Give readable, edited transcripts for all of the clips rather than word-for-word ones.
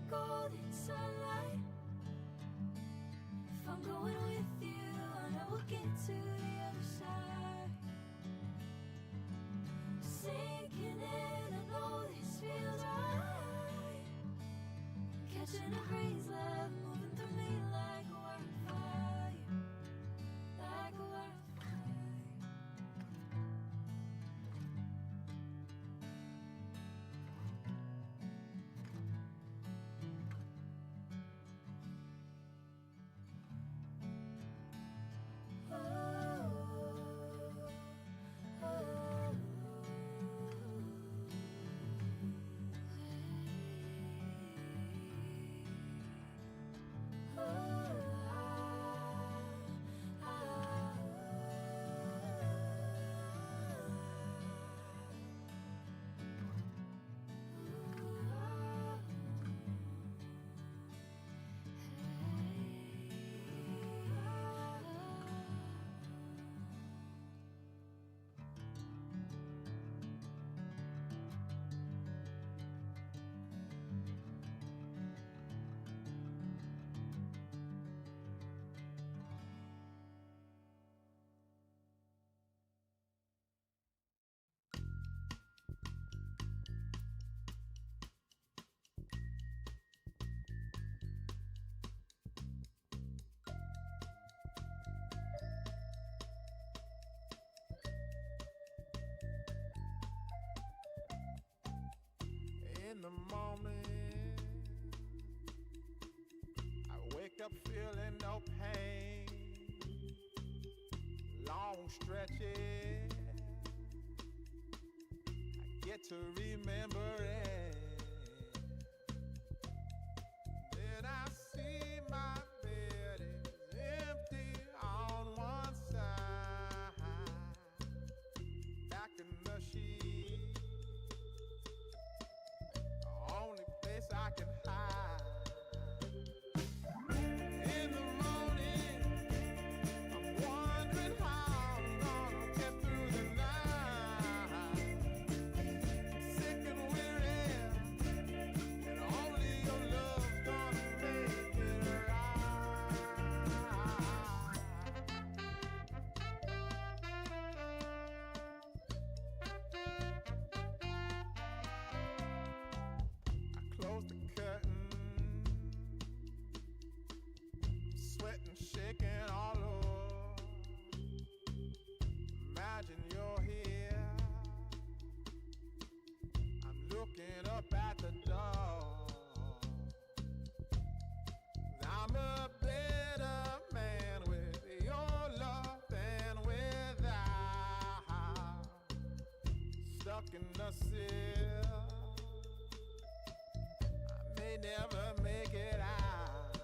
golden sunlight. If I'm going with you, I know we'll get to the other side. Sinking in, I know this feels right. Catching a breeze, love moving through me like a wildfire, like a wildfire. In the morning, I wake up feeling no pain. Long stretches, I get to remember it. Then I see my bed is empty on one side. Back in the sheet, only place I can hide. In the morning, I'm wondering how I'm gonna get through the night. Sick and weary, and only your love's gonna make it right. I close the curtain, sweating, shaking all over. Imagine you're here. I'm looking up at the door. I'm a better man with your love than without. Stuck in the sill, I may never make it out.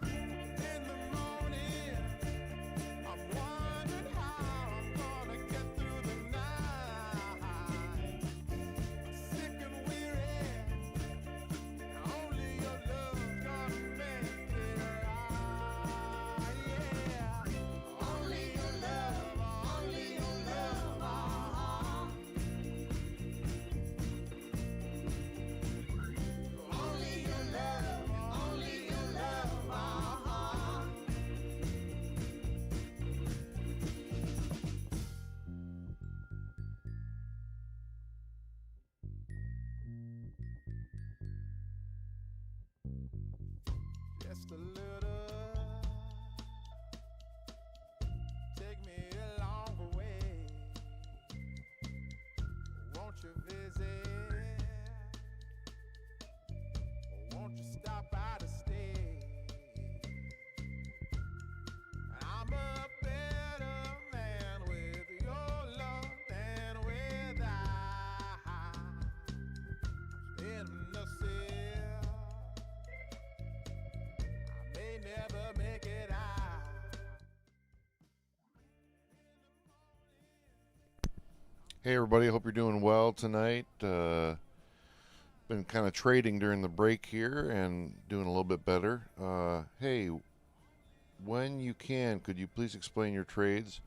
In the morning, I'm wondering how I'm gonna get through the night. Sick and weary, and only your love's gonna make it right. Yeah, only your love, only your love. Only your love, only your love. Just a little, take me along the way. Won't you visit? Won't you stop by to stay? I'm a better man with your love than without. In the cell, I may never make it out. Hey everybody, hope you're doing well tonight. Been kind of trading during the break here and doing a little bit better. Hey, when you can, could you please explain your trades?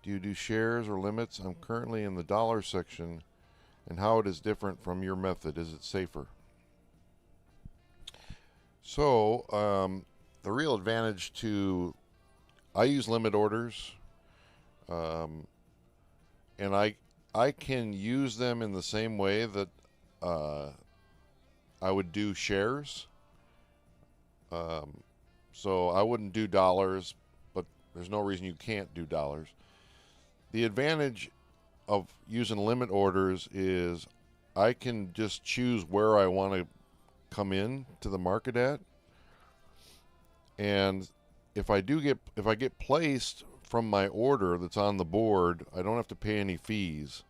Do you do shares or limits? I'm currently in the dollar section, and how it is different from your method. Is it safer? So the real advantage to I use limit orders, um, and I can use them in the same way that uh, I would do shares. Um, so I wouldn't do dollars, but there's no reason you can't do dollars. The advantage of using limit orders is I can just choose where I want to come in to the market at, and if I get placed from my order that's on the board, I don't have to pay any fees.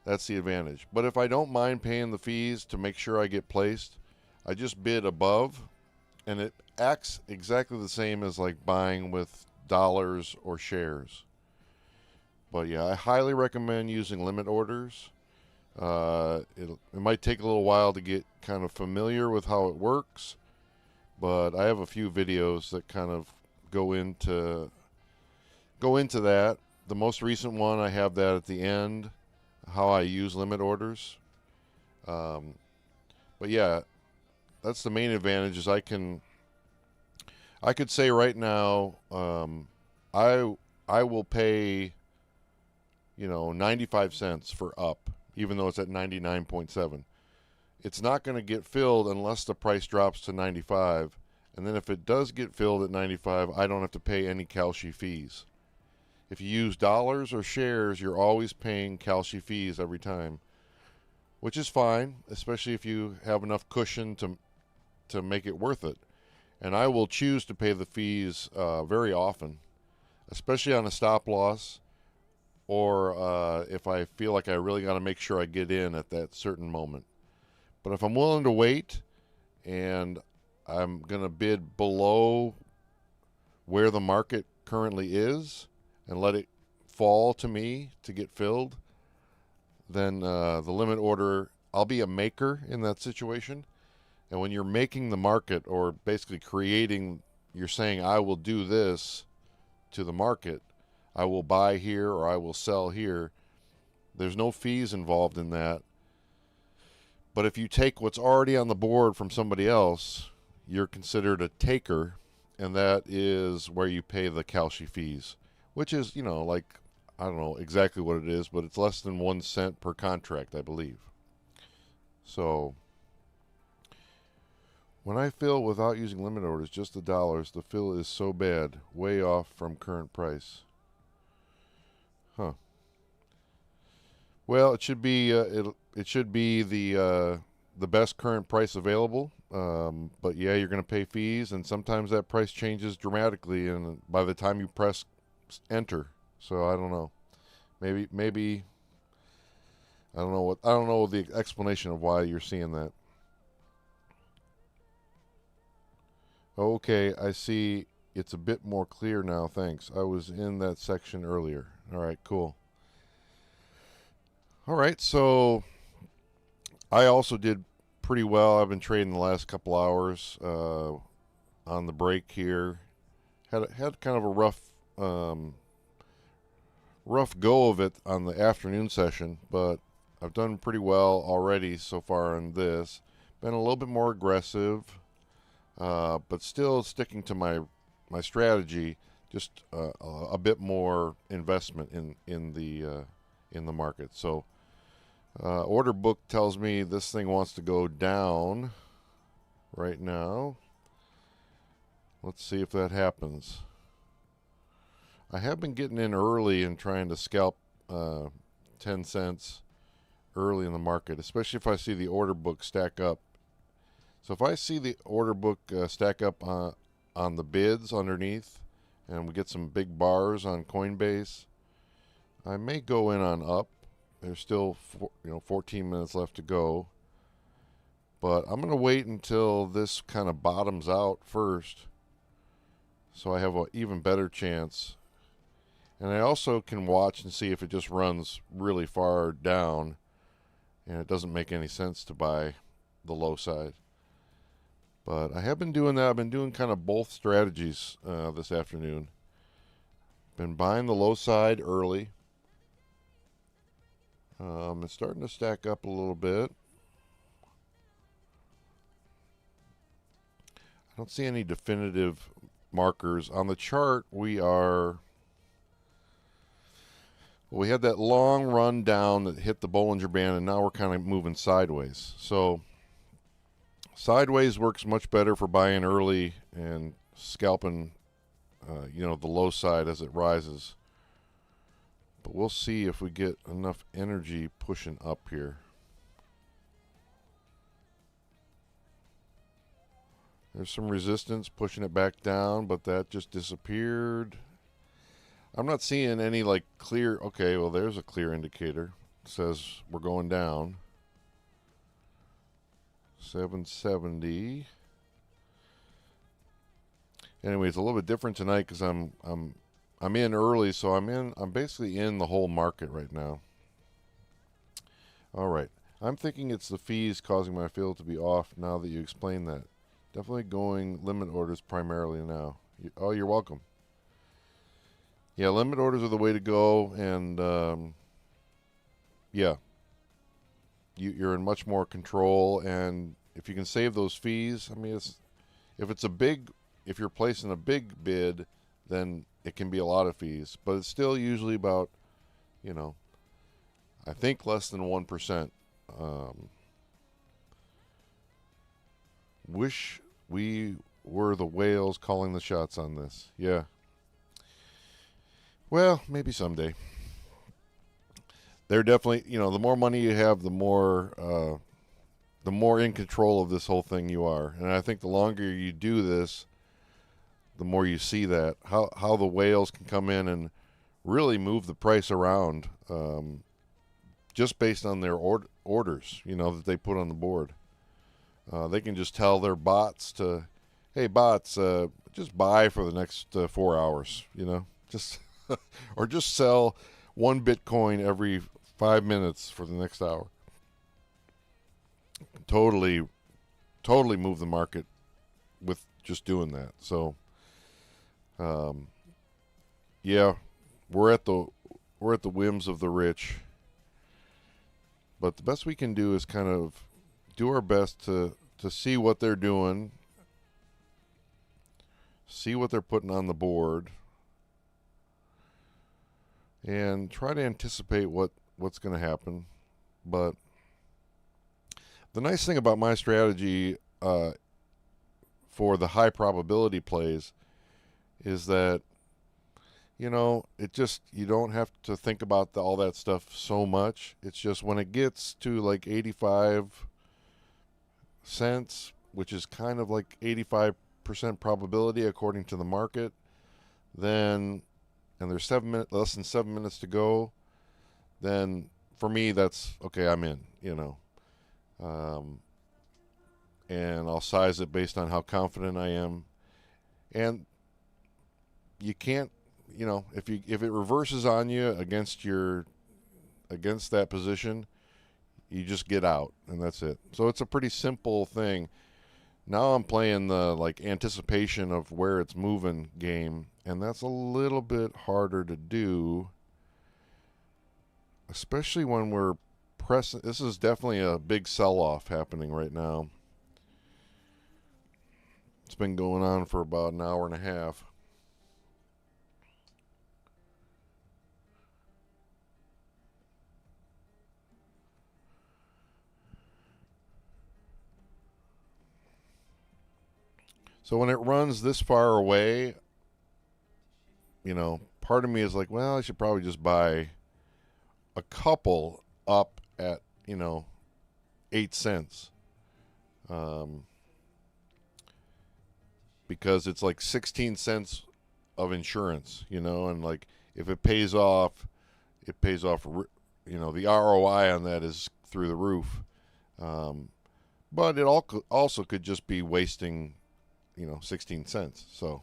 That's the advantage. But if I don't mind paying the fees to make sure I get placed, I just bid above, and it acts exactly the same as like buying with dollars or shares. But yeah, I highly recommend using limit orders. It might take a little while to get kind of familiar with how it works, but I have a few videos that kind of go into that. The most recent one, I have that at the end, how I use limit orders. Um, but yeah, that's the main advantage. Is I could say right now, I will pay 95 cents for up, even though it's at 99.7. It's not going to get filled unless the price drops to 95. And then if it does get filled at 95, I don't have to pay any Kalshi fees. If you use dollars or shares, you're always paying Kalshi fees every time, which is fine, especially if you have enough cushion to make it worth it. And I will choose to pay the fees very often, especially on a stop loss, or if I feel like I really got to make sure I get in at that certain moment. But if I'm willing to wait and I'm going to bid below where the market currently is and let it fall to me to get filled, then the limit order, I'll be a maker in that situation. And when you're making the market, or basically creating, you're saying, I will do this to the market. I will buy here or I will sell here. There's no fees involved in that. But if you take what's already on the board from somebody else, you're considered a taker, and that is where you pay the Kalshi fees, which is, like, I don't know exactly what it is, but it's less than 1 cent per contract, I believe. So when I fill without using limit orders, just the dollars, the fill is so bad, way off from current price. Huh. Well, it should be it should be the best current price available. But yeah, you're going to pay fees, and sometimes that price changes dramatically, and by the time you press enter. So I don't know. Maybe I don't know the explanation of why you're seeing that. Okay, I see. It's a bit more clear now. Thanks. I was in that section earlier. All right, cool. All right, so I also did pretty well. I've been trading the last couple hours on the break here. Had kind of a rough go of it on the afternoon session, but I've done pretty well already so far in this. Been a little bit more aggressive, but still sticking to my strategy. Just a bit more investment in the market. So order book tells me this thing wants to go down right now. Let's see if that happens. I have been getting in early and trying to scalp 10 cents early in the market, especially if I see the order book stack up. So if I see the order book stack up on the bids underneath, and we get some big bars on Coinbase, I may go in on up. There's still 14 minutes left to go, but I'm going to wait until this kind of bottoms out first, so I have an even better chance. And I also can watch and see if it just runs really far down and it doesn't make any sense to buy the low side. But I have been doing that. I've been doing kind of both strategies this afternoon. Been buying the low side early. It's starting to stack up a little bit. I don't see any definitive markers. On the chart, we are... Well, we had that long run down that hit the Bollinger Band, and now we're kind of moving sideways. So sideways works much better for buying early and scalping, the low side as it rises. But we'll see if we get enough energy pushing up here. There's some resistance pushing it back down, but that just disappeared. I'm not seeing any like clear, okay, well there's a clear indicator. It says we're going down. 770. Anyway, it's a little bit different tonight because I'm in early, so I'm basically in the whole market right now. All right. I'm thinking it's the fees causing my field to be off now that you explained that. Definitely going limit orders primarily now. Oh, you're welcome. Yeah, limit orders are the way to go, and yeah, you're in much more control. And if you can save those fees, I mean, if you're placing a big bid, then it can be a lot of fees, but it's still usually about, I think less than 1%. Wish we were the whales calling the shots on this. Yeah. Well, maybe someday. They're definitely, the more money you have, the more in control of this whole thing you are. And I think the longer you do this, the more you see that how the whales can come in and really move the price around, just based on their orders, that they put on the board. They can just tell their bots to, hey bots, just buy for the next 4 hours, just or just sell 1 Bitcoin every 5 minutes for the next hour. Totally move the market with just doing that. So, yeah, we're at the whims of the rich. But the best we can do is kind of do our best to see what they're doing, see what they're putting on the board, and try to anticipate what's going to happen. But the nice thing about my strategy for the high probability plays is that, you don't have to think about all that stuff so much. It's just when it gets to like 85 cents, which is kind of like 85% probability according to the market, then, and there's less than 7 minutes to go, then for me that's okay. I'm in, and I'll size it based on how confident I am. And you can't, if it reverses on you against that position, you just get out, and that's it. So it's a pretty simple thing. Now I'm playing the anticipation of where it's moving game, and that's a little bit harder to do, especially when we're pressing. This is definitely a big sell-off happening right now. It's been going on for about an hour and a half. So when it runs this far away, part of me is like, well, I should probably just buy a couple up at, 8 cents. Because it's like 16 cents of insurance, and if it pays off, the ROI on that is through the roof. But it also could just be wasting, 16 cents. So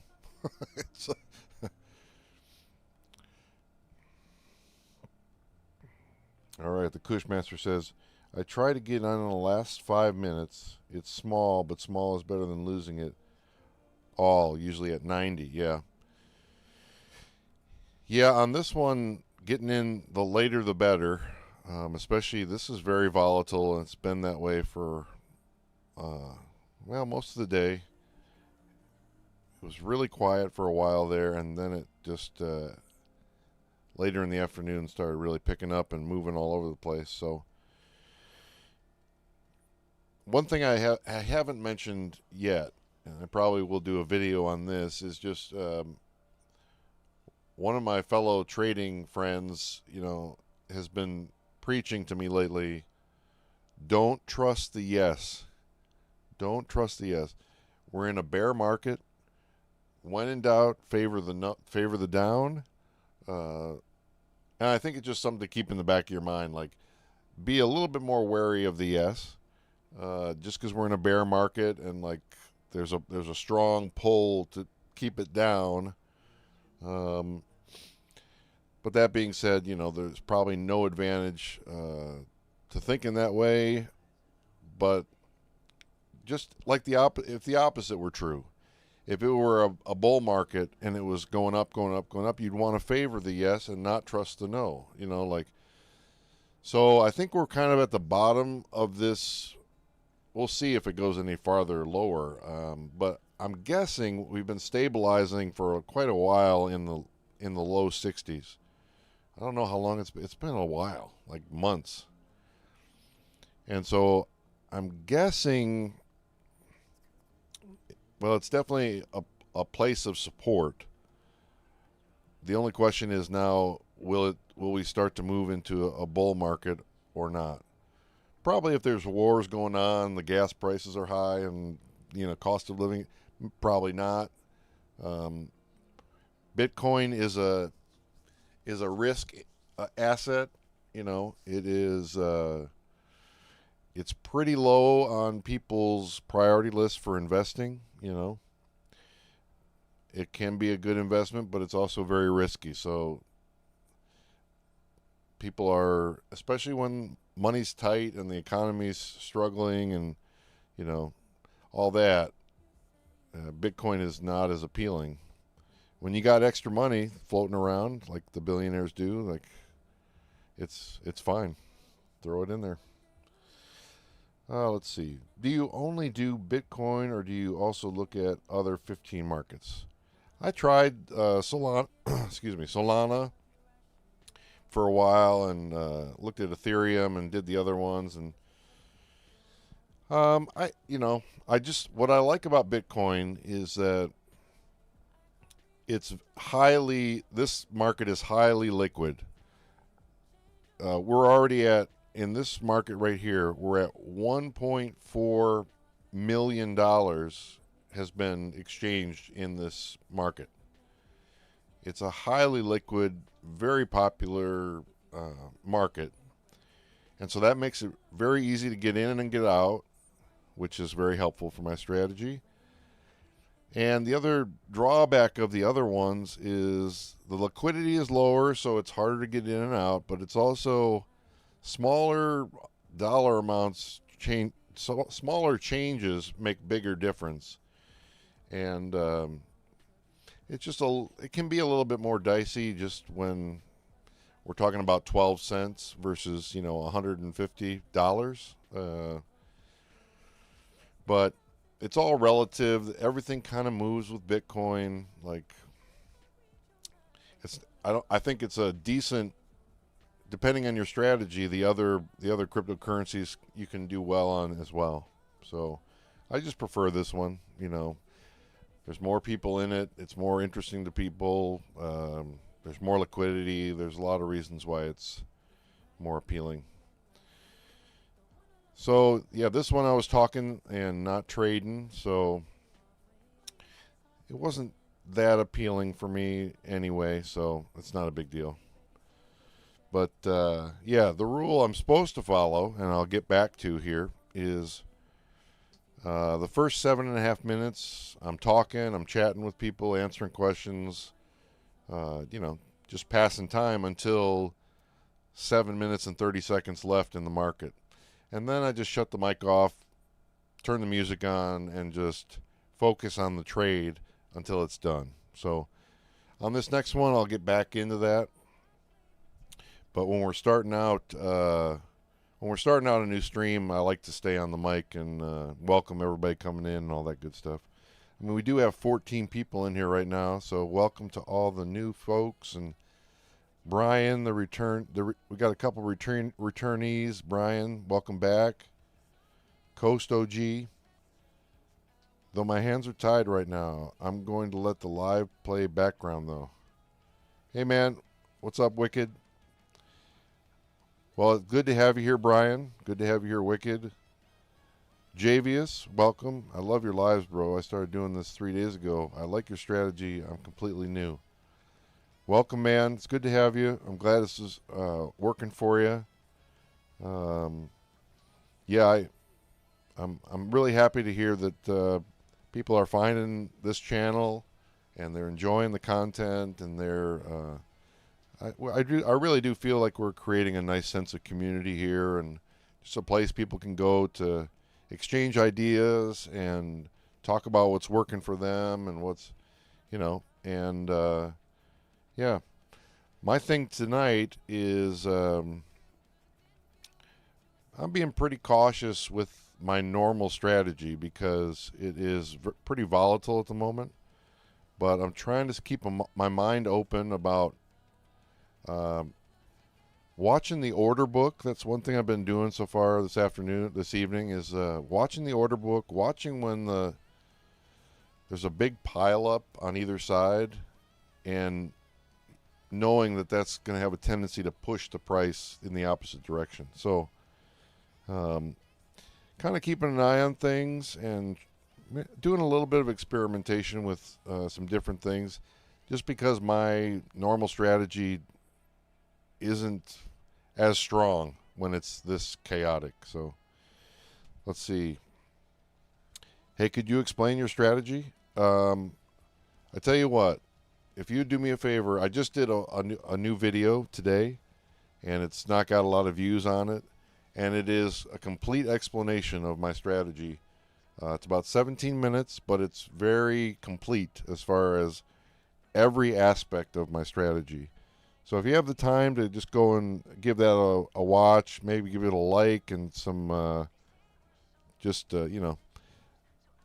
all right, the Cushmaster says, I try to get on in the last 5 minutes. It's small, but small is better than losing it all, usually at 90. Yeah, on this one, getting in the later the better. Especially, this is very volatile, and it's been that way for most of the day. It was really quiet for a while there, and then it just later in the afternoon started really picking up and moving all over the place. So one thing I haven't mentioned yet, and I probably will do a video on this, is just one of my fellow trading friends, has been preaching to me lately. Don't trust the yes. Don't trust the yes. We're in a bear market. When in doubt, favor the down. And I think it's just something to keep in the back of your mind. Like, be a little bit more wary of the yes. Just because we're in a bear market and like there's a strong pull to keep it down. But that being said, there's probably no advantage to thinking that way. But just like if the opposite were true, if it were a bull market and it was going up, going up, going up, you'd want to favor the yes and not trust the no. So I think we're kind of at the bottom of this. We'll see if it goes any farther lower. But I'm guessing we've been stabilizing for quite a while in the low 60s. I don't know how long it's been a while, like months. And so I'm guessing, well, it's definitely a place of support. The only question is now, will we start to move into a bull market or not? Probably if there's wars going on, the gas prices are high, and cost of living, probably not. Bitcoin is a risk asset. It is it's pretty low on people's priority list for investing. It can be a good investment, but it's also very risky. So people are, especially when money's tight and the economy's struggling and all that, Bitcoin is not as appealing. When you got extra money floating around like the billionaires do, like it's fine. Throw it in there. Let's see. Do you only do Bitcoin or do you also look at other 15 markets? I tried Solana, Solana for a while and looked at Ethereum and did the other ones. And what I like about Bitcoin is that this market is highly liquid. We're already in this market right here, we're at $1.4 million has been exchanged in this market. It's a highly liquid, very popular market. And so that makes it very easy to get in and get out, which is very helpful for my strategy. And the other drawback of the other ones is the liquidity is lower, so it's harder to get in and out, but it's also smaller dollar amounts change. So smaller changes make bigger difference. And it can be a little bit more dicey just when we're talking about 12 cents versus $150. But it's all relative. Everything kind of moves with Bitcoin. Like I think it's a decent, depending on your strategy, the other cryptocurrencies you can do well on as well. So I just prefer this one. There's more people in it. It's more interesting to people. There's more liquidity. There's a lot of reasons why it's more appealing. So, yeah, this one I was talking and not trading, so it wasn't that appealing for me anyway, so it's not a big deal. But, yeah, the rule I'm supposed to follow, and I'll get back to here, is the first 7.5 minutes, I'm talking, I'm chatting with people, answering questions, just passing time until 7 minutes and 30 seconds left in the market. And then I just shut the mic off, turn the music on, and just focus on the trade until it's done. So on this next one, I'll get back into that. But when we're starting out a new stream, I like to stay on the mic and welcome everybody coming in and all that good stuff. I mean, we do have 14 people in here right now, so welcome to all the new folks. And Brian, we got a couple returnees. Brian, welcome back. Coast OG. Though my hands are tied right now, I'm going to let the live play background though. Hey man, what's up, Wicked? Well, it's good to have you here, Brian. Good to have you here, Wicked. Javius, welcome. I love your lives, bro. I started doing this 3 days ago. I like your strategy. I'm completely new. Welcome, man. It's good to have you. I'm glad this is working for you. Yeah, I'm really happy to hear that people are finding this channel and they're enjoying the content, and I really do feel like we're creating a nice sense of community here, and just a place people can go to exchange ideas and talk about what's working for them and what's, and yeah. My thing tonight is I'm being pretty cautious with my normal strategy because it is pretty volatile at the moment, but I'm trying to keep my mind open about watching the order book. That's one thing I've been doing so far this evening is watching the order book, watching when there's a big pile up on either side, and knowing that that's going to have a tendency to push the price in the opposite direction. So kind of keeping an eye on things and doing a little bit of experimentation with some different things, just because my normal strategy isn't as strong when it's this chaotic. So let's see. Hey, could you explain your strategy? I tell you what, if you do me a favor, I just did a new video today, and it's not got a lot of views on it, and it is a complete explanation of my strategy. It's about 17 minutes, but it's very complete as far as every aspect of my strategy. So if you have the time to just go and give that a watch, maybe give it a like and some,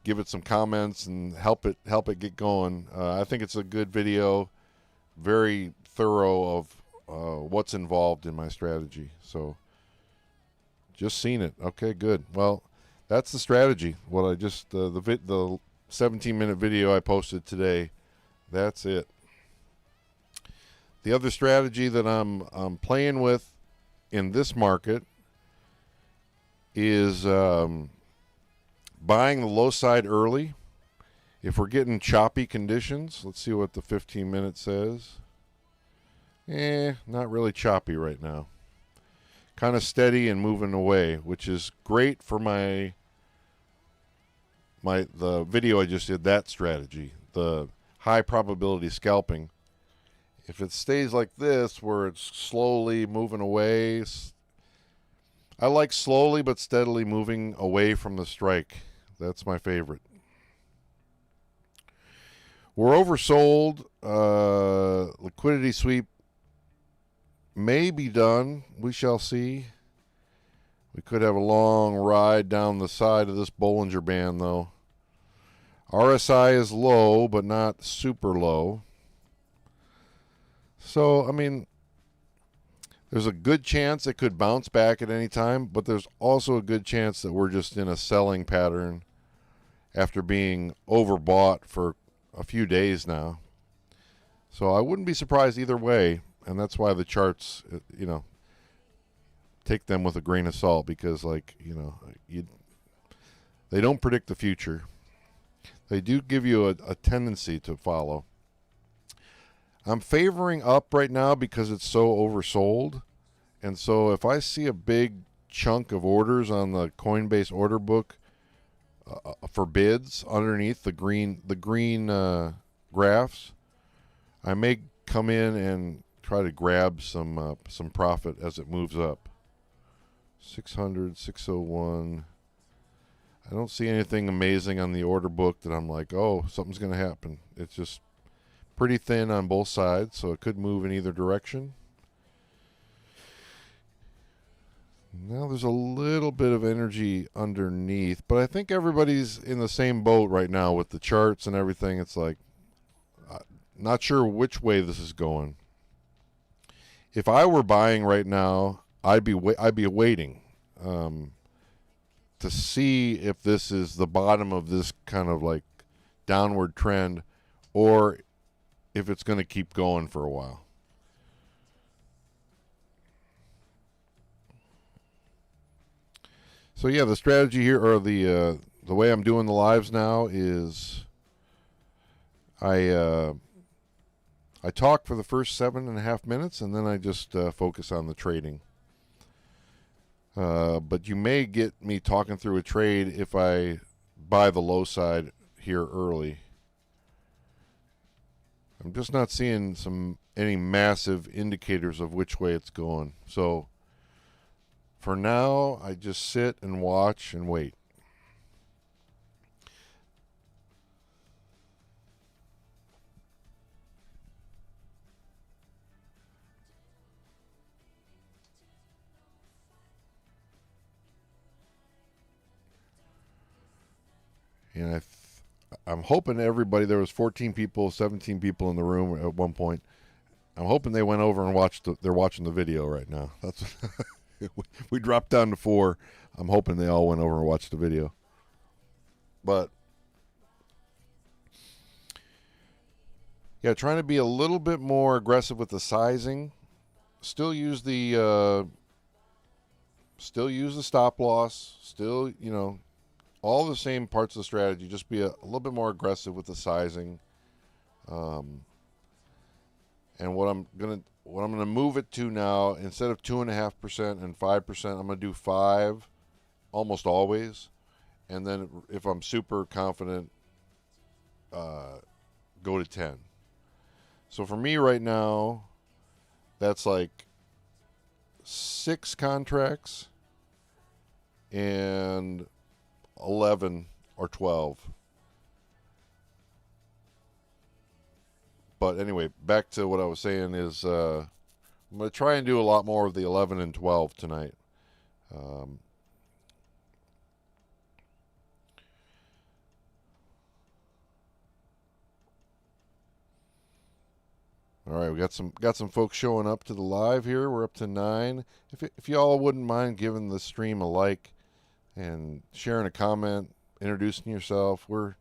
give it some comments and help it get going. I think it's a good video, very thorough of what's involved in my strategy. So just seen it. Okay, good. Well, that's the strategy. What I just the 17-minute video I posted today. That's it. The other strategy that I'm playing with in this market is buying the low side early. If we're getting choppy conditions, let's see what the 15-minute says. Not really choppy right now. Kind of steady and moving away, which is great for the video I just did, that strategy, the high probability scalping. If it stays like this, where it's slowly moving away, I like slowly but steadily moving away from the strike. That's my favorite. We're oversold. Liquidity sweep may be done. We shall see. We could have a long ride down the side of this Bollinger Band, though. RSI is low, but not super low. So, I mean, there's a good chance it could bounce back at any time, but there's also a good chance that we're just in a selling pattern after being overbought for a few days now. So I wouldn't be surprised either way, and that's why the charts, take them with a grain of salt, because, they don't predict the future. They do give you a tendency to follow. I'm favoring up right now because it's so oversold. And so if I see a big chunk of orders on the Coinbase order book for bids underneath the green graphs, I may come in and try to grab some profit as it moves up. 600, 601. I don't see anything amazing on the order book that I'm like, oh, something's going to happen. It's just pretty thin on both sides, so it could move in either direction. Now there's a little bit of energy underneath, but I think everybody's in the same boat right now with the charts and everything. It's like, not sure which way this is going. If I were buying right now, I'd be waiting to see if this is the bottom of this kind of like downward trend, or if it's going to keep going for a while. So yeah, the strategy here, or the way I'm doing the lives now is I talk for the first 7.5 minutes, and then I just focus on the trading. But you may get me talking through a trade if I buy the low side here early. I'm just not seeing any massive indicators of which way it's going. So for now, I just sit and watch and wait. And I'm hoping everybody, there was 14 people, 17 people in the room at one point. I'm hoping they went over and they're watching the video right now. That's we dropped down to 4. I'm hoping they all went over and watched the video. But yeah, trying to be a little bit more aggressive with the sizing. Still use the stop loss. Still, all the same parts of the strategy. Just be a little bit more aggressive with the sizing. And what I'm gonna move it to now, instead of 2.5% and 5%, I'm gonna do 5, almost always. And then if I'm super confident, go to 10. So for me right now, that's like 6 contracts and 11 or 12. But anyway, back to what I was saying is I'm going to try and do a lot more of the 11 and 12 tonight. All right, we got some folks showing up to the live here. We're up to 9. If y'all wouldn't mind giving the stream a like and sharing a comment, introducing yourself, we're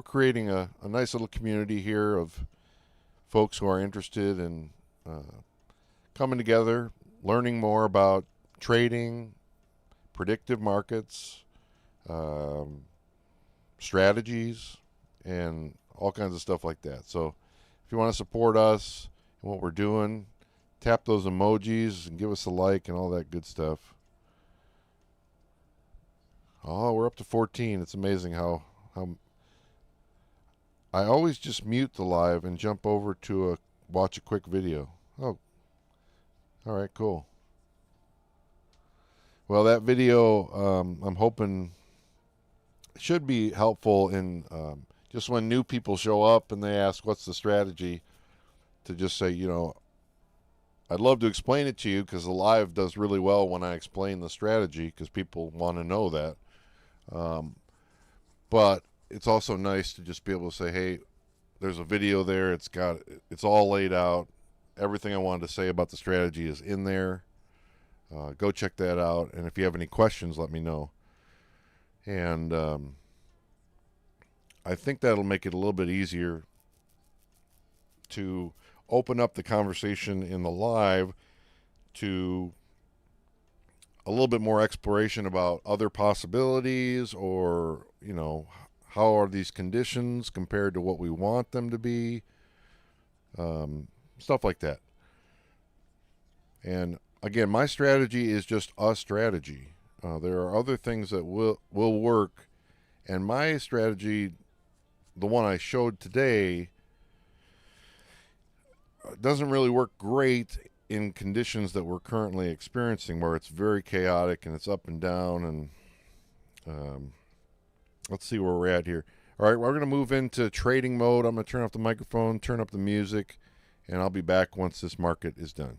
creating a nice little community here of folks who are interested in coming together, learning more about trading, predictive markets, strategies, and all kinds of stuff like that. So if you want to support us and what we're doing, tap those emojis and give us a like and all that good stuff. Oh, we're up to 14. It's amazing how I always just mute the live and jump over to watch a quick video. Oh, all right, cool. Well, that video, I'm hoping should be helpful in just when new people show up and they ask, what's the strategy, to just say, I'd love to explain it to you, because the live does really well when I explain the strategy, because people want to know that. But it's also nice to just be able to say, hey, there's a video there. It's all laid out. Everything I wanted to say about the strategy is in there. Go check that out. And if you have any questions, let me know. And I think that'll make it a little bit easier to open up the conversation in the live to a little bit more exploration about other possibilities, or, how are these conditions compared to what we want them to be, stuff like that. And again, my strategy is just a strategy. There are other things that will work, and my strategy, the one I showed today, doesn't really work great in conditions that we're currently experiencing, where it's very chaotic and it's up and down. And let's see where we're at here. All right, we're going to move into trading mode. I'm going to turn off the microphone, turn up the music, and I'll be back once this market is done.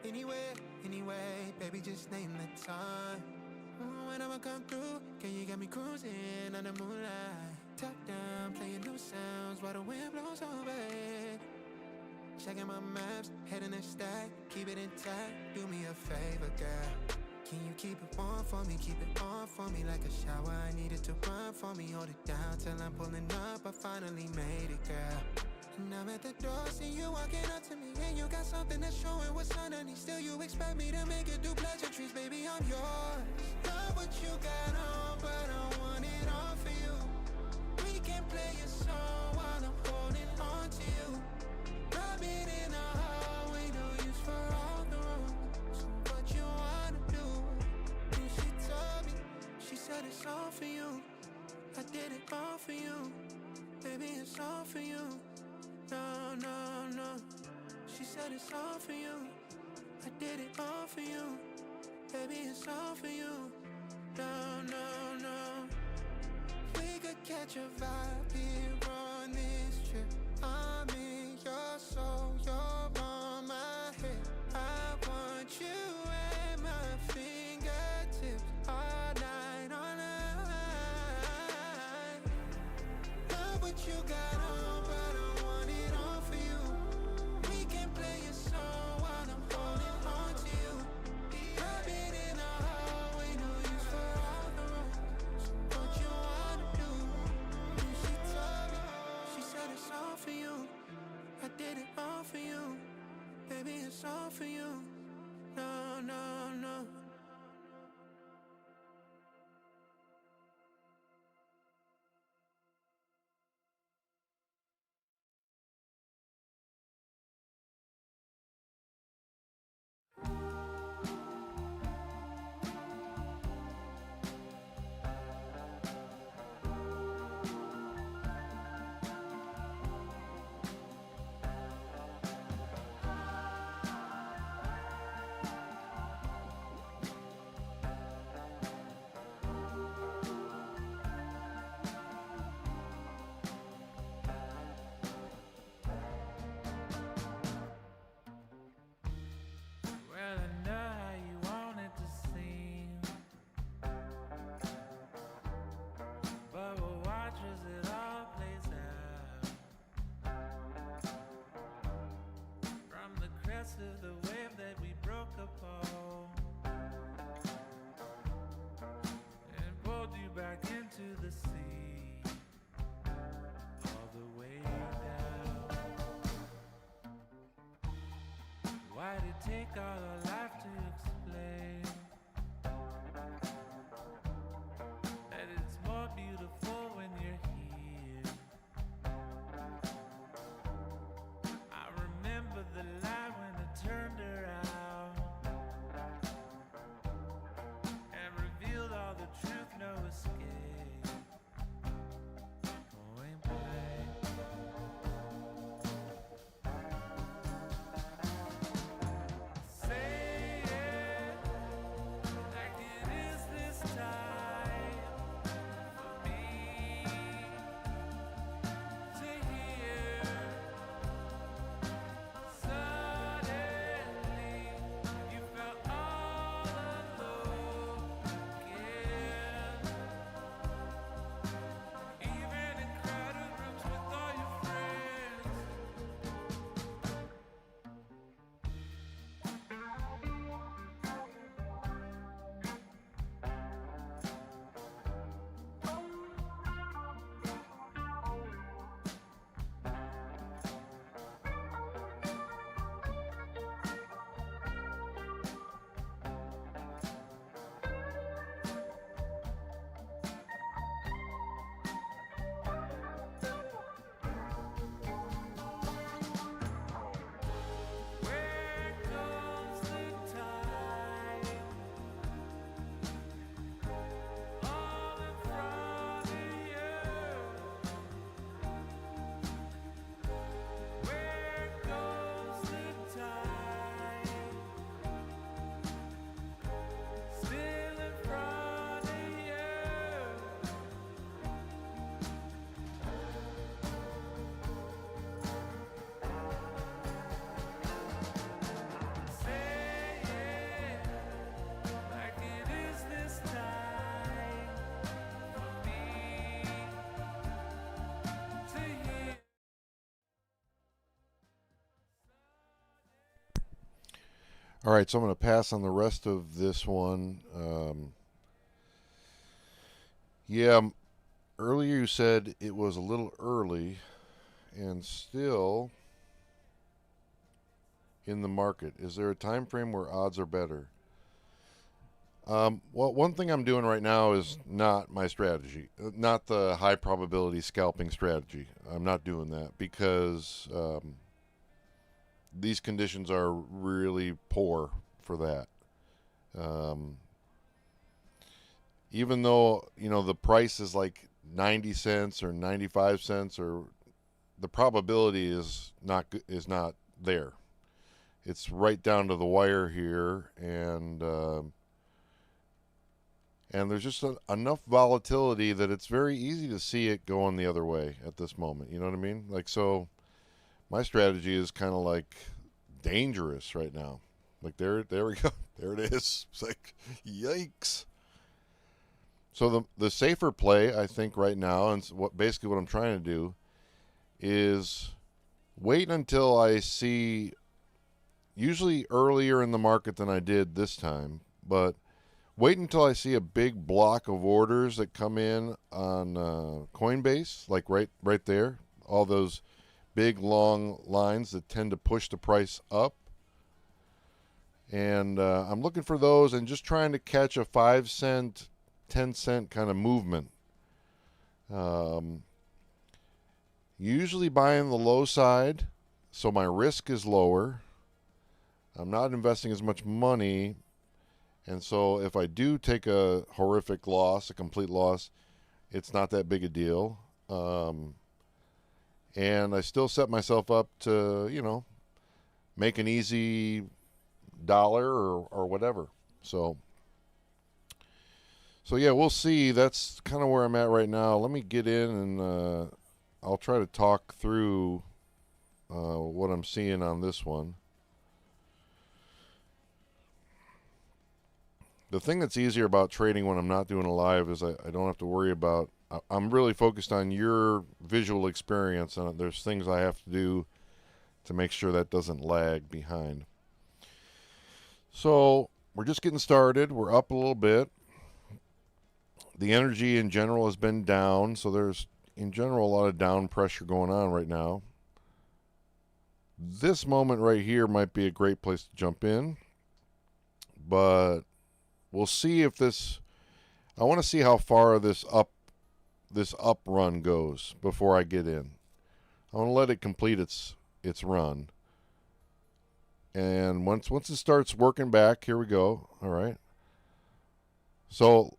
Anywhere, anyway, baby, just name the time. When I'ma come through, can you got me cruising under moonlight? Top down, playing new sounds while the wind blows over it. Checking my maps, heading a stack, keep it intact. Do me a favor, girl. Can you keep it warm for me, keep it on for me like a shower? I needed to run for me, hold it down till I'm pulling up. I finally made it, girl. And I'm at the door, see you walking up to me, and you got something that's showing what's underneath. Still you expect me to make it do pleasantries, baby, I'm yours. Love what you got on, but I want it all for you. We can play a song while I'm holding on to you. Rub it in the hallway, no use for all the rooms. So what you wanna do? And she told me, she said it's all for you. I did it all for you. Baby, it's all for you. No, no, no. She said it's all for you. I did it all for you. Baby, it's all for you. No, no, no. We could catch a vibe here on this trip. I'm in your soul, you're on my head. I want you at my fingertips all night, all night. Love what you got on, but I want it all for you. We can play a song while I'm holding on to you. Rub it in the hallway, no use for all the rooms. So what you wanna do? And she told me, she said it's all for you. I did it all for you. Baby, it's all for you. No, no, no. Well, I know how you want it to seem, but we'll watch as it all plays out. From the crest of the wave that we broke upon and pulled you back into the sea, all the way down. Why'd it take all our life to explain that it's more beautiful when you're here? I remember the light when it turned around and revealed all the truth, no escape. Point blank. Say All right, so I'm going to pass on the rest of this one. Yeah, earlier you said it was a little early and still in the market. Is there a time frame where odds are better? Well, one thing I'm doing right now is not my strategy, not the high probability scalping strategy. I'm not doing that because these conditions are really poor for that. Um, Even though the price is like 90 cents or 95 cents, or the probability is not there. It's right down to the wire here, and there's just enough volatility that it's very easy to see it going the other way at this moment. You know what I mean? Like, so my strategy is kind of like dangerous right now. Like, there we go. There it is. It's like, yikes. So the safer play, I think, right now, and basically what I'm trying to do is wait until I see, usually earlier in the market than I did this time, but wait until I see a big block of orders that come in on Coinbase, like right there, all those big long lines that tend to push the price up. And I'm looking for those and just trying to catch a 5 cent, 10 cent kind of movement. Usually buying the low side, so my risk is lower. I'm not investing as much money, and so if I do take a horrific loss, a complete loss, it's not that big a deal. And I still set myself up to, make an easy dollar or whatever. So yeah, we'll see. That's kind of where I'm at right now. Let me get in and I'll try to talk through what I'm seeing on this one. The thing that's easier about trading when I'm not doing a live is I don't have to worry about. I'm really focused on your visual experience, and there's things I have to do to make sure that doesn't lag behind. So we're just getting started. We're up a little bit. The energy in general has been down, so there's in general a lot of down pressure going on right now. This moment right here might be a great place to jump in, but we'll see if this. I want to see how far this up run goes before I get in. I want to let it complete its run, and once it starts working back, here we go. All right. So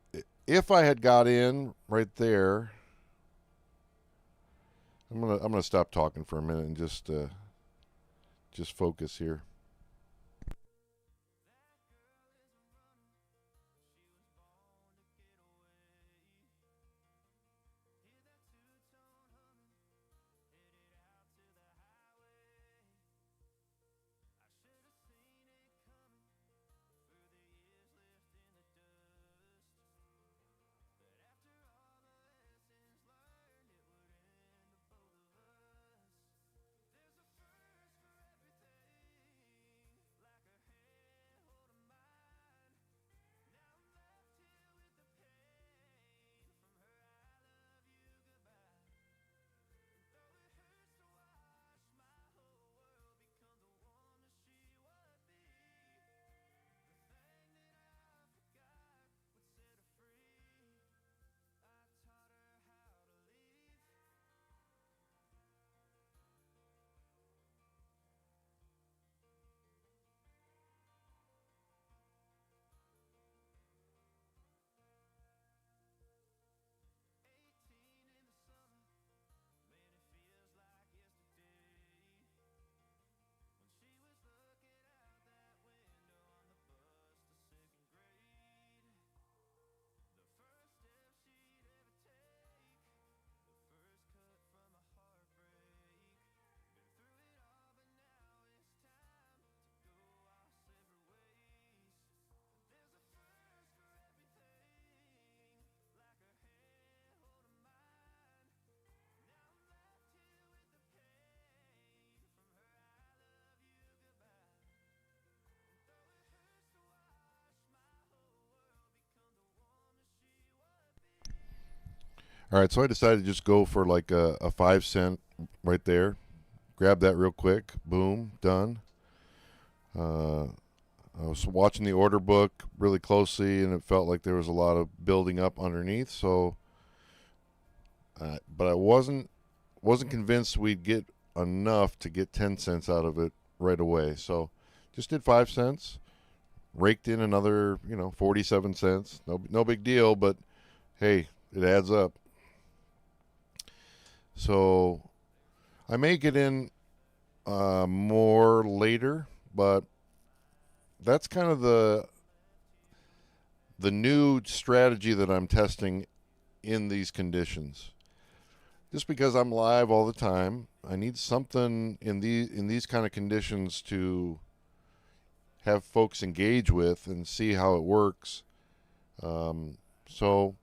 if I had got in right there, I'm gonna stop talking for a minute and just focus here. All right, so I decided to just go for like a 5 cent right there. Grab that real quick. Boom, done. I was watching the order book really closely, and it felt like there was a lot of building up underneath. So, but I wasn't convinced we'd get enough to get 10 cents out of it right away. So, just did 5 cents. Raked in another, 47 cents. No big deal, but hey, it adds up. So, I may get in more later, but that's kind of the new strategy that I'm testing in these conditions. Just because I'm live all the time, I need something in these kind of conditions to have folks engage with and see how it works. So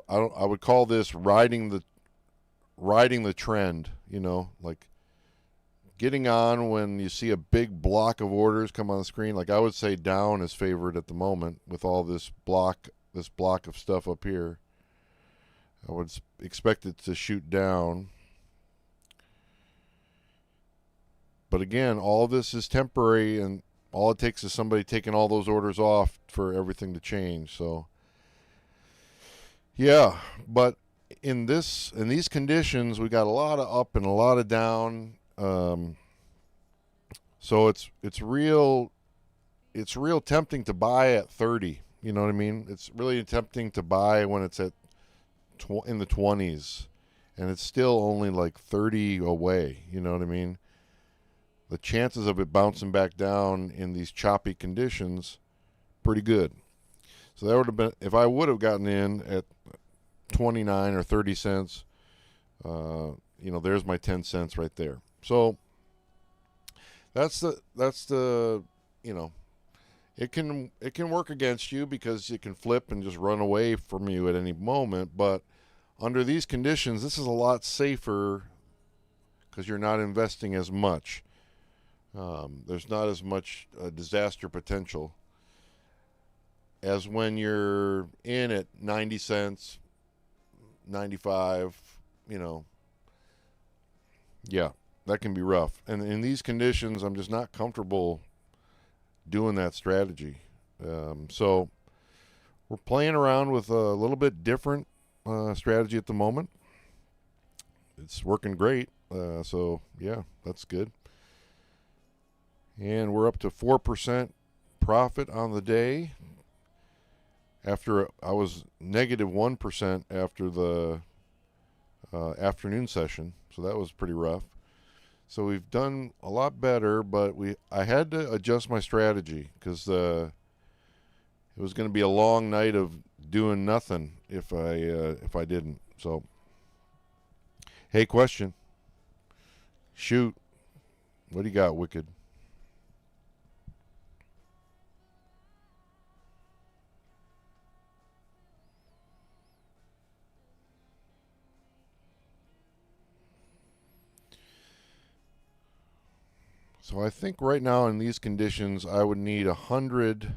I would call this riding the trend. Like getting on when you see a big block of orders come on the screen. Like I would say down is favored at the moment with all this block of stuff up here. I would expect it to shoot down. But again, all of this is temporary, and all it takes is somebody taking all those orders off for everything to change. So, yeah, but in these conditions, we got a lot of up and a lot of down. So it's real tempting to buy at 30. You know what I mean? It's really tempting to buy when it's at in the 20s, and it's still only like 30 away. You know what I mean? The chances of it bouncing back down in these choppy conditions, pretty good. So that would have been, if I would have gotten in at 29 or 30 cents, there's my 10 cents right there. So that's the it can work against you because it can flip and just run away from you at any moment. But under these conditions, this is a lot safer because you're not investing as much. There's not as much disaster potential as when you're in at 90 cents, 95, yeah, that can be rough. And in these conditions, I'm just not comfortable doing that strategy. So we're playing around with a little bit different strategy at the moment. It's working great. So, yeah, that's good. And we're up to 4% profit on the day. After I was negative 1% after the afternoon session, so that was pretty rough. So we've done a lot better, but I had to adjust my strategy because it was going to be a long night of doing nothing if I didn't. So, hey, question. Shoot. What do you got, Wicked? So I think right now in these conditions, I would need 100.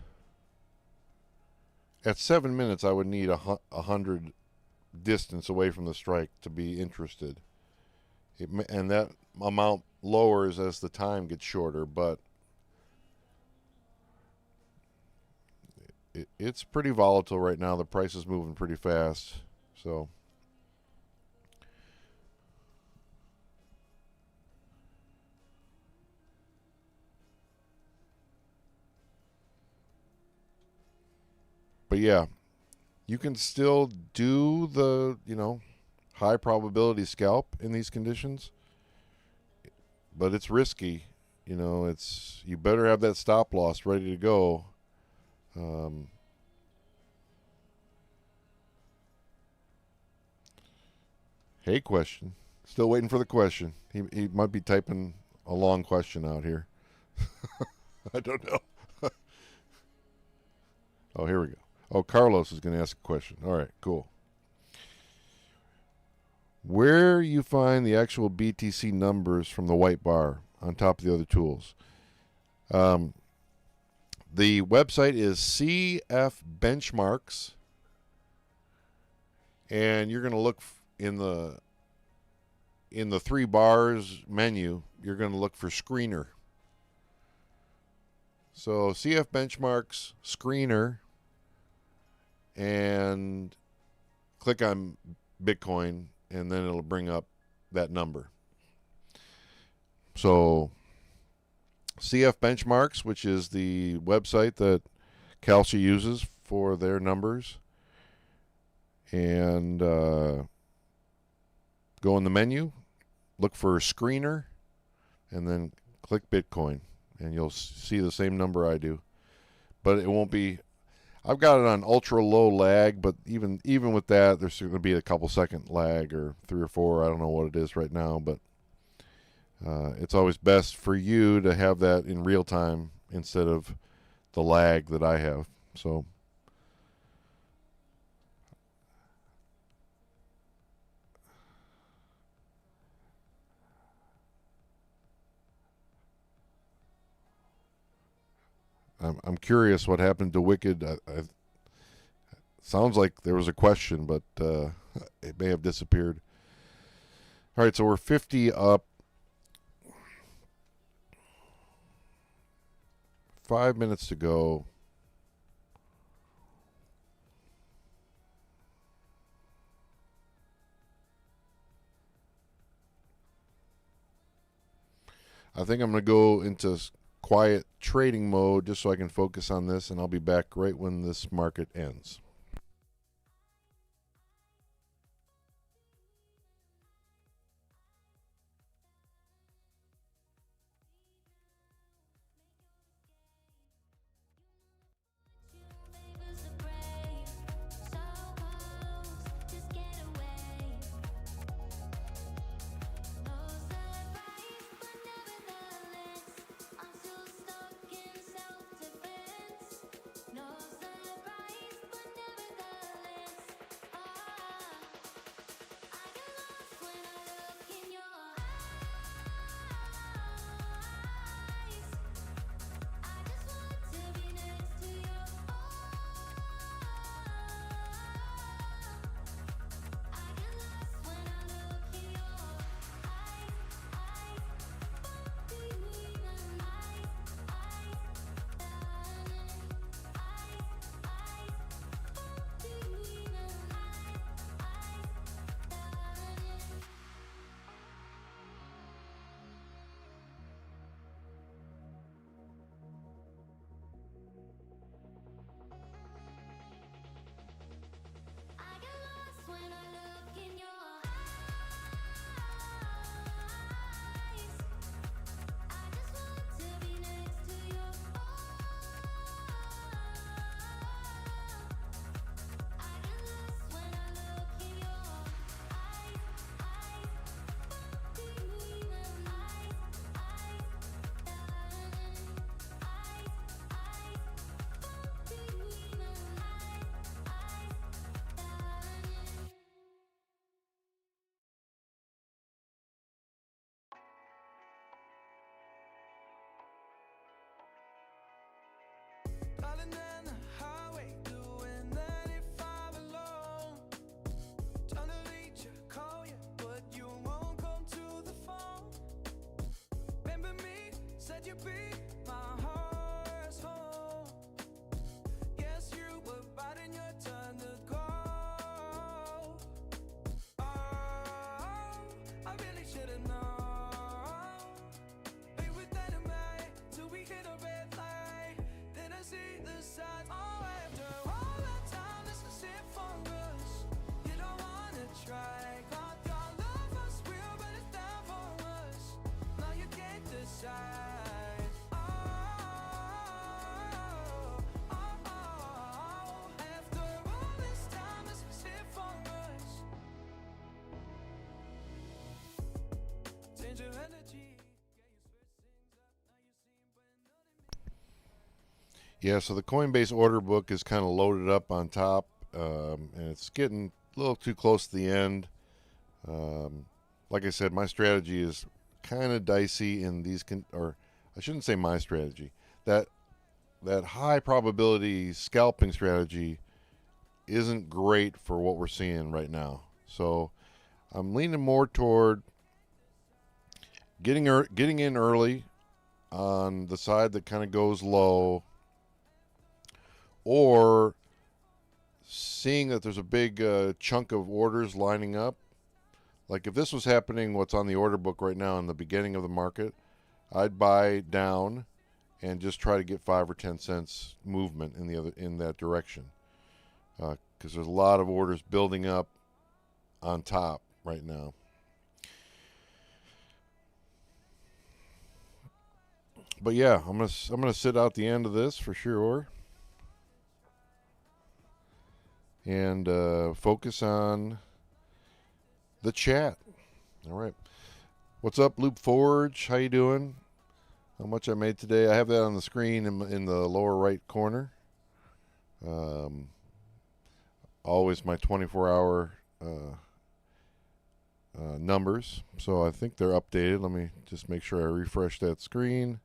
At 7 minutes, I would need 100 distance away from the strike to be interested. And that amount lowers as the time gets shorter, but it's pretty volatile right now. The price is moving pretty fast. So, but yeah, you can still do the, high probability scalp in these conditions, but it's risky. You better have that stop loss ready to go. Hey, question. Still waiting for the question. He might be typing a long question out here. I don't know. Oh, here we go. Oh, Carlos is going to ask a question. All right, cool. Where you find the actual BTC numbers from the white bar on top of the other tools. The website is CF Benchmarks, and you're going to look in the 3 bars menu, you're going to look for screener. So CF Benchmarks screener, and click on Bitcoin, and then it'll bring up that number. So CF Benchmarks, which is the website that Kalshi uses for their numbers, and go in the menu, look for screener, and then click Bitcoin, and you'll see the same number I do. But it won't be, I've got it on ultra low lag, but even with that, there's going to be a couple second lag, or 3 or 4. I don't know what it is right now, but it's always best for you to have that in real time instead of the lag that I have. So I'm curious what happened to Wicked. Sounds like there was a question, but it may have disappeared. All right, so we're 50 up. 5 minutes to go. I think I'm going to go into quiet trading mode just so I can focus on this, and I'll be back right when this market ends. Favors the brave, so close, just get away. No surprise, but nevertheless, I'm still stuck in self-defense. No surprise, but nevertheless, I get lost when I look in your eyes. I just want to be next to you. I get lost when I look in your eyes, between them eyes, between them I get lost when I look in your eyes. I just want to be next to you. I get lost when I look in your eyes, between them between them Darling, down the highway, doing 95 alone. Trying to reach you, call you, but you won't come to the phone. Remember me, said you'd be my heart's home. Guess you were biding your turn to go. Oh, I really should've known. We were dynamite till we hit a red light. Then I see the signs. Oh, after all that time, this is it for us. You don't wanna try. Thought your love was real, but it's down for us. Now you can't decide. Oh, oh, oh. After all this time, this is it for us. Change your energy. Yeah, so the Coinbase order book is kind of loaded up on top, and it's getting a little too close to the end. Like I said, my strategy is kind of dicey in these, or I shouldn't say my strategy. That high probability scalping strategy isn't great for what we're seeing right now. So I'm leaning more toward getting in early on the side that kind of goes low, or seeing that there's a big chunk of orders lining up. Like if this was happening, what's on the order book right now in the beginning of the market, I'd buy down and just try to get 5 or 10 cents movement in that direction, because there's a lot of orders building up on top right now. But yeah, I'm gonna sit out the end of this for sure, and focus on the chat. All right, what's up, Loop Forge? How you doing? How much I made today? I have that on the screen in the lower right corner. Always my 24-hour numbers. So I think they're updated. Let me just make sure I refresh that screen.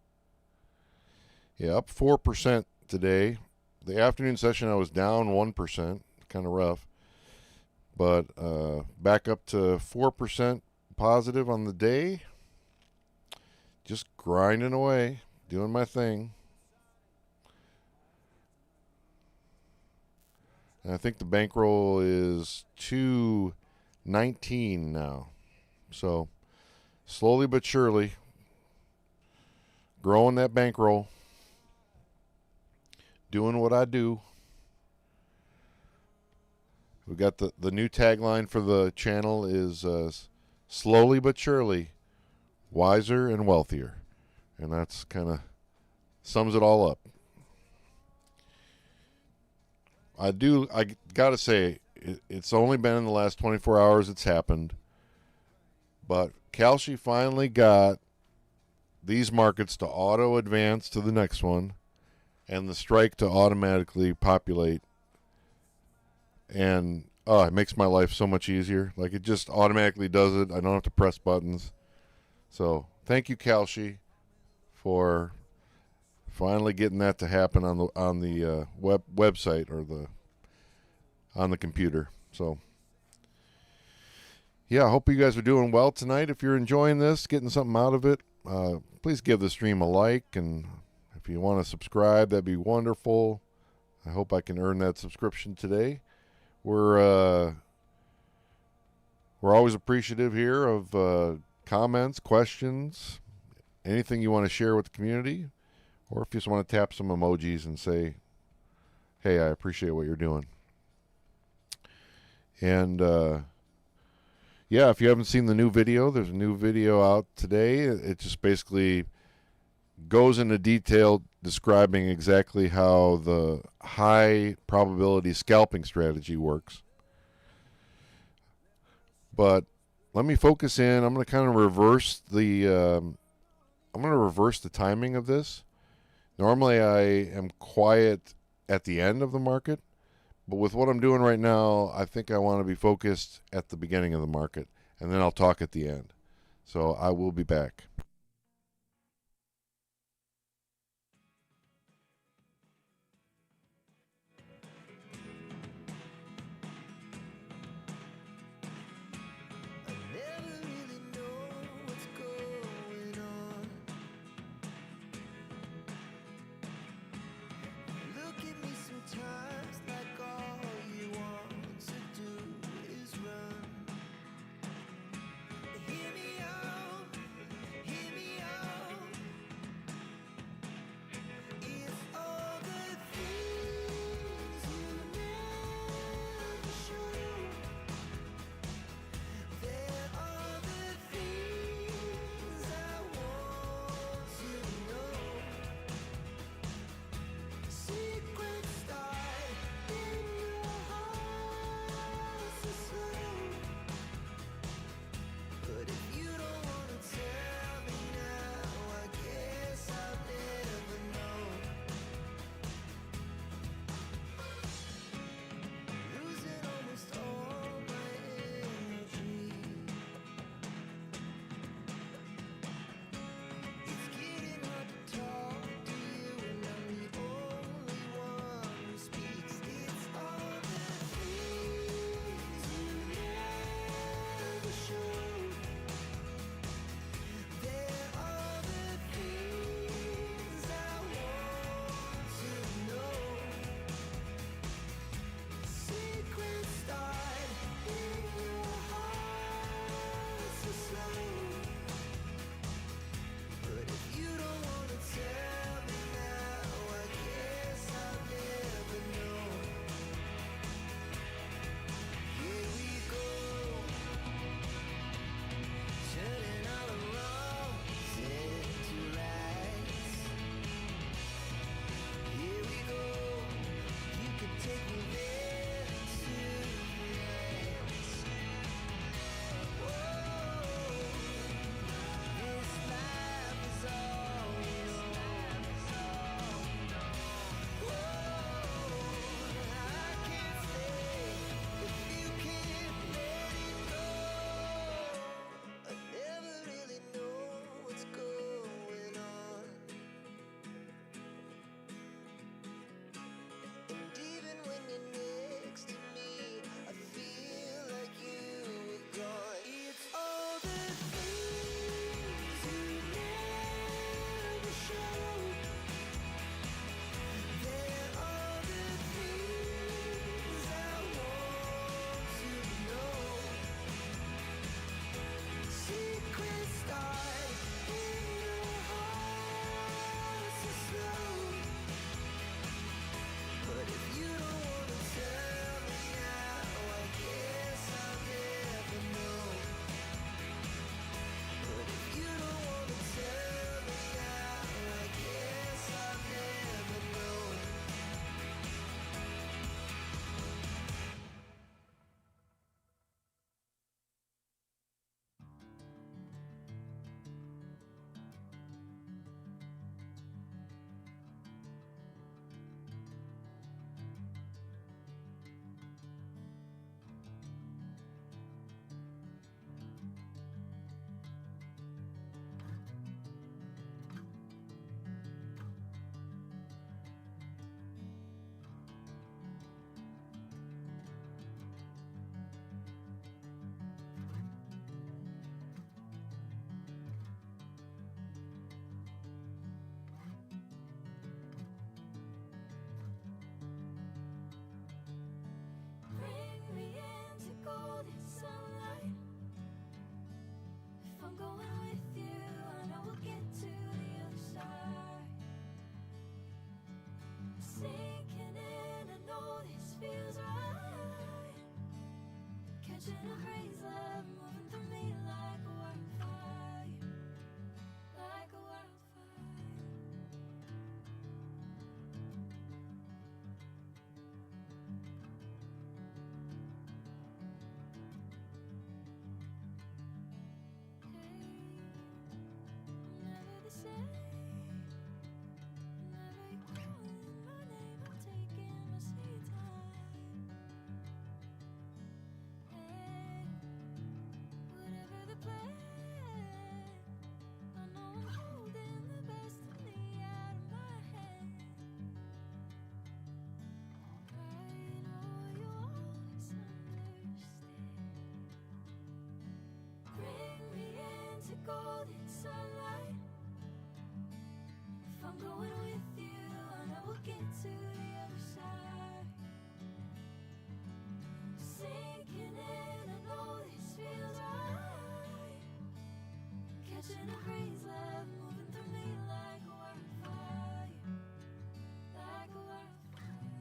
Yeah, up 4% today. The afternoon session I was down 1%, kind of rough. But back up to 4% positive on the day. Just grinding away, doing my thing. And I think the bankroll is 219 now. So slowly but surely growing that bankroll, doing what I do. We got the new tagline for the channel is slowly but surely, wiser and wealthier. And that's kind of sums it all up. I gotta say, it's only been in the last 24 hours it's happened. But Kalshi finally got these markets to auto advance to the next one, and the strike to automatically populate. And it makes my life so much easier. Like, it just automatically does it. I don't have to press buttons. So thank you, Kalshi, for finally getting that to happen on the website or on the computer. So yeah, I hope you guys are doing well tonight. If you're enjoying this, getting something out of it, please give the stream a like, and if you want to subscribe, that'd be wonderful. I hope I can earn that subscription today. We're always appreciative here of comments, questions, anything you want to share with the community, or if you just want to tap some emojis and say, hey, I appreciate what you're doing. And yeah, if you haven't seen the new video, there's a new video out today. It just basically goes into detail describing exactly how the high probability scalping strategy works. But let me focus in. I'm going to kind of reverse the timing of this. Normally I am quiet at the end of the market, but with what I'm doing right now, I think I want to be focused at the beginning of the market, and then I'll talk at the end. So I will be back. Hear me out, hear going with you, I know we'll get to the other side. Sinking in, I know this feels right. Catching a breeze, love moving through me like a wildfire, like a wildfire. Never the same. Never you calling my name. I'm taking my sweet time. Hey, whatever the plan, I know I'm holding the best of me out of my hand. I know you'll always understand. Bring me into golden sunlight. If I'm going with you, I know we'll get to the other side. Sinking in, I know this feels right. Catching a breeze, love moving through me like a wildfire, like a wildfire.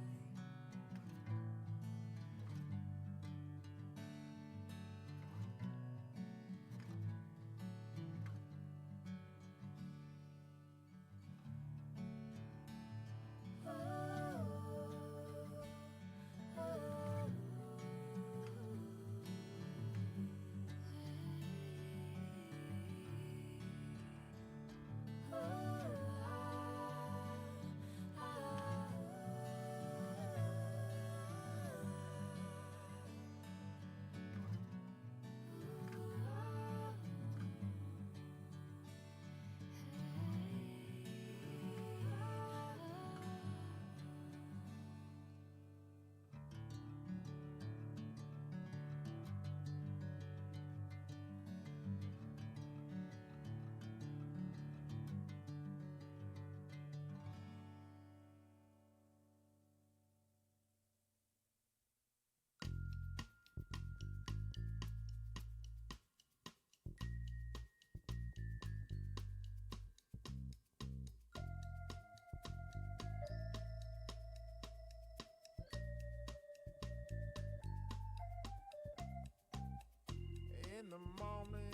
In the morning,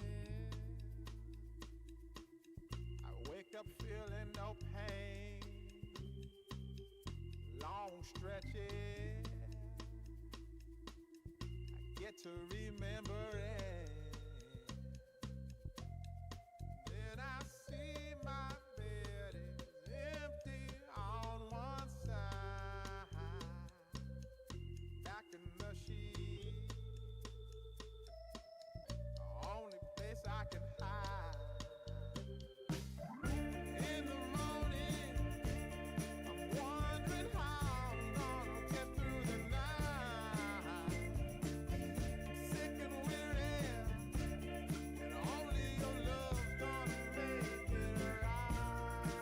I wake up feeling no pain. Long stretches, I get to remember it. Then I see my bed is empty on one side. Back in the sheet, only place I can hide. In the morning, I'm wondering how I'm gonna get through the night. Sick and weary, and only your love's gonna make it right.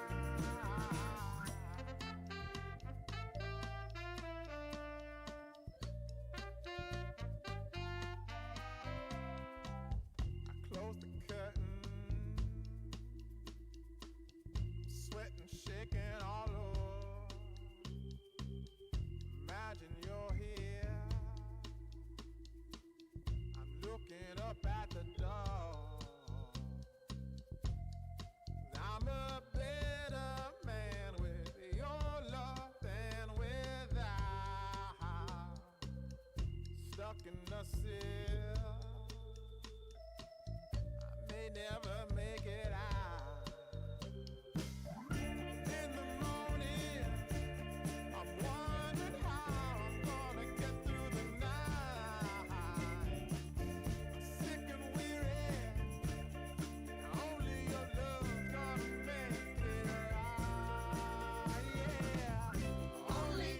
I close the curtain, sweating, shaking all over. Imagine you're here. I'm looking up at the door. I'm a better man with your love than without. Stuck in the cell, I may never make it out. In the morning, I'm wondering how I'm gonna get through the night. Sick and weary, only your love's gonna make it right. Yeah, only.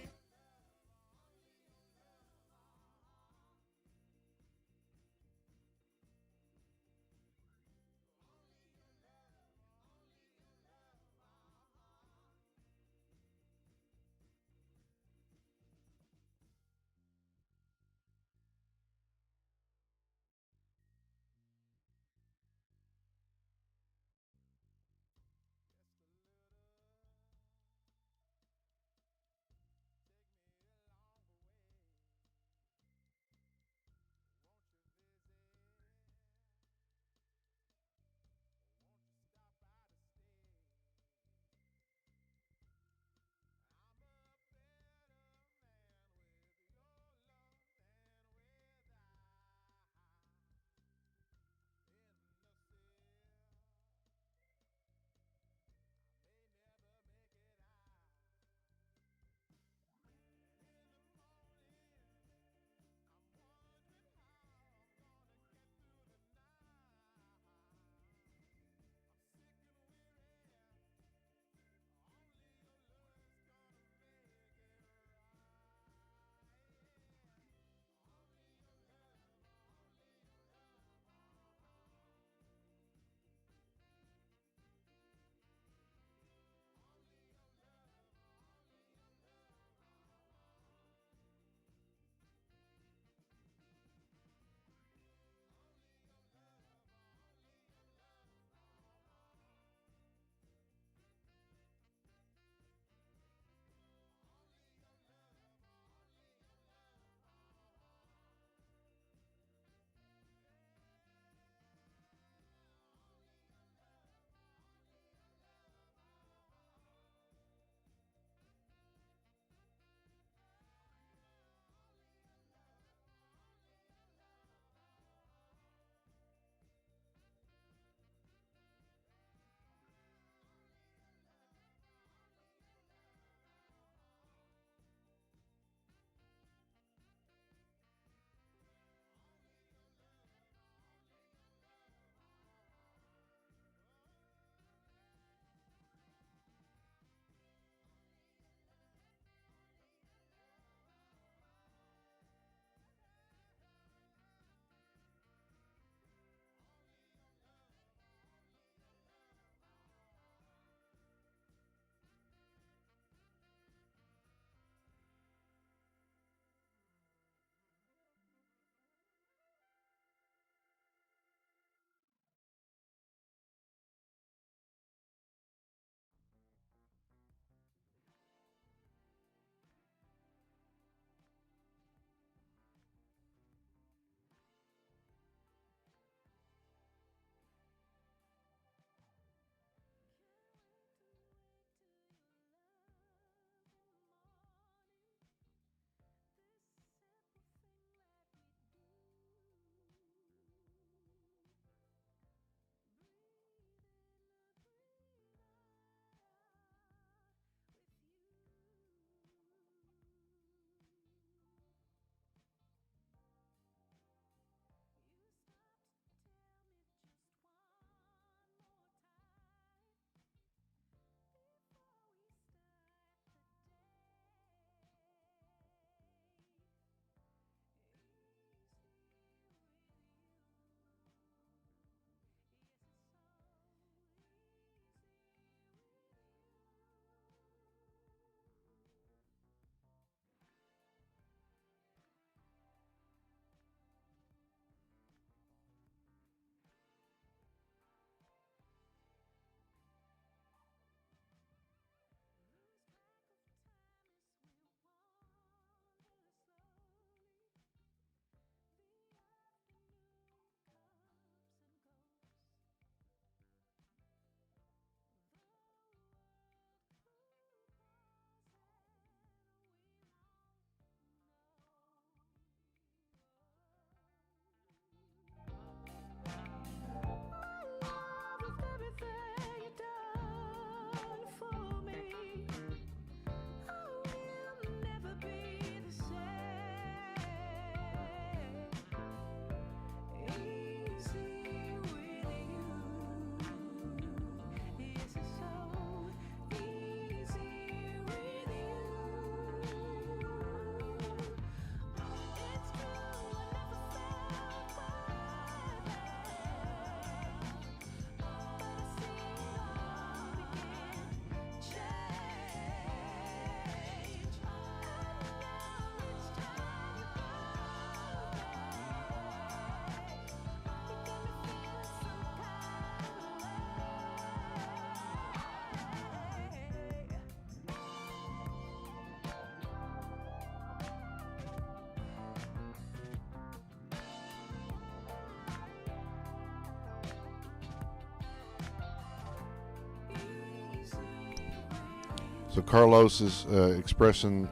So Carlos is expressing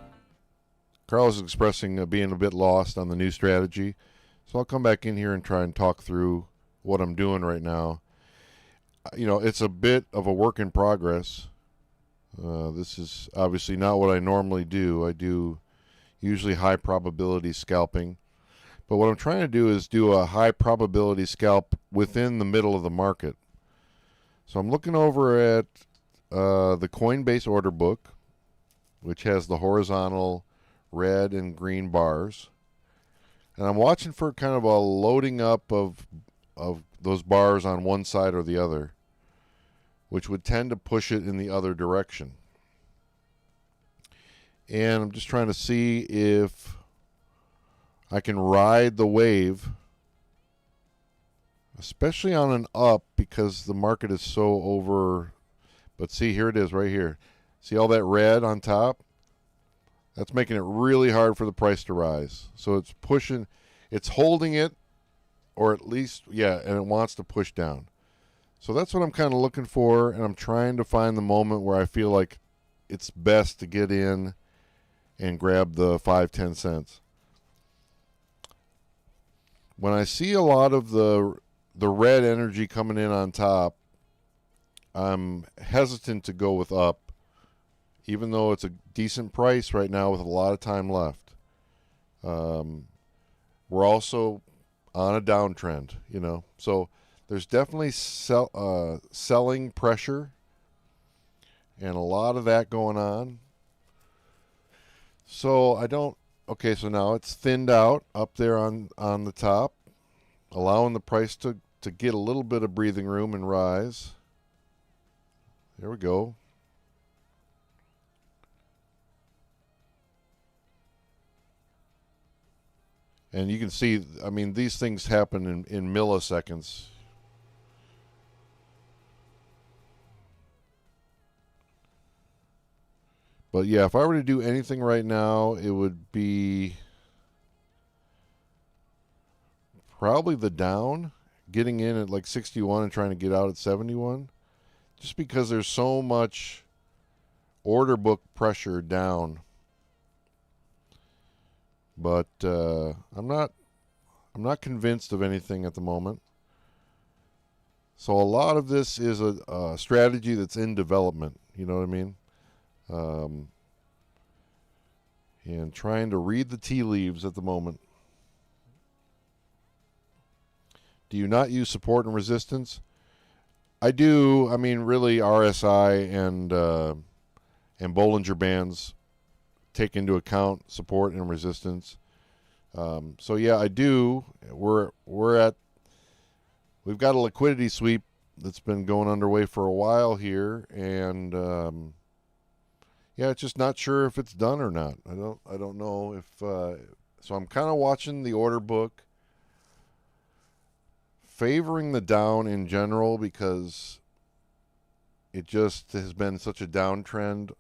being a bit lost on the new strategy. So I'll come back in here and try and talk through what I'm doing right now. It's a bit of a work in progress. This is obviously not what I normally do. I do usually high probability scalping. But what I'm trying to do is do a high probability scalp within the middle of the market. So I'm looking over at the Coinbase order book, which has the horizontal red and green bars. And I'm watching for kind of a loading up of those bars on one side or the other, which would tend to push it in the other direction. And I'm just trying to see if I can ride the wave, especially on an up, because the market is so over. But see, here it is right here. See all that red on top? That's making it really hard for the price to rise. So it's pushing, it's holding it, or at least, yeah, and it wants to push down. So that's what I'm kind of looking for, and I'm trying to find the moment where I feel like it's best to get in and grab the 5-10 cents. When I see a lot of the red energy coming in on top, I'm hesitant to go with up, even though it's a decent price right now with a lot of time left. We're also on a downtrend, so there's definitely selling pressure and a lot of that going on. So okay, so now it's thinned out up there on the top, allowing the price to get a little bit of breathing room and rise. There we go. And you can see, these things happen in milliseconds. But yeah, if I were to do anything right now, it would be probably the down, getting in at like 61 and trying to get out at 71. Just because there's so much order book pressure down. But I'm not convinced of anything at the moment. So a lot of this is a strategy that's in development. You know what I mean? And trying to read the tea leaves at the moment. Do you not use support and resistance? I do. Really, RSI and Bollinger Bands take into account support and resistance. So yeah, I do. We've got a liquidity sweep that's been going underway for a while here, and yeah, it's just not sure if it's done or not. I don't know if. So I'm kind of watching the order book, favoring the down in general because it just has been such a downtrend,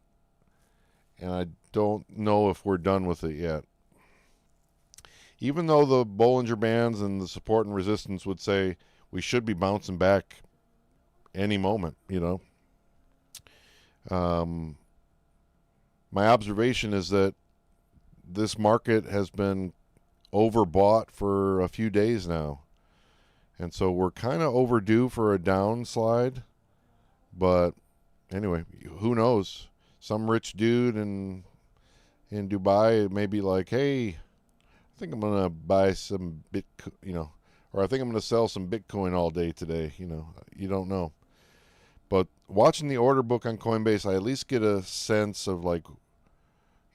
and I don't know if we're done with it yet. Even though the Bollinger Bands and the support and resistance would say we should be bouncing back any moment, my observation is that this market has been overbought for a few days now. And so we're kind of overdue for a downslide. But anyway, who knows? Some rich dude in Dubai may be like, hey, I think I'm going to buy some Bitcoin, or I think I'm going to sell some Bitcoin all day today. You don't know. But watching the order book on Coinbase, I at least get a sense of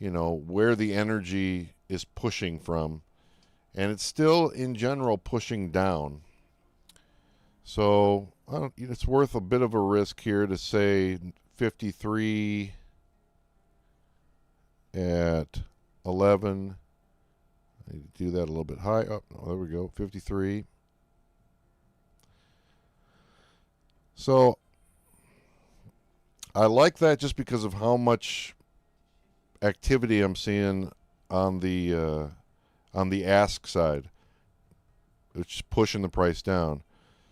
where the energy is pushing from. And it's still, in general, pushing down. So it's worth a bit of a risk here to say 53 at 11. I need to do that a little bit high. Oh, no, there we go, 53. So I like that just because of how much activity I'm seeing on the ask side, which is pushing the price down.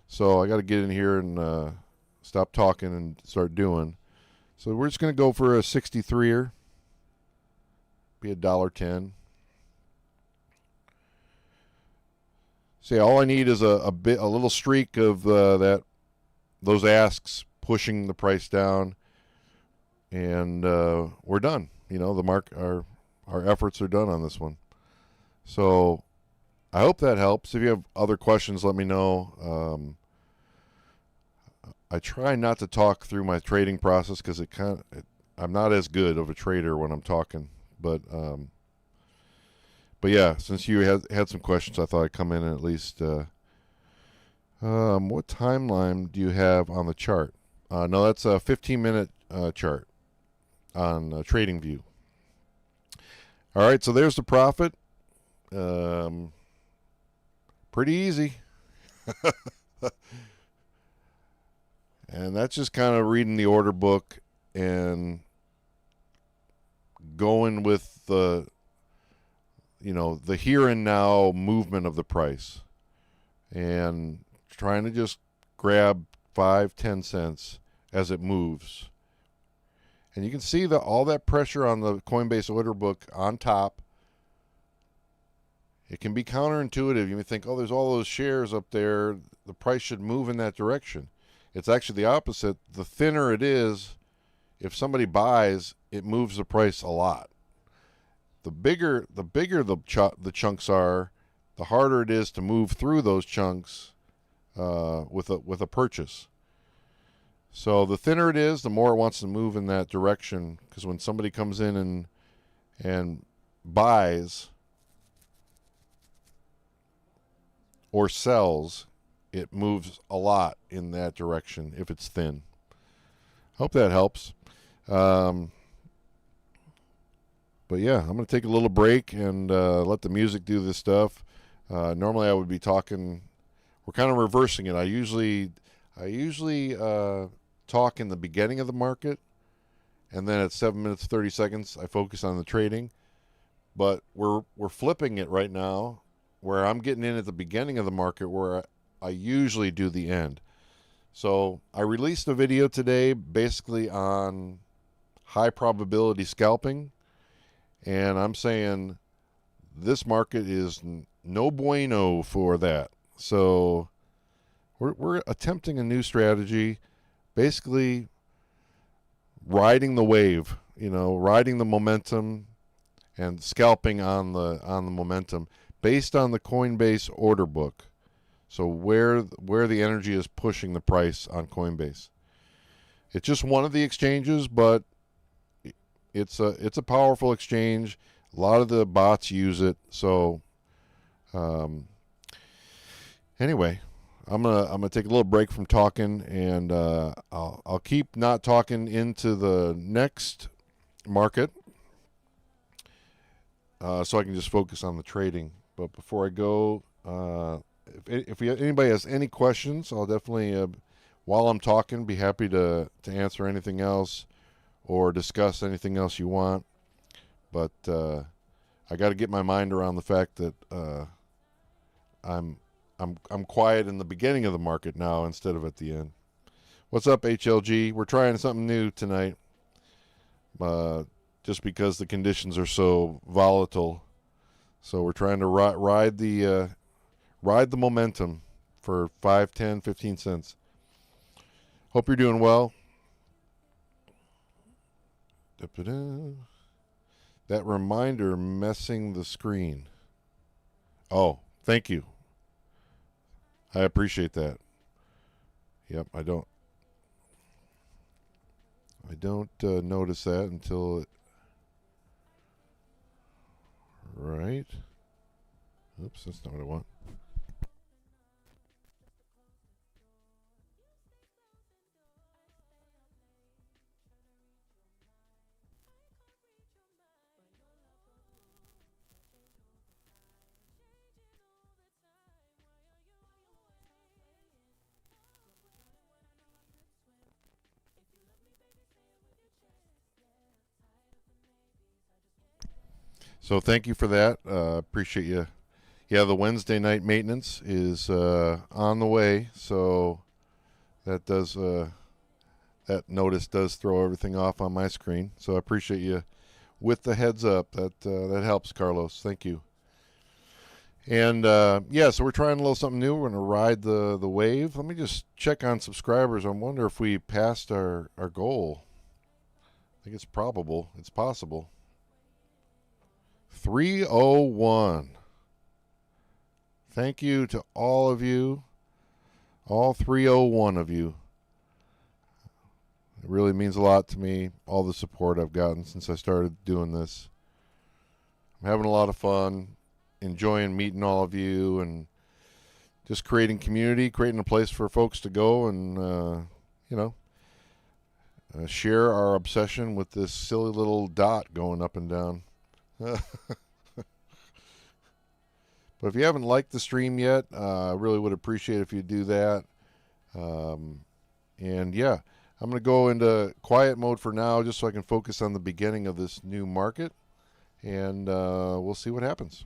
So I got to get in here and stop talking and start doing. So we're just going to go for a 63er. Be $1.10. See, all I need is a little streak of those asks pushing the price down, and we're done. You know, our efforts are done on this one. So I hope that helps. If you have other questions, let me know. I try not to talk through my trading process because I'm not as good of a trader when I'm talking. But yeah, since you had some questions, I thought I'd come in and at least. What timeline do you have on the chart? No, that's a 15-minute chart on TradingView. All right, so there's the profit. Pretty easy. And that's just kind of reading the order book and going with the here and now movement of the price and trying to just grab 5-10 cents as it moves. And you can see all that pressure on the Coinbase order book on top. It can be counterintuitive. You may think, oh, there's all those shares up there. The price should move in that direction. It's actually the opposite. The thinner it is, if somebody buys, it moves the price a lot. The bigger the chunks are, the harder it is to move through those chunks with a purchase. So the thinner it is, the more it wants to move in that direction. Because when somebody comes in and buys or sells, it moves a lot in that direction if it's thin. Hope that helps. But yeah, I'm going to take a little break and let the music do this stuff. Normally I would be talking. We're kind of reversing it. I usually talk in the beginning of the market, and then at 7 minutes 30 seconds I focus on the trading. But we're flipping it right now, where I'm getting in at the beginning of the market, where I usually do the end. So I released a video today basically on high probability scalping, and I'm saying this market is no bueno for that. So we're attempting a new strategy, basically riding the wave, riding the momentum and scalping on the momentum based on the Coinbase order book. So where the energy is pushing the price on Coinbase. It's just one of the exchanges, but it's a powerful exchange. A lot of the bots use it. So anyway, I'm gonna take a little break from talking, and I'll keep not talking into the next market, so I can just focus on the trading. But before I go, if anybody has any questions, I'll definitely, while I'm talking, be happy to answer anything else or discuss anything else you want. But I got to get my mind around the fact that I'm quiet in the beginning of the market now instead of at the end. What's up, HLG? We're trying something new tonight, just because the conditions are so volatile. So we're trying to ride the momentum for 5, 10, 15 cents. Hope you're doing well. That reminder messing the screen. Oh, thank you. I appreciate that. Yep, I don't notice that until right. Oops, that's not what I want. So thank you for that. Appreciate you. Yeah, the Wednesday night maintenance is on the way, so that does that notice does throw everything off on my screen. So I appreciate you with the heads up. That helps, Carlos. Thank you. And yeah, so we're trying a little something new. We're going to ride the wave. Let me just check on subscribers. I wonder if we passed our goal. I think it's probable. It's possible. 301. Thank you to all of you, all 301 of you. It really means a lot to me, all the support I've gotten since I started doing this. I'm having a lot of fun, enjoying meeting all of you, and just creating community, creating a place for folks to go and, share our obsession with this silly little dot going up and down. But if you haven't liked the stream yet, I really would appreciate if you do that. And yeah, I'm going to go into quiet mode for now just so I can focus on the beginning of this new market. And we'll see what happens.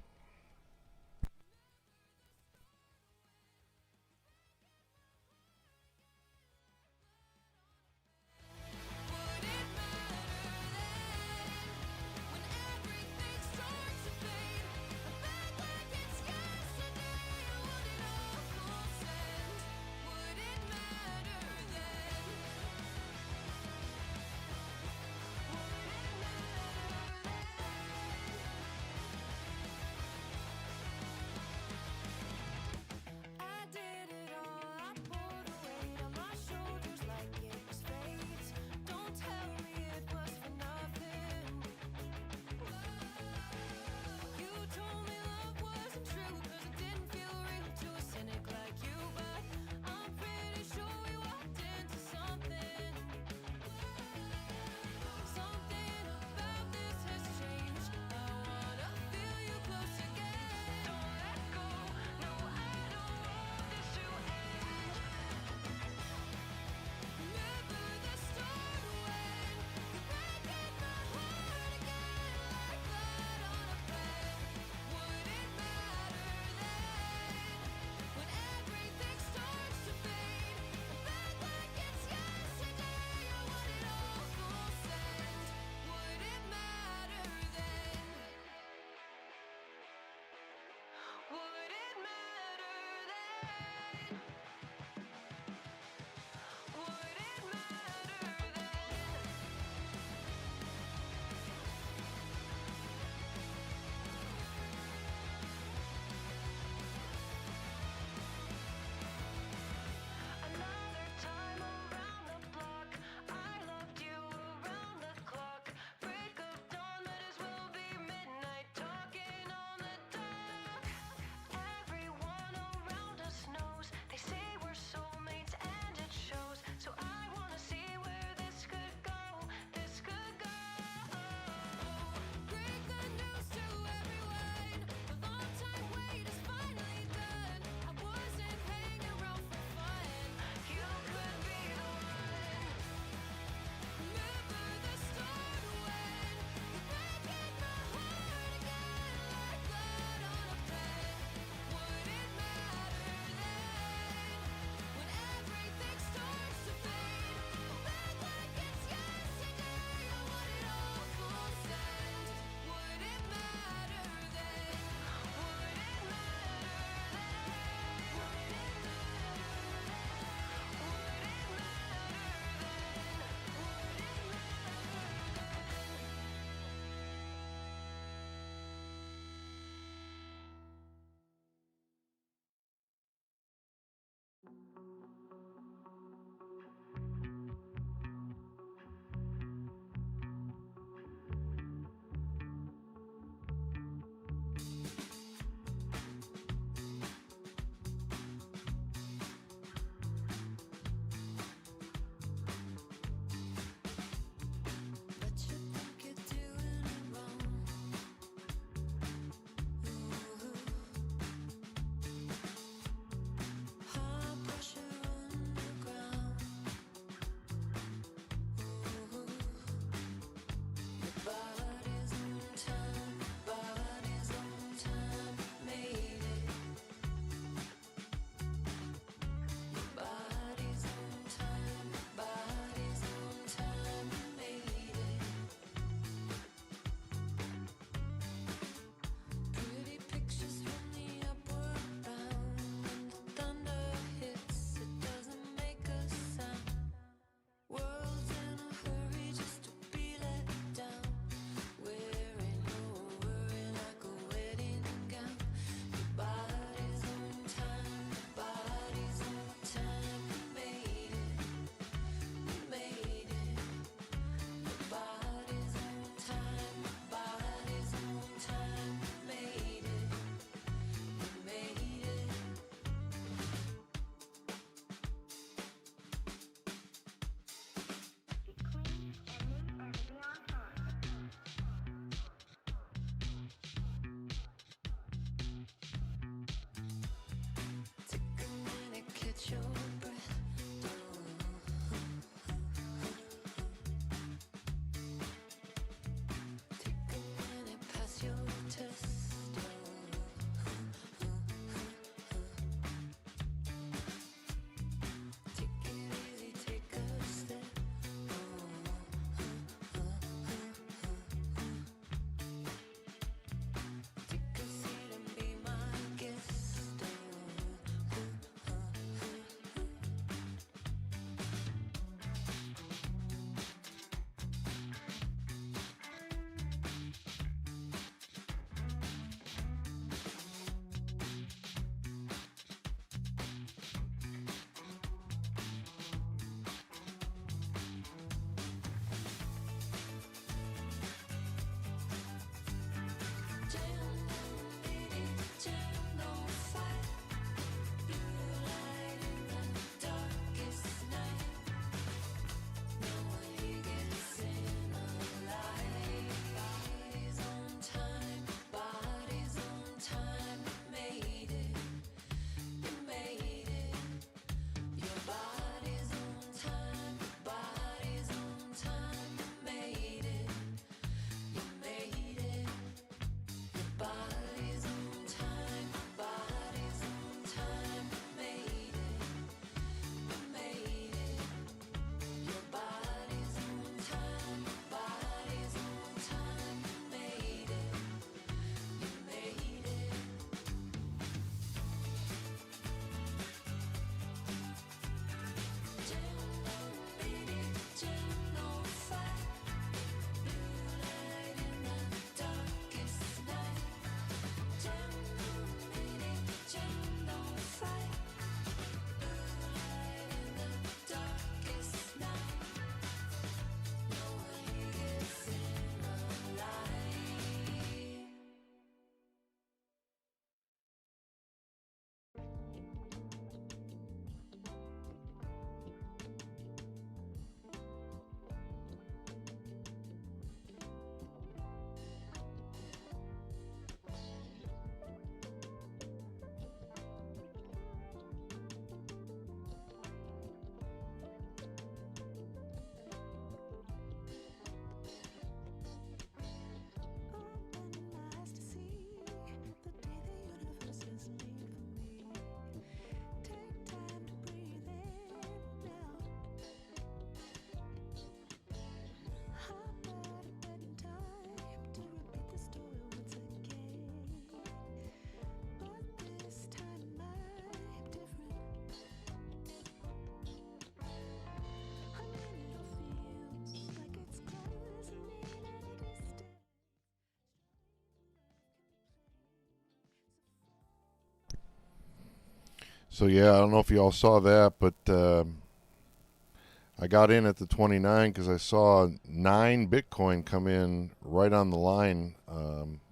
So yeah, I don't know if you all saw that, but I got in at the 29 because I saw 9 Bitcoin come in right on the line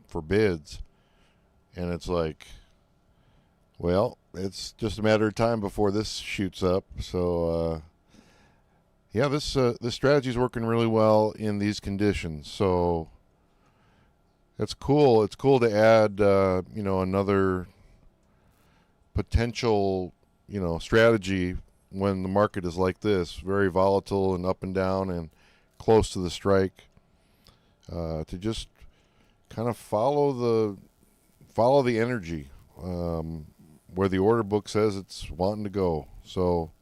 for bids, and it's like, well, it's just a matter of time before this shoots up. So yeah, this strategy is working really well in these conditions. So it's cool. It's cool to add another potential strategy when the market is like this, very volatile and up and down and close to the strike, to just kind of follow the energy where the order book says it's wanting to go. So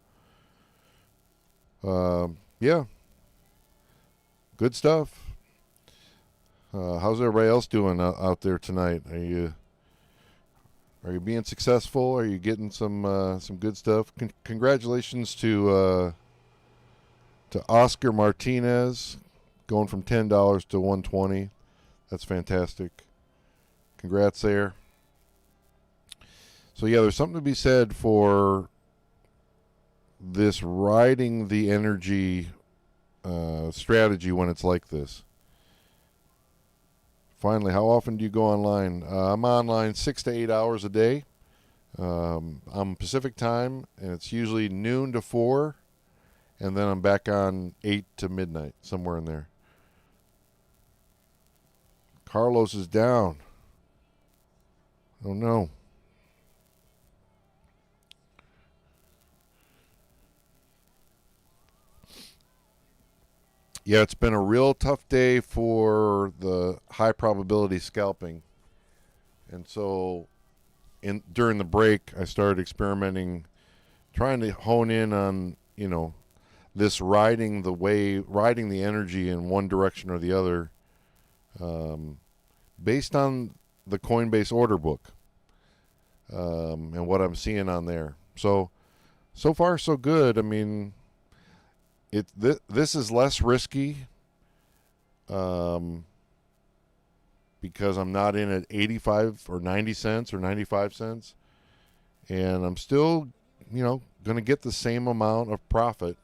yeah, good stuff. How's everybody else doing out there tonight? Are you being successful? Are you getting some good stuff? Congratulations to Oscar Martinez, going from $10 to $120. That's fantastic. Congrats there. So yeah, there's something to be said for this riding the energy strategy when it's like this. Finally, how often do you go online? I'm online 6 to 8 hours a day. I'm Pacific time, and it's usually noon to 4, and then I'm back on 8 to midnight, somewhere in there. Carlos is down. Oh no. Yeah, it's been a real tough day for the high probability scalping. And so during the break, I started experimenting, trying to hone in on, this riding the energy in one direction or the other, based on the Coinbase order book, and what I'm seeing on there. So far so good. I mean, this is less risky, because I'm not in at 85 or 90 cents or 95 cents, and I'm still, going to get the same amount of profit.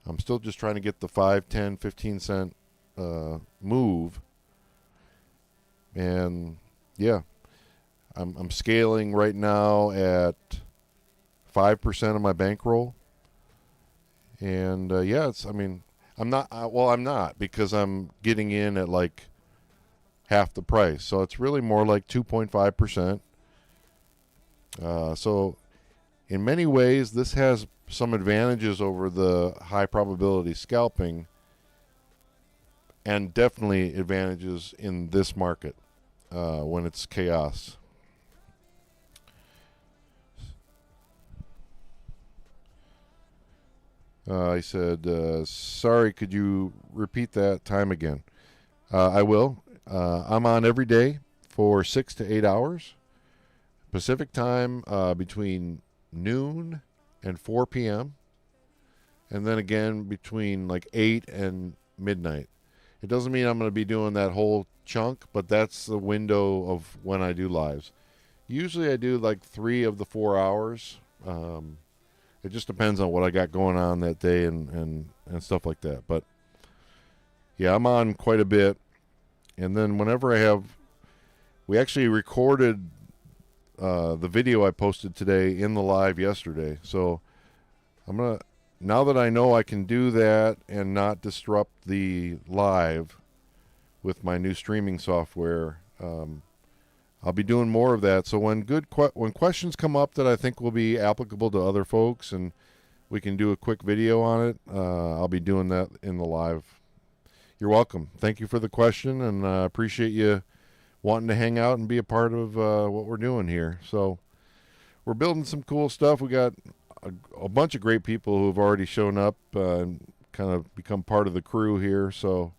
I'm still just trying to get the 5, 10, 15 cent move. And yeah, I'm scaling right now at 5% of my bankroll. And I'm not, because I'm getting in at like half the price. So it's really more like 2.5%. So in many ways, this has some advantages over the high probability scalping, and definitely advantages in this market when it's chaos. He said, sorry, could you repeat that time again? I will. I'm on every day for 6 to 8 hours. Pacific time, between noon and 4 p.m. And then again between like 8 and midnight. It doesn't mean I'm going to be doing that whole chunk, but that's the window of when I do lives. Usually I do like 3 of the 4 hours. It just depends on what I got going on that day and stuff like that. But yeah, I'm on quite a bit. And then whenever we actually recorded the video I posted today in the live yesterday. So now that I know I can do that and not disrupt the live with my new streaming software, I'll be doing more of that. So when questions come up that I think will be applicable to other folks and we can do a quick video on it, I'll be doing that in the live. You're welcome. Thank you for the question, and I appreciate you wanting to hang out and be a part of what we're doing here. So we're building some cool stuff. We got a bunch of great people who have already shown up and kind of become part of the crew here. So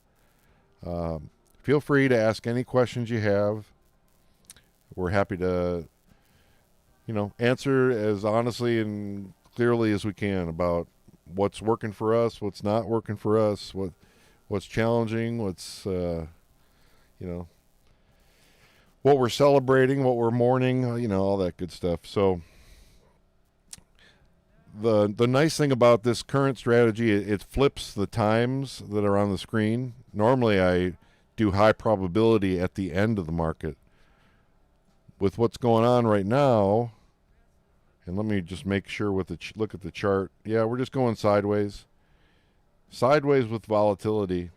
feel free to ask any questions you have. We're happy to, answer as honestly and clearly as we can about what's working for us, what's not working for us, what's challenging, what's, what we're celebrating, what we're mourning, all that good stuff. So the nice thing about this current strategy, it flips the times that are on the screen. Normally I do high probability at the end of the market. With what's going on right now, and let me just make sure look at the chart. Yeah, we're just going sideways with volatility.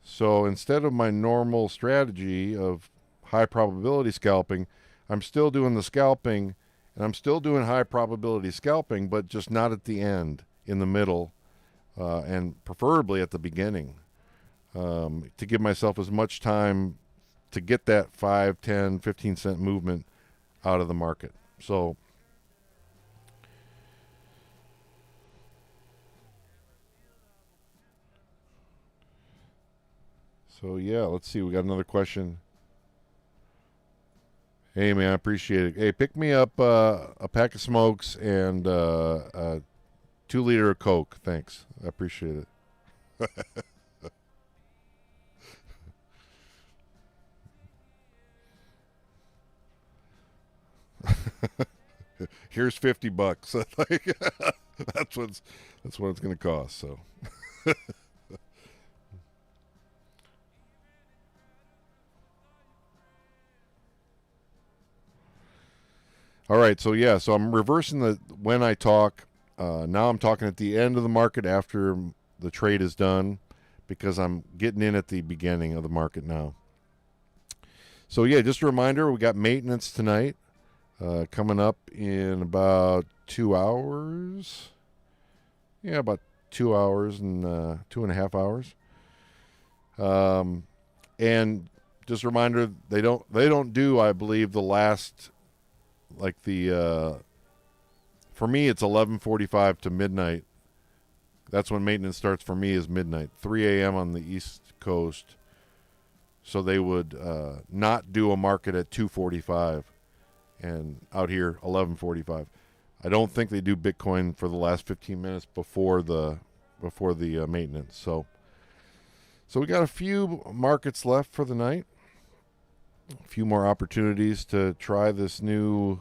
So instead of my normal strategy of high probability scalping, I'm still doing the scalping, and I'm still doing high probability scalping, but just not at the end, in the middle, and preferably at the beginning, to give myself as much time to get that 5, 10, 15 cent movement out of the market. So yeah, let's see. We got another question. Hey, man, I appreciate it. Hey, pick me up a pack of smokes and a 2-liter of Coke. Thanks. I appreciate it. Here's $50. Like, that's what it's going to cost. So. All right, so yeah, so I'm reversing when I talk. Now I'm talking at the end of the market after the trade is done, because I'm getting in at the beginning of the market now. So yeah, just a reminder, we got maintenance tonight coming up in about 2 hours. Yeah, about 2 hours and 2.5 hours. And just a reminder, they don't do, I believe, the last, like the for me it's 11:45 to midnight. That's when maintenance starts for me, is midnight, 3 a.m. on the East Coast. So they would not do a market at 2:45, and out here 11:45. I don't think they do Bitcoin for the last 15 minutes before the maintenance. So we got a few markets left for the night. A few more opportunities to try this new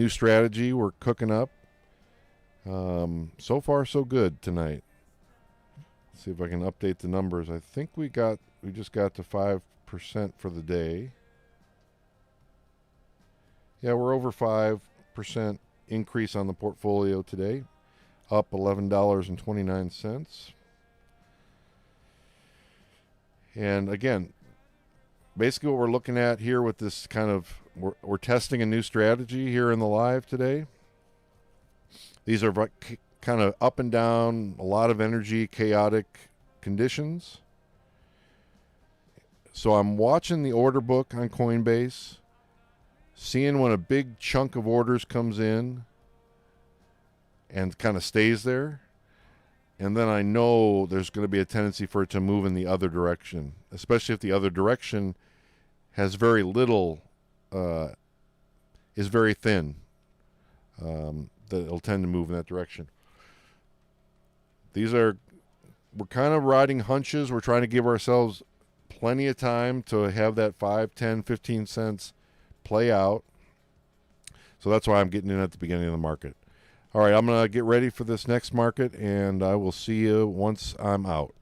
strategy we're cooking up. So far so good tonight. Let's see if I can update the numbers. I think we just got to 5% for the day. Yeah, we're over 5% increase on the portfolio today, up $11.29. And again, basically what we're looking at here with this kind of, we're testing a new strategy here in the live today. These are kind of up and down, a lot of energy, chaotic conditions. So I'm watching the order book on Coinbase, seeing when a big chunk of orders comes in and kind of stays there. And then I know there's going to be a tendency for it to move in the other direction, especially if the other direction has very little, is very thin, that it'll tend to move in that direction. We're kind of riding hunches. We're trying to give ourselves plenty of time to have that 5, 10, 15 cents play out. So that's why I'm getting in at the beginning of the market. All right, I'm going to get ready for this next market, and I will see you once I'm out.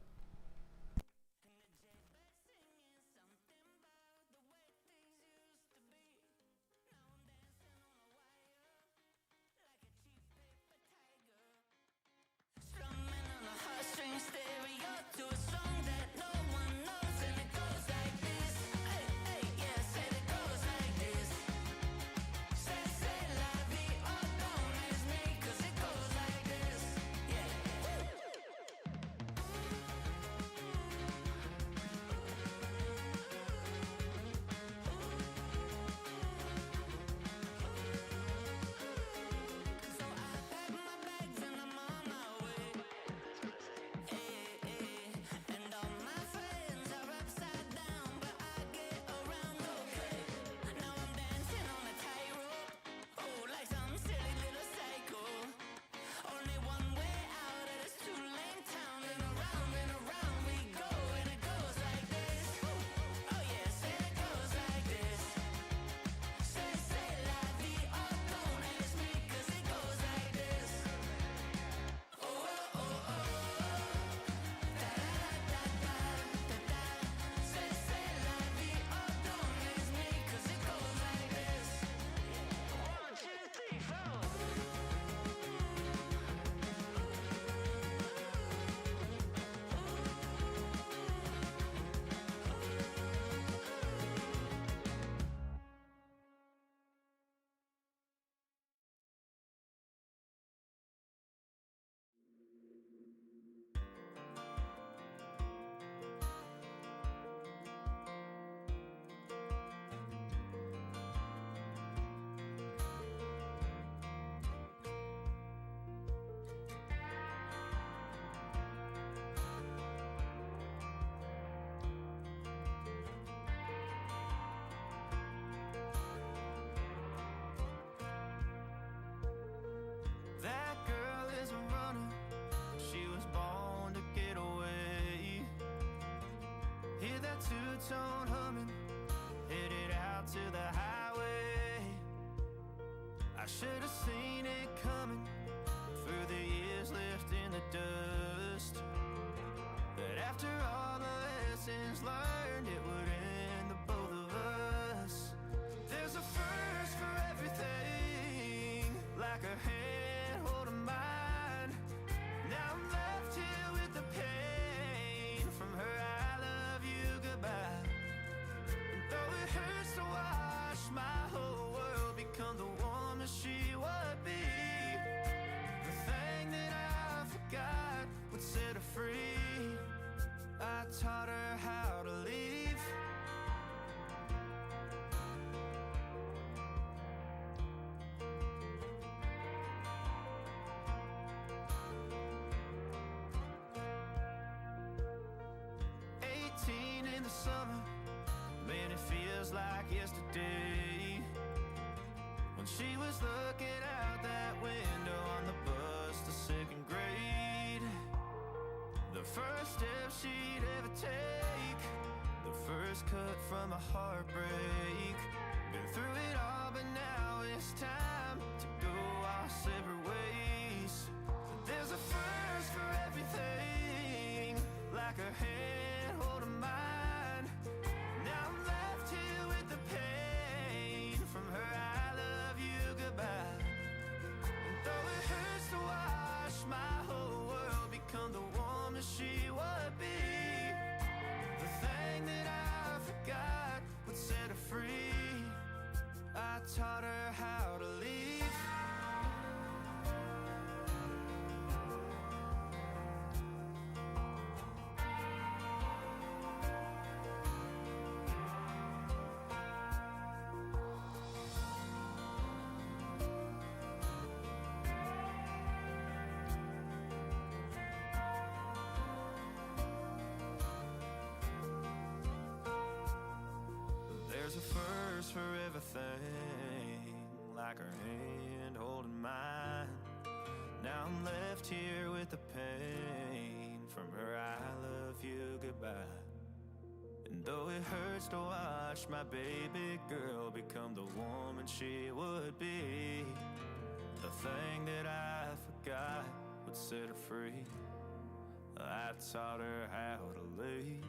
That girl is a runner, she was born to get away. Hear that two-tone humming, headed out to the highway. I should have seen it coming, through the years left in the dust. But after all the lessons learned, it would end the both of us. There's a first for everything, like a hand holding mine. Now I'm left here with the pain from her I love you goodbye. And though it hurts to watch my whole world become the woman she would be, the thing that I forgot would set her free. I taught her how to leave, the summer, man, it feels like yesterday, when she was looking out that window on the bus to second grade. The first step she'd ever take, the first cut from a heartbreak. Been through it all, but now it's time to go our separate ways. There's a first for everything, like her hand holding mine. Now I'm left here with the pain from her I love you goodbye. And though it hurts to watch my whole world become the woman she would be, the thing that I forgot would set her free. I taught her how to leave. There's a first for everything, like her hand holding mine. Now I'm left here with the pain from her I love you goodbye. And though it hurts to watch my baby girl become the woman she would be, the thing that I forgot would set her free. I taught her how to leave.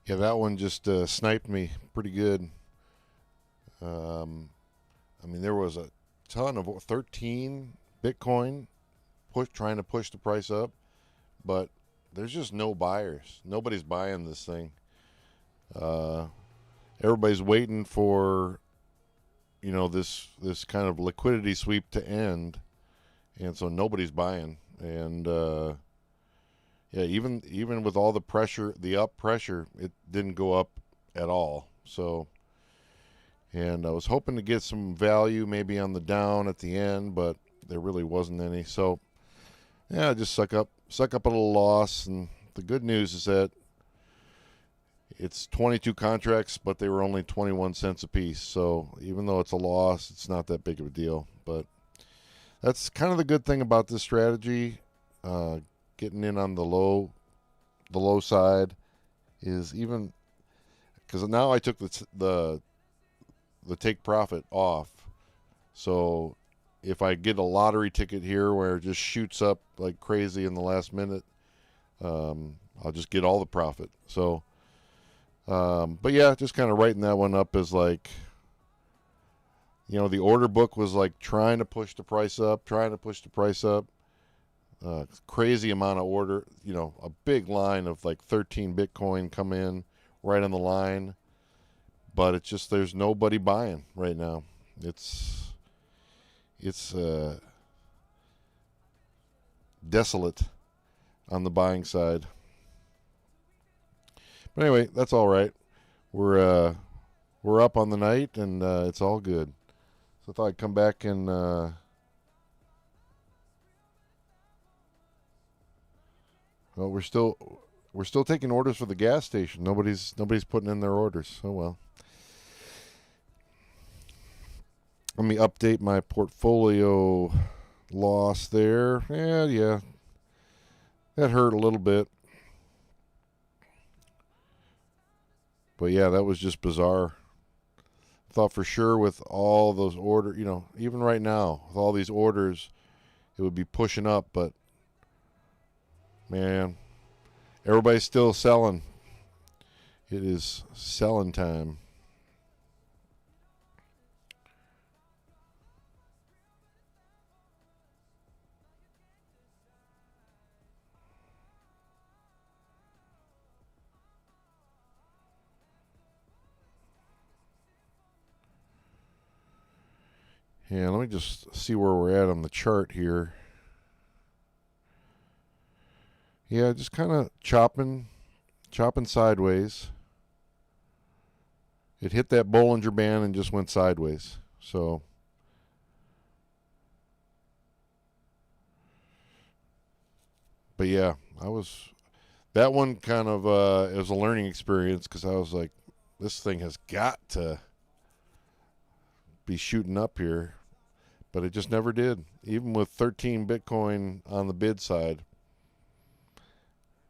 Yeah, that one just sniped me pretty good. I mean, there was a ton of 13 Bitcoin trying to push the price up, but there's just no buyers. Nobody's buying this thing. Everybody's waiting for, you know, this kind of liquidity sweep to end, and so nobody's buying. And yeah, even with all the pressure, the up pressure, it didn't go up at all. So, and I was hoping to get some value maybe on the down at the end, but there really wasn't any. So, yeah, just suck up a little loss. And the good news is that it's 22 contracts, but they were only 21 cents a piece. So even though it's a loss, it's not that big of a deal. But that's kind of the good thing about this strategy. Getting in on the low side is even because now I took the take profit off. So if I get a lottery ticket here where it just shoots up like crazy in the last minute, I'll just get all the profit. So, but yeah, just kind of writing that one up as like, you know, the order book was like trying to push the price up. Crazy amount of order, you know, a big line of like 13 Bitcoin come in right on the line. But it's just there's nobody buying right now. It's desolate on the buying side. But anyway, that's all right. We're up on the night, and it's all good. So I thought I'd come back and well, we're still taking orders for the gas station. Nobody's putting in their orders. Oh well. Let me update my portfolio loss there. Yeah. That hurt a little bit. But yeah, that was just bizarre. Thought for sure with all those orders, you know, even right now, with all these orders, it would be pushing up, but man, everybody's still selling. It is selling time. Yeah, let me just see where we're at on the chart here. Yeah, just kind of chopping sideways. It hit that Bollinger Band and just went sideways. So, but yeah, that one kind of, it was a learning experience because I was like, this thing has got to be shooting up here. But it just never did. Even with 13 Bitcoin on the bid side.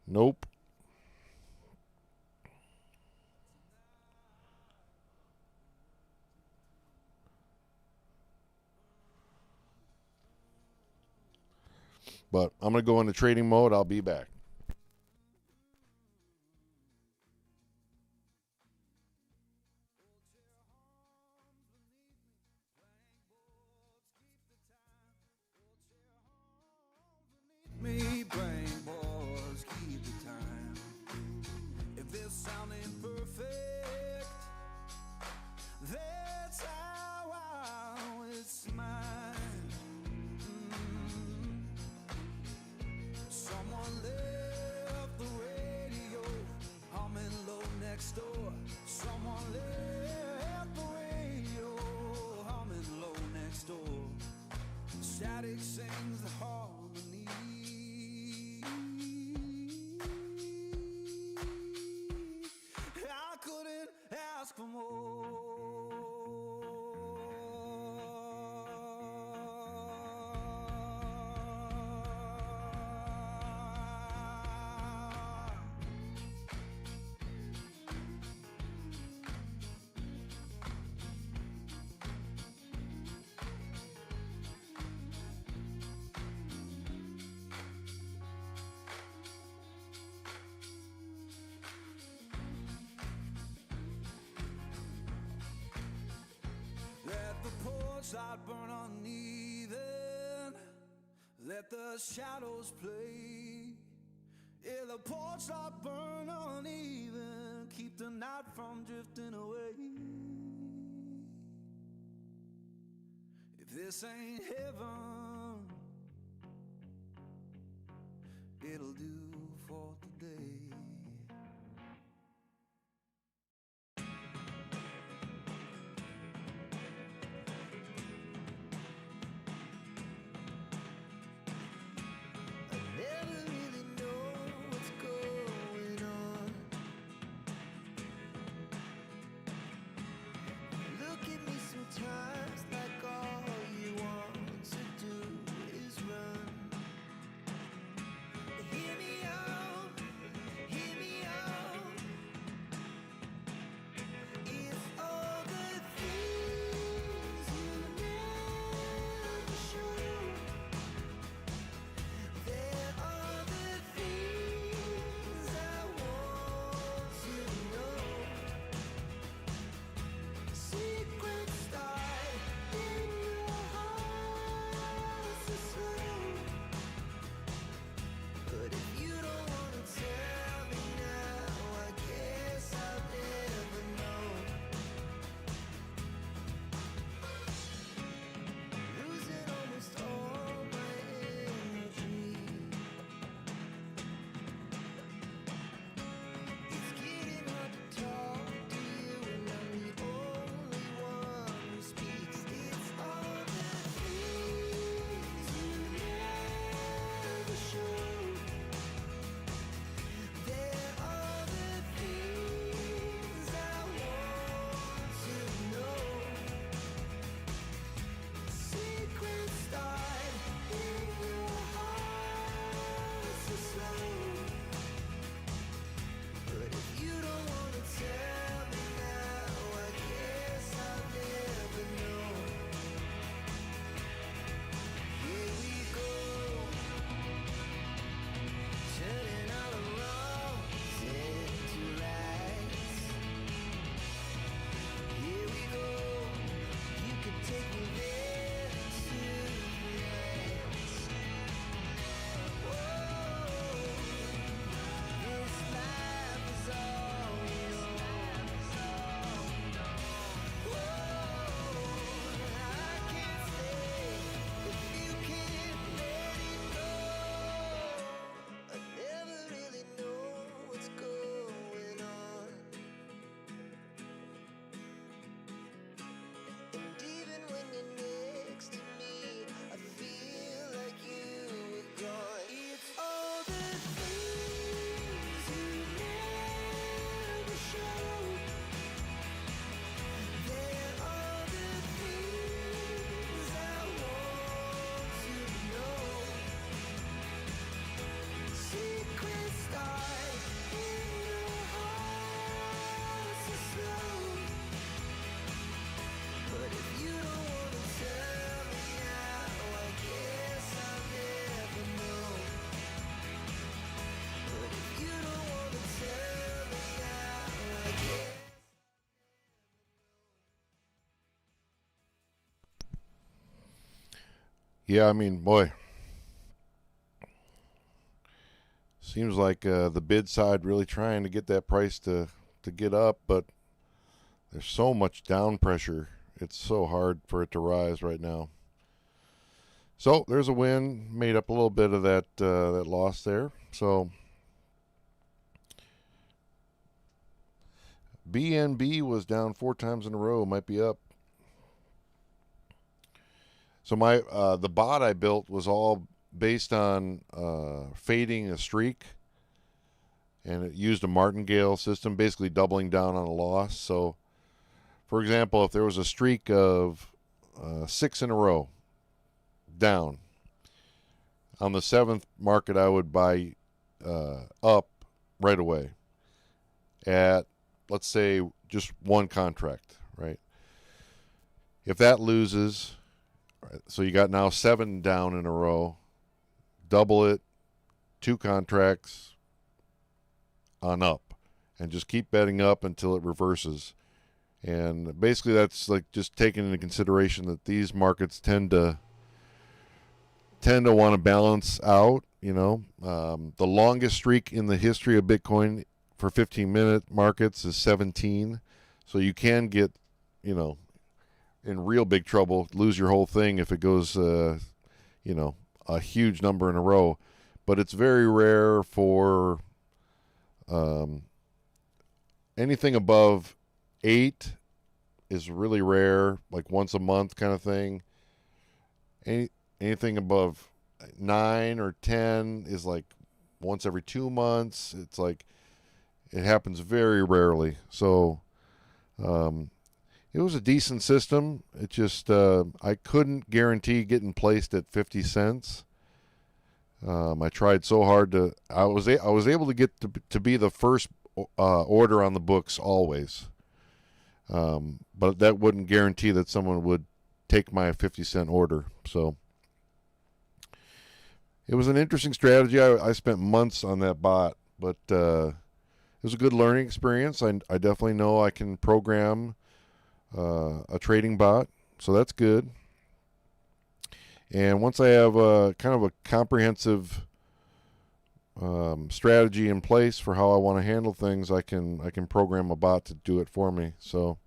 Nope. But I'm going to go into trading mode. I'll be back. Me brain boys keep the time. If this sounding perfect, that's how it's mine. Someone left the radio humming low next door. Someone left the radio humming low next door. Static sings the harmony. I couldn't ask for more. porch light burn uneven. Let the shadows play. Yeah, the porch light burn uneven. Keep the night from drifting away. If this ain't heaven, it'll do for today. Never really know what's going on. Look at me sometimes like all you want to do is run. Hear me out, hear me out. It's all the things you never show. There are the things I want to know. Secrets start in your heart so slow. But if you don't wanna tell me now, I guess I'll never know. Losing almost all my energy. It's getting hard to talk to you, and I'm the only one who speaks. It's all the things you never show. There are the things I want to know. Secrets start in your heart so slow. But if you don't wanna tell me now, I guess I'll never know. Here we go, turning all the wrongs into rights. Here we go, you could take me there tonight. Whoa, this life is all we know. Whoa, I can't stay if you can't let it go. I never really know what's going on. And even when you're next to me, I feel like you were gone. It's all the things you never show. There are the things I want to know. Secrets start in your heart so slow. But if you don't wanna tell me now, I guess I'll never know. But if you don't wanna tell me now, I guess. Yeah, I mean, boy, seems like the bid side really trying to get that price to get up, but there's so much down pressure. It's so hard for it to rise right now. So there's a win, made up a little bit of that that loss there. So BNB was down 4 times in a row, might be up. So my the bot I built was all based on fading a streak, and it used a martingale system, basically doubling down on a loss. So, for example, if there was a streak of 6 in a row down, on the 7th market I would buy up right away at, let's say, just one contract, right? If that loses, so you got now 7 down in a row, double it, 2 contracts on up, and just keep betting up until it reverses. And basically that's like just taking into consideration that these markets tend to want to balance out. The longest streak in the history of Bitcoin for 15-minute markets is 17. So you can get, in real big trouble, lose your whole thing if it goes, a huge number in a row. But it's very rare for anything above 8 is really rare, like once a month kind of thing. Anything above 9 or 10 is like once every 2 months. It's like it happens very rarely. So it was a decent system. It just I couldn't guarantee getting placed at 50 cents. I tried so hard to. I was able to get to be the first order on the books always, but that wouldn't guarantee that someone would take my 50-cent order. So it was an interesting strategy. I spent months on that bot, but it was a good learning experience. I definitely know I can program a trading bot, so that's good. And once I have a kind of a comprehensive strategy in place for how I want to handle things, I can program a bot to do it for me. So,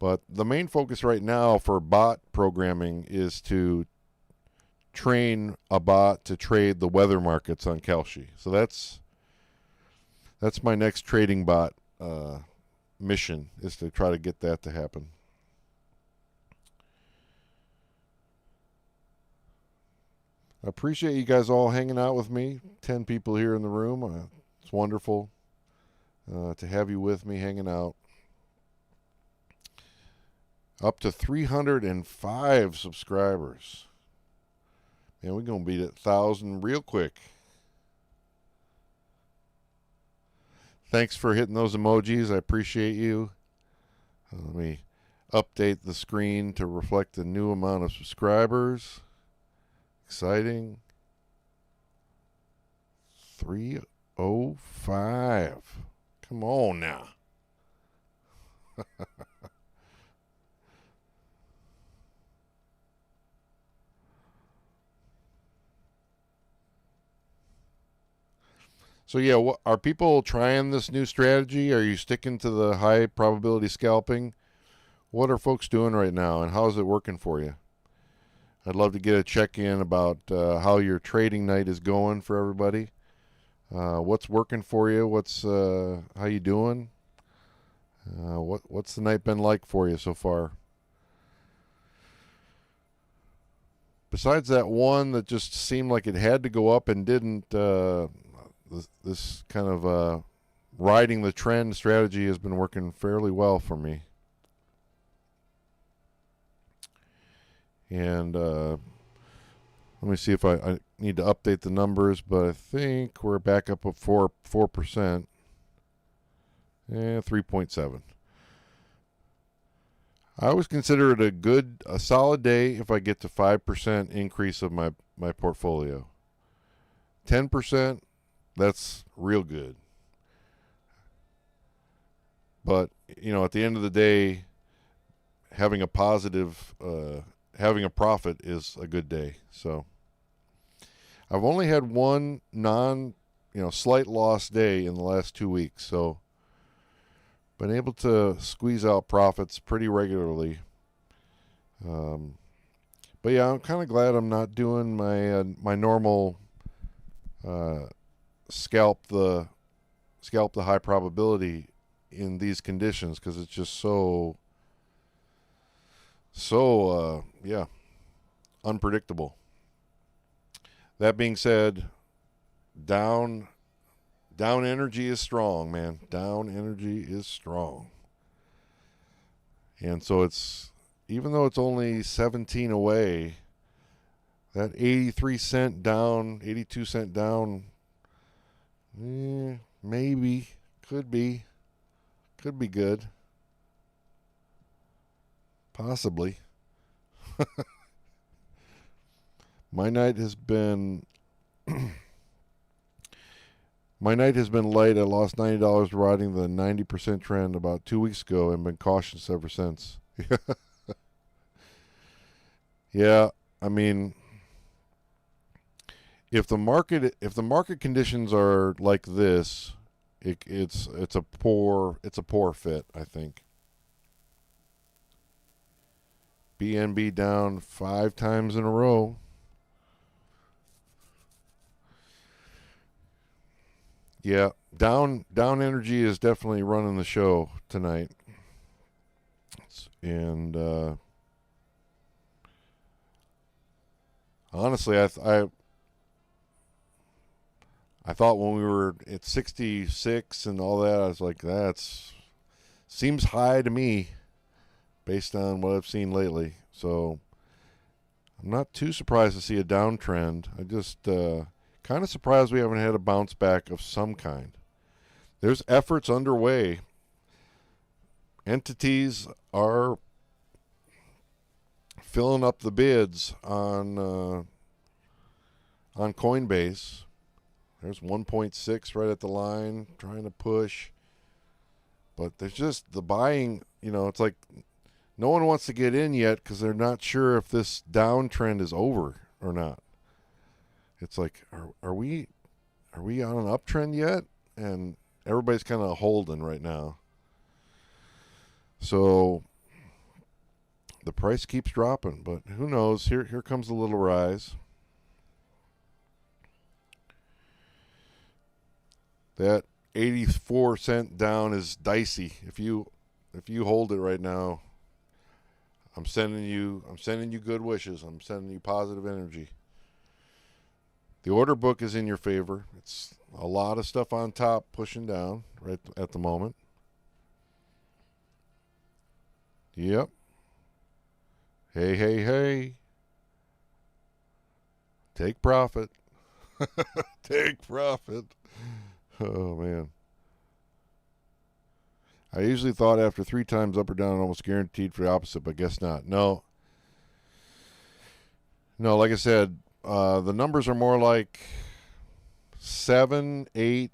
but the main focus right now for bot programming is to train a bot to trade the weather markets on Kalshi. So that's my next trading bot mission, is to try to get that to happen. I appreciate you guys all hanging out with me. 10 people here in the room. It's wonderful to have you with me hanging out. Up to 305 subscribers. Man, we're going to beat 1,000 real quick. Thanks for hitting those emojis. I appreciate you. Let me update the screen to reflect the new amount of subscribers. Exciting. 305. Come on now. So yeah, are people trying this new strategy? Are you sticking to the high probability scalping? What are folks doing right now, and how is it working for you? I'd love to get a check-in about how your trading night is going for everybody. What's working for you? How you doing? What's the night been like for you so far? Besides that one that just seemed like it had to go up and didn't, this kind of riding the trend strategy has been working fairly well for me. And let me see if I need to update the numbers, but I think we're back up at 4%. 3.7. I always consider it a solid day if I get to 5% increase of my portfolio. 10%, that's real good. But, at the end of the day, having a positive, having a profit is a good day. So I've only had one slight loss day in the last 2 weeks. So been able to squeeze out profits pretty regularly. But yeah, I'm kind of glad I'm not doing my normal scalp the high probability in these conditions, because it's just so unpredictable. That being said, down energy is strong, man. Down energy is strong. And so even though it's only 17 away, that 83 cent down, 82 cent down, maybe, could be good. Possibly. My night has been My night has been light. I lost $90 riding the 90% trend about 2 weeks ago and been cautious ever since. Yeah, I mean, if the market conditions are like this, it's a poor fit, I think. BNB down 5 times in a row. Yeah, down energy is definitely running the show tonight. And honestly, I thought when we were at 66 and all that, I was like, that's seems high to me based on what I've seen lately. So I'm not too surprised to see a downtrend. I just kind of surprised we haven't had a bounce back of some kind. There's efforts underway. Entities are filling up the bids on Coinbase. There's 1.6 right at the line, trying to push. But there's just the buying, it's like no one wants to get in yet because they're not sure if this downtrend is over or not. It's like, are we on an uptrend yet? And everybody's kind of holding right now. So the price keeps dropping, but who knows? Here comes a little rise. That 84-cent down is dicey. If you hold it right now, I'm sending you good wishes. I'm sending you positive energy. The order book is in your favor. It's a lot of stuff on top pushing down right at the moment. Yep. Hey. Take profit. Take profit. Oh, man. I usually thought after 3 times up or down, almost guaranteed for the opposite, but guess not. No, like I said, the numbers are more like 7, 8.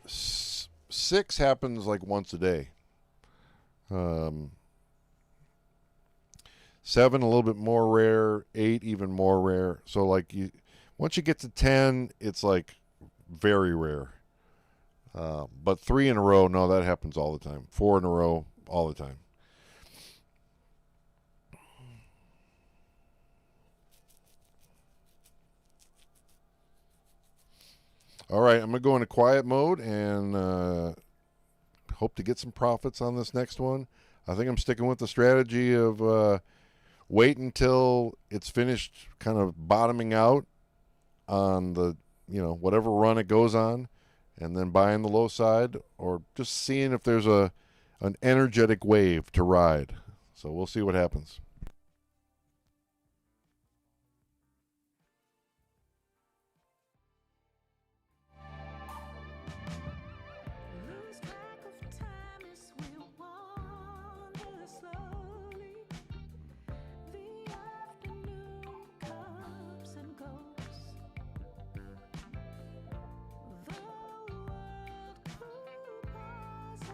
6 happens like once a day. 7 a little bit more rare, 8 even more rare. So like once you get to 10, it's like very rare. But 3 in a row, no, that happens all the time. 4 in a row, all the time. All right, I'm going to go into quiet mode and hope to get some profits on this next one. I think I'm sticking with the strategy of wait until it's finished kind of bottoming out on the, whatever run it goes on, and then buying the low side or just seeing if there's an energetic wave to ride. So we'll see what happens. Lose track of time as we wander slowly. The afternoon comes and goes. The world could pause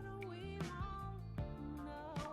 and we won't know.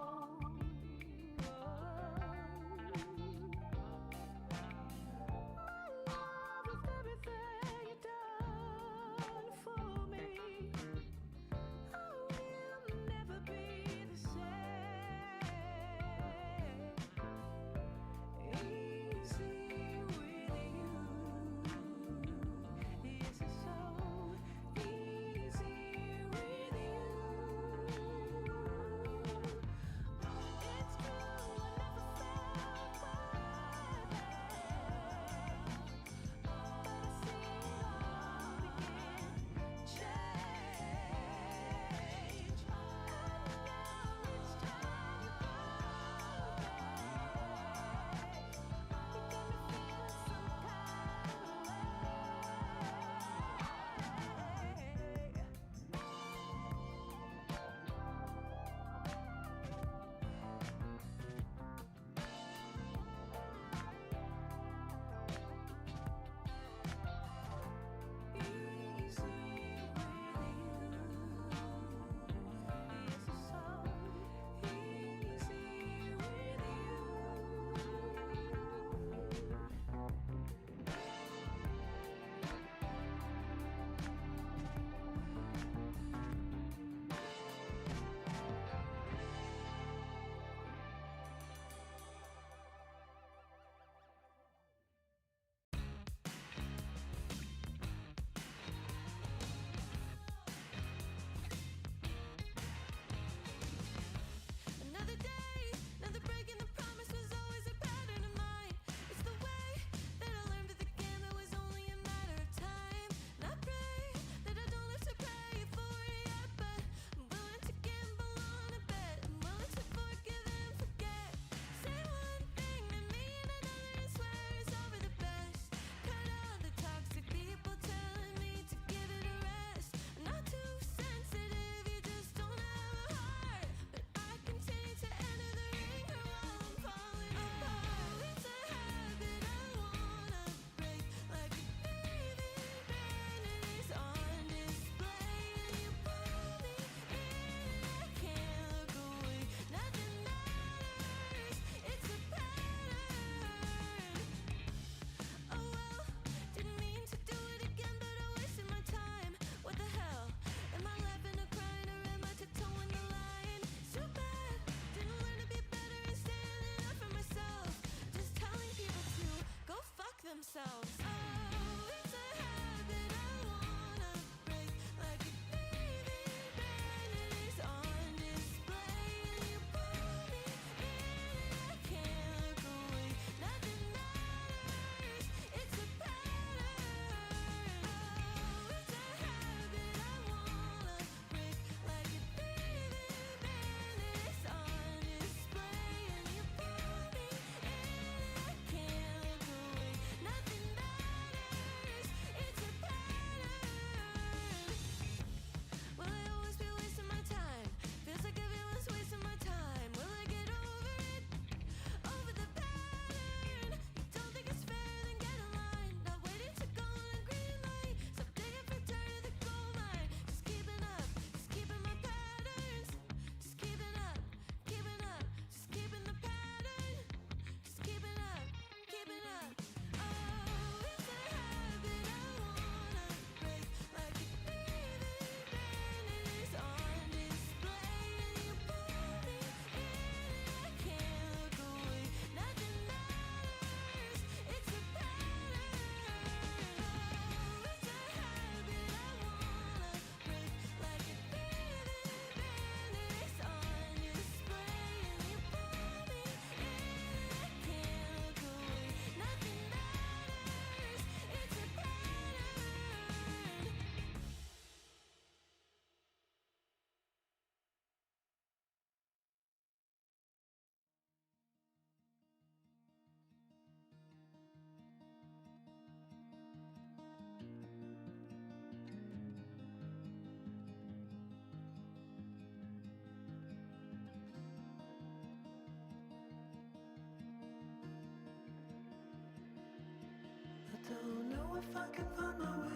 I can find my way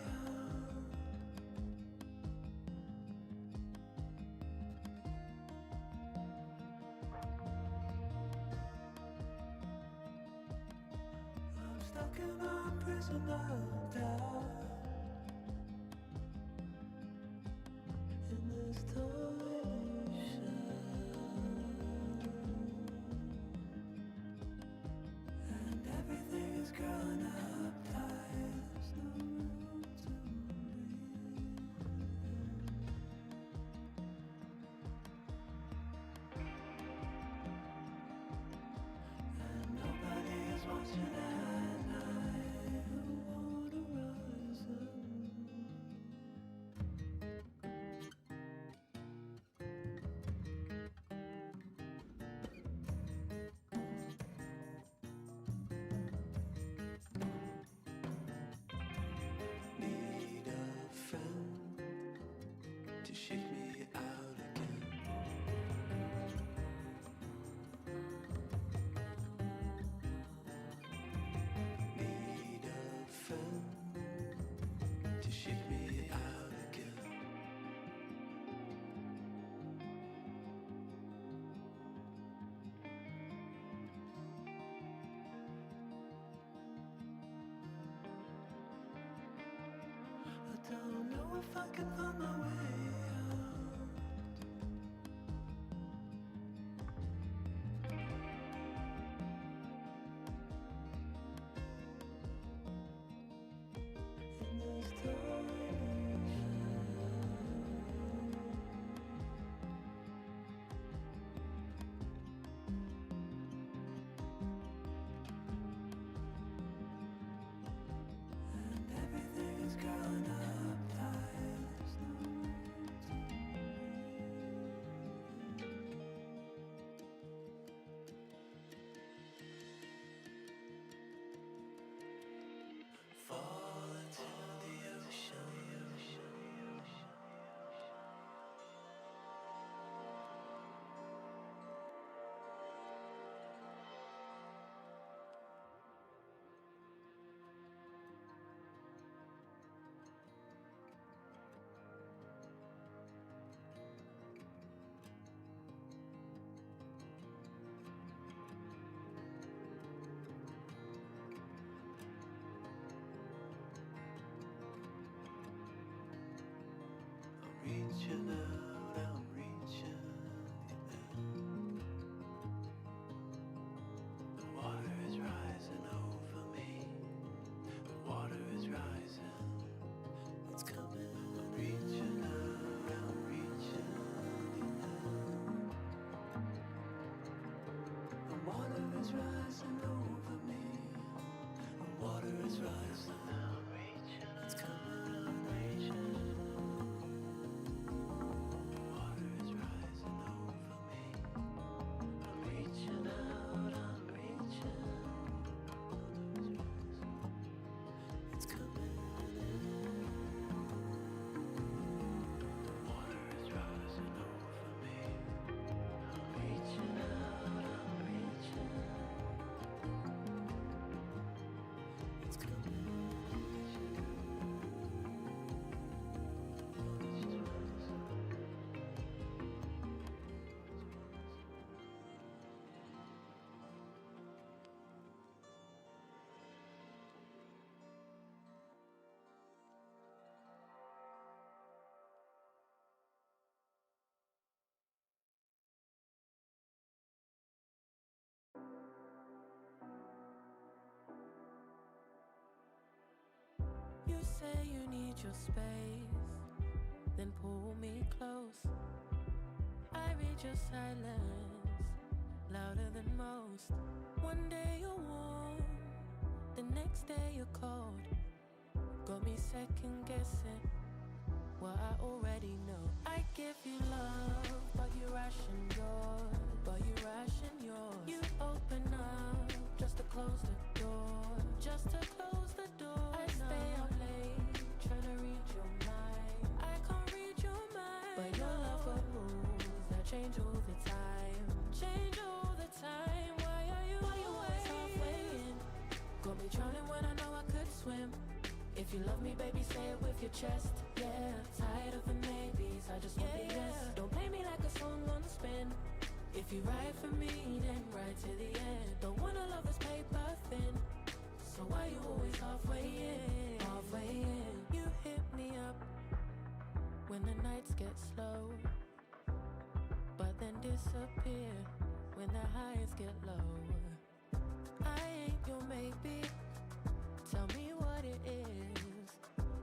out. I'm stuck in a prison of doubt. In this dimension, and everything is grown up tight. There's no room to breathe. And nobody is watching at night. Who wanna rise up? Need a friend to shake me out again. Need a friend to shake me out again. I don't know if I can find my way out. In this dimension, and everything is grown up tight. There's no room to breathe. Fall into the ocean. I'm reaching out, I'm reaching in. The water is rising over me. The water is rising. It's coming. I'm reaching out, I'm reaching in. The water is rising over me. The water is rising. I'm reaching. It's coming. I'm reaching. Water is rising over me. I'm reaching out, I'm reaching. It's coming in. Water is rising over me. I'm reaching out, I'm reaching. It's coming. You say you need your space, then pull me close. I read your silence, louder than most. One day you're warm, the next day you're cold. Got me second guessing what I already know. I give you love, but you ration yours, You open up just to close the door, I stay up late, trying to read your mind. I can't read your mind, but your love got rules that change all the time. Why are you always halfway in? Got me drowning when I know I could swim. If you love me, baby, say it with your chest. Yeah, tired of the maybes, I just want the yes. Don't play me like a song on spin. If you ride for me, then ride to the end. Don't wanna love this paper thin. So why you always halfway in? Halfway in. You hit me up when the nights get slow, but then disappear when the highs get low. I ain't your maybe. Tell me what it is,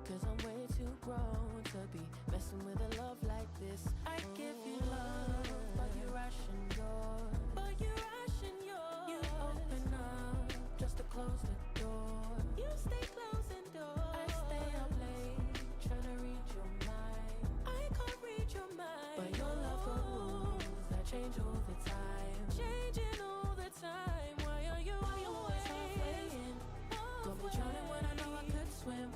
'cause I'm way too grown to be messing with a love like this. I give you love, but you ration yours. But you ration yours. You open up just to close the door. You stay closing doors. I stay up late trying to read your mind. I can't read your mind, but your love got rules that change all the time. Changing all the time. Why are you always halfway in? Got me drowning when I know I could swim.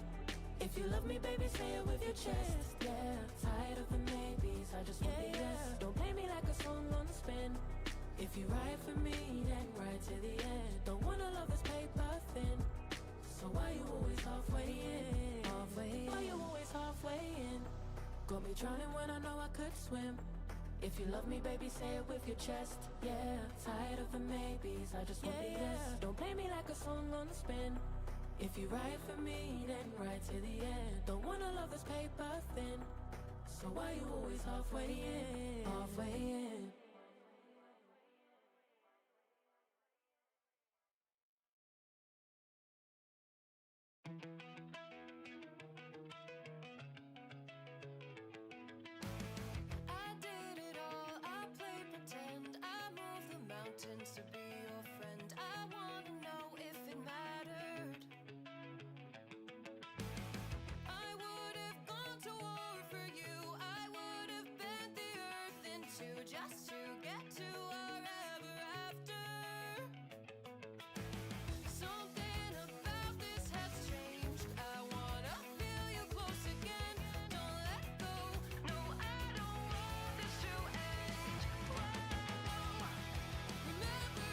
If you love me, baby, say it with your chest. Yeah, tired of the maybes, I just want the yes. Don't play me like a song on spin. If you ride for me, then ride to the end. Don't wanna love this paper thin. So why you always halfway in? Halfway in. Why you always halfway in? Got me drowning when I know I could swim. If you love me, baby, say it with your chest. Yeah, tired of the maybes, I just want the yes. Don't play me like a song on spin. If you ride for me, then ride to the end. Don't wanna love this paper thin. So why you always halfway in? Halfway in. I did it all, I played pretend. I moved the mountains to be your friend. I wanna know if it mattered. I would have gone to war for you. I would have bent the earth in two just to get to our ever after. Something about this has changed. I wanna feel you close again. Don't let go. No, I don't want this to end. Whoa. Remember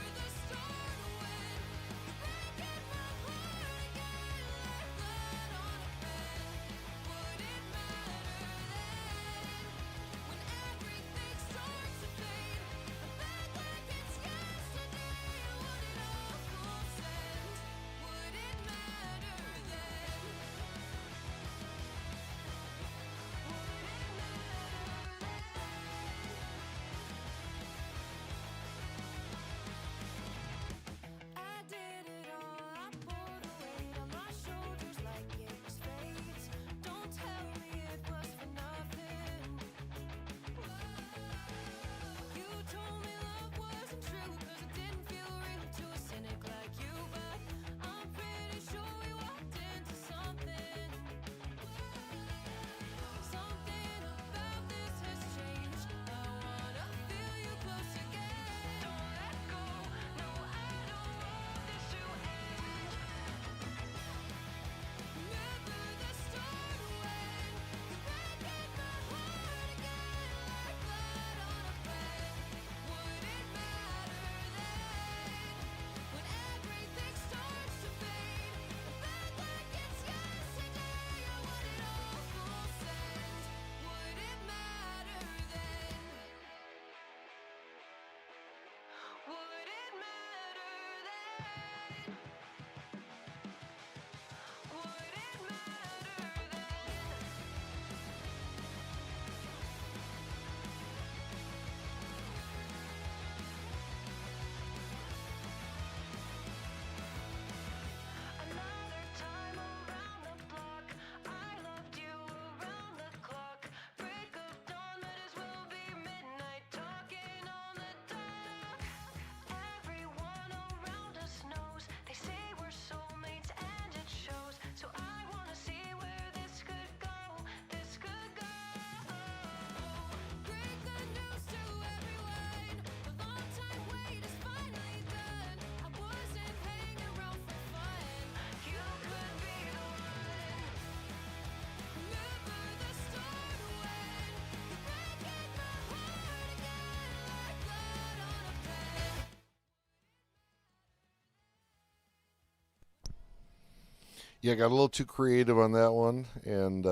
Yeah, got a little too creative on that one and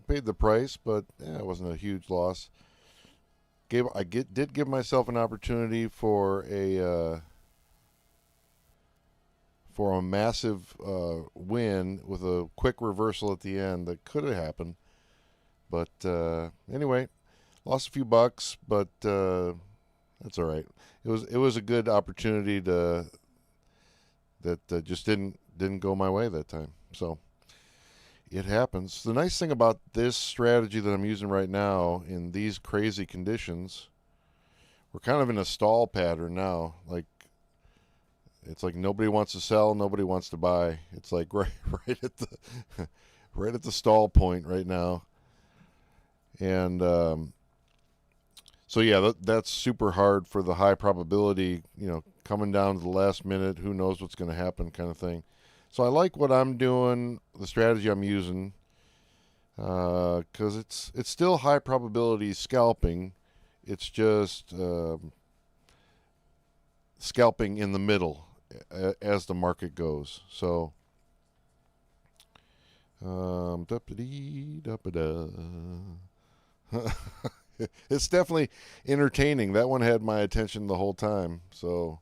paid the price, but it wasn't a huge loss. Did give myself an opportunity for a massive win with a quick reversal at the end that could have happened. But anyway, lost a few bucks, but that's all right. It was a good opportunity that just didn't go my way that time. So it happens. The nice thing about this strategy that I'm using right now in these crazy conditions, we're kind of in a stall pattern now. Like it's like nobody wants to sell, nobody wants to buy. It's like right at the right at the stall point right now. And so yeah, that's super hard for the high probability, coming down to the last minute, who knows what's going to happen kind of thing. So I like what I'm doing, the strategy I'm using, because it's still high probability scalping. It's just scalping in the middle as the market goes. So it's definitely entertaining. That one had my attention the whole time. So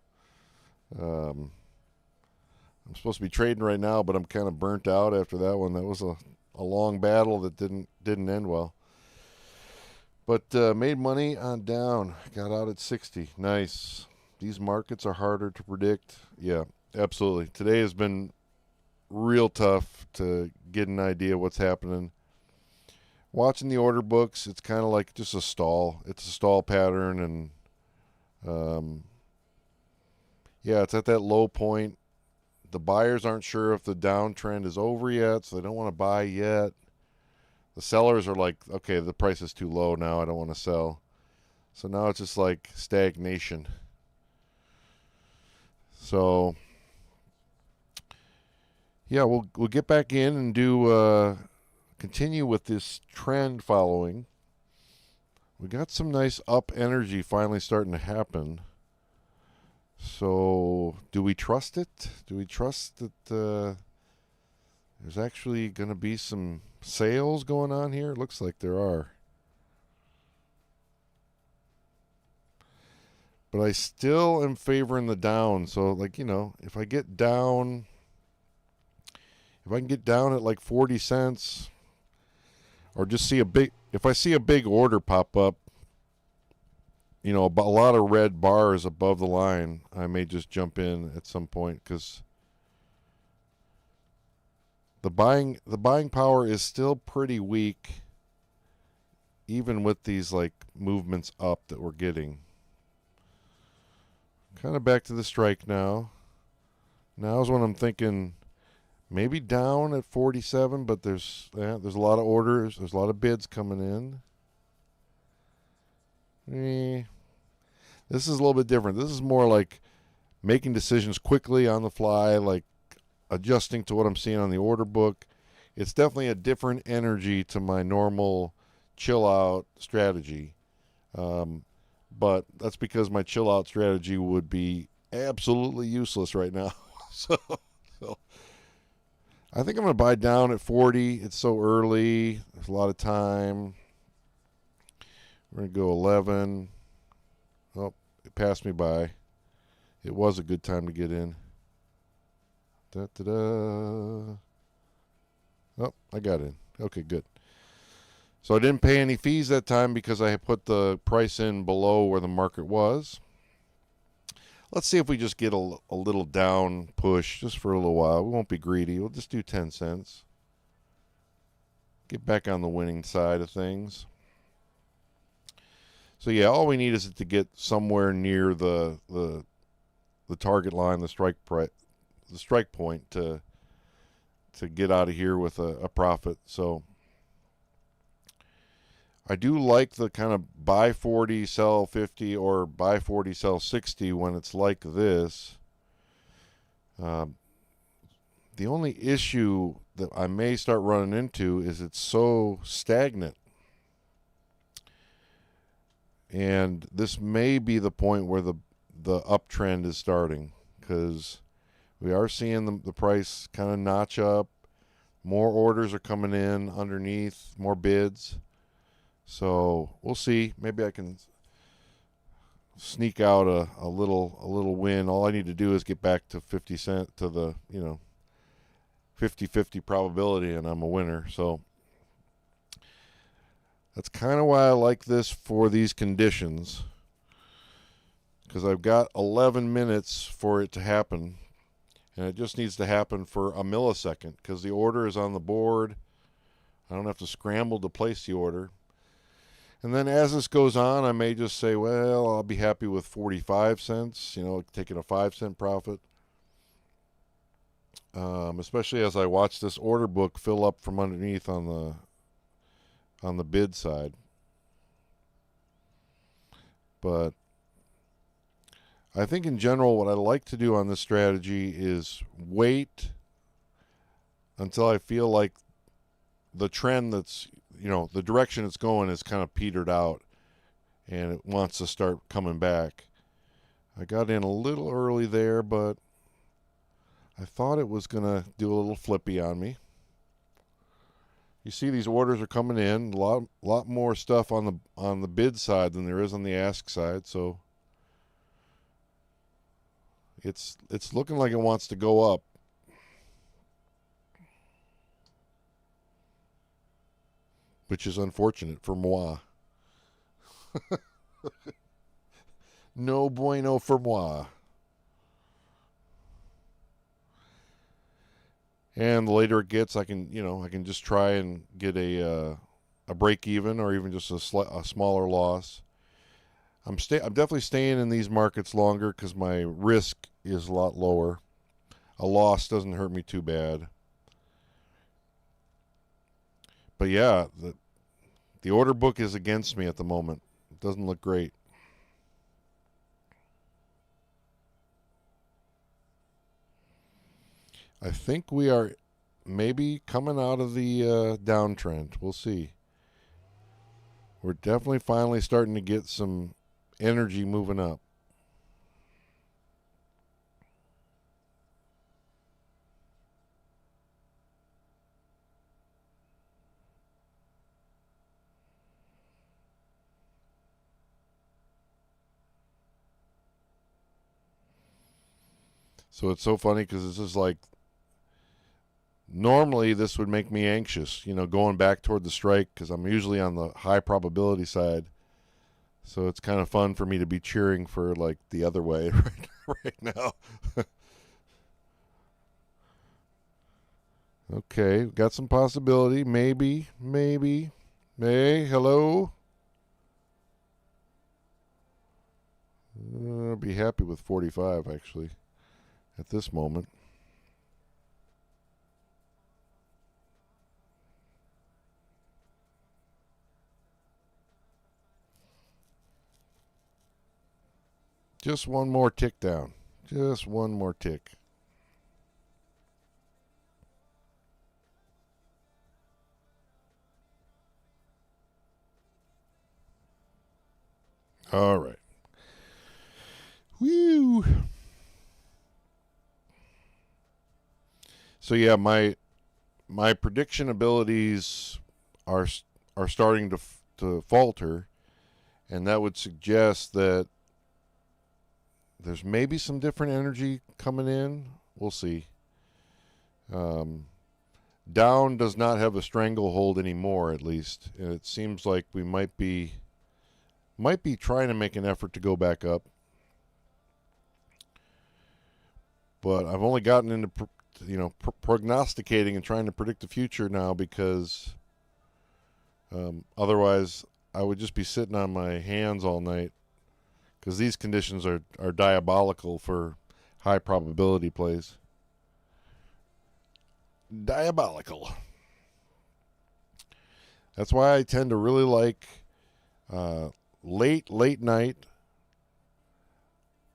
I'm supposed to be trading right now, but I'm kind of burnt out after that one. That was a long battle that didn't end well. But made money on down. Got out at 60. Nice. These markets are harder to predict. Yeah, absolutely. Today has been real tough to get an idea what's happening. Watching the order books, it's kind of like just a stall. It's a stall pattern, and yeah, it's at that low point. The buyers aren't sure if the downtrend is over yet, so they don't want to buy yet. The sellers are like, okay, the price is too low now. I don't want to sell. So now it's just like stagnation. So yeah, we'll get back in and do continue with this trend following. We got some nice up energy finally starting to happen. So do we trust it? Do we trust that there's actually going to be some sales going on here? It looks like there are. But I still am favoring the down. So, like, if I get down, if I can get down at like 40 cents, or just if I see a big order pop up, a lot of red bars above the line, I may just jump in at some point because the buying power is still pretty weak, even with these like movements up that we're getting. Kind of back to the strike now. Now's when I'm thinking maybe down at 47, but there's a lot of orders. There's a lot of bids coming in. This is a little bit different. This is more like making decisions quickly on the fly, like adjusting to what I'm seeing on the order book. It's definitely a different energy to my normal chill out strategy. But that's because my chill out strategy would be absolutely useless right now. so I think I'm going to buy down at 40. It's so early. There's a lot of time. We're going to go 11. Oh, it passed me by. It was a good time to get in. Da-da-da. Oh, I got in. Okay, good. So I didn't pay any fees that time because I had put the price in below where the market was. Let's see if we just get a little down push just for a little while. We won't be greedy. We'll just do 10 cents. Get back on the winning side of things. So yeah, all we need is to get somewhere near the target line, the strike point to get out of here with a profit. So I do like the kind of buy 40, sell 50, or buy 40, sell 60 when it's like this. The only issue that I may start running into is it's so stagnant. And this may be the point where the uptrend is starting, because We are seeing the price kind of notch up. More orders are coming in underneath, more bids. So we'll see. Maybe I can sneak out a little win. All I need to do is get back to 50 cent to the 50-50 probability, and I'm a winner. So that's kind of why I like this for these conditions, because I've got 11 minutes for it to happen, and it just needs to happen for a millisecond because the order is on the board. I don't have to scramble to place the order. And then as this goes on, I may just say, well, I'll be happy with 45 cents, taking a 5-cent profit. Especially as I watch this order book fill up from underneath on the bid side. But I think in general what I like to do on this strategy is wait until I feel like the trend that's, the direction it's going is kind of petered out and it wants to start coming back. I got in a little early there, but I thought it was going to do a little flippy on me. You see these orders are coming in, a lot more stuff on the bid side than there is on the ask side, so it's looking like it wants to go up. Which is unfortunate for moi. No bueno for moi. And the later it gets, I can just try and get a break even or even just a smaller loss. I'm definitely staying in these markets longer because my risk is a lot lower. A loss doesn't hurt me too bad. But yeah, the order book is against me at the moment. It doesn't look great. I think we are maybe coming out of the downtrend. We'll see. We're definitely finally starting to get some energy moving up. So it's so funny because this is like, normally this would make me anxious, going back toward the strike because I'm usually on the high probability side. So it's kind of fun for me to be cheering for like the other way right now. Okay, got some possibility. Maybe. Hey, hello. I'll be happy with 45 actually at this moment. Just one more tick down. Just one more tick. All right. Whew. So yeah, my prediction abilities are starting to falter, and that would suggest that there's maybe some different energy coming in. We'll see. Down does not have a stranglehold anymore, at least, and it seems like we might be trying to make an effort to go back up. But I've only gotten into prognosticating and trying to predict the future now because otherwise I would just be sitting on my hands all night because these conditions are diabolical for high probability plays. Diabolical. That's why I tend to really like late night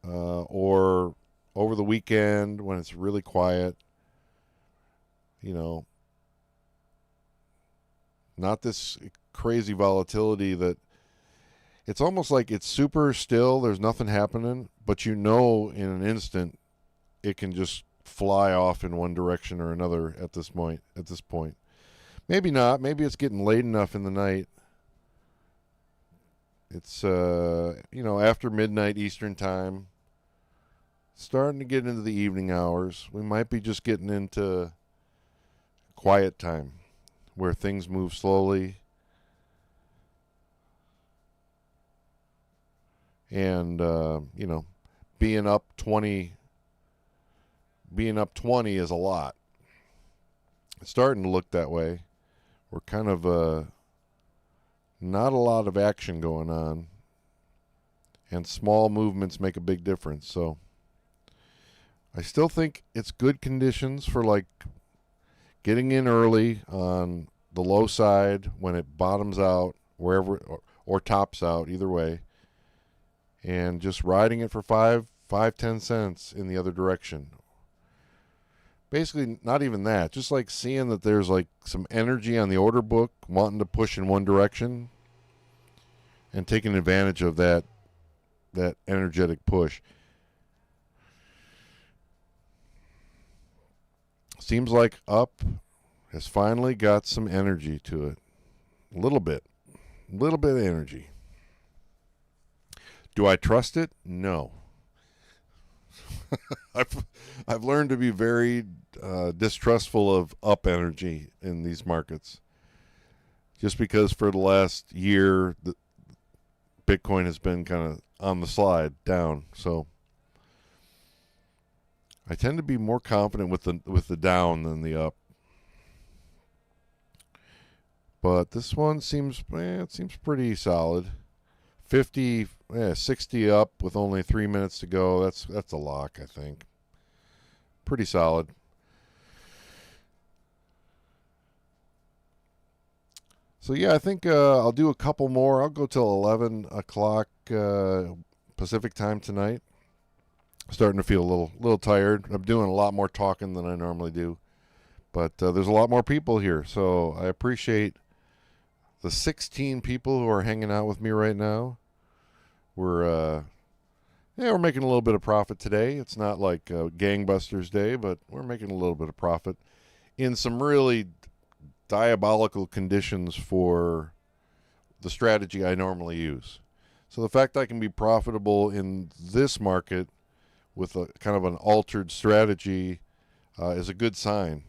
or over the weekend when it's really quiet. Not this crazy volatility that it's almost like it's super still. There's nothing happening, but in an instant, it can just fly off in one direction or another at this point. Maybe not. Maybe it's getting late enough in the night. It's after midnight Eastern time, starting to get into the evening hours. We might be just getting into quiet time where things move slowly. And being up 20 is a lot. It's starting to look that way. We're kind of not a lot of action going on, and small movements make a big difference. So I still think it's good conditions for like getting in early on the low side when it bottoms out wherever or tops out, either way, and just riding it for 10 cents in the other direction. Basically, not even that. Just like seeing that there's like some energy on the order book wanting to push in one direction and taking advantage of that energetic push. Seems like up has finally got some energy to it. A little bit of energy. Do I trust it? No. I've learned to be very distrustful of up energy in these markets. Just because for the last year, Bitcoin has been kind of on the slide down. So I tend to be more confident with the down than the up. But this one seems pretty solid. 60 up with only 3 minutes to go. That's a lock, I think. Pretty solid. So yeah, I think I'll do a couple more. I'll go till 11 o'clock Pacific time tonight. Starting to feel a little tired. I'm doing a lot more talking than I normally do. But there's a lot more people here, so I appreciate the 16 people who are hanging out with me right now. We're making a little bit of profit today. It's not like gangbusters day, but we're making a little bit of profit in some really diabolical conditions for the strategy I normally use. So the fact I can be profitable in this market with a kind of an altered strategy is a good sign,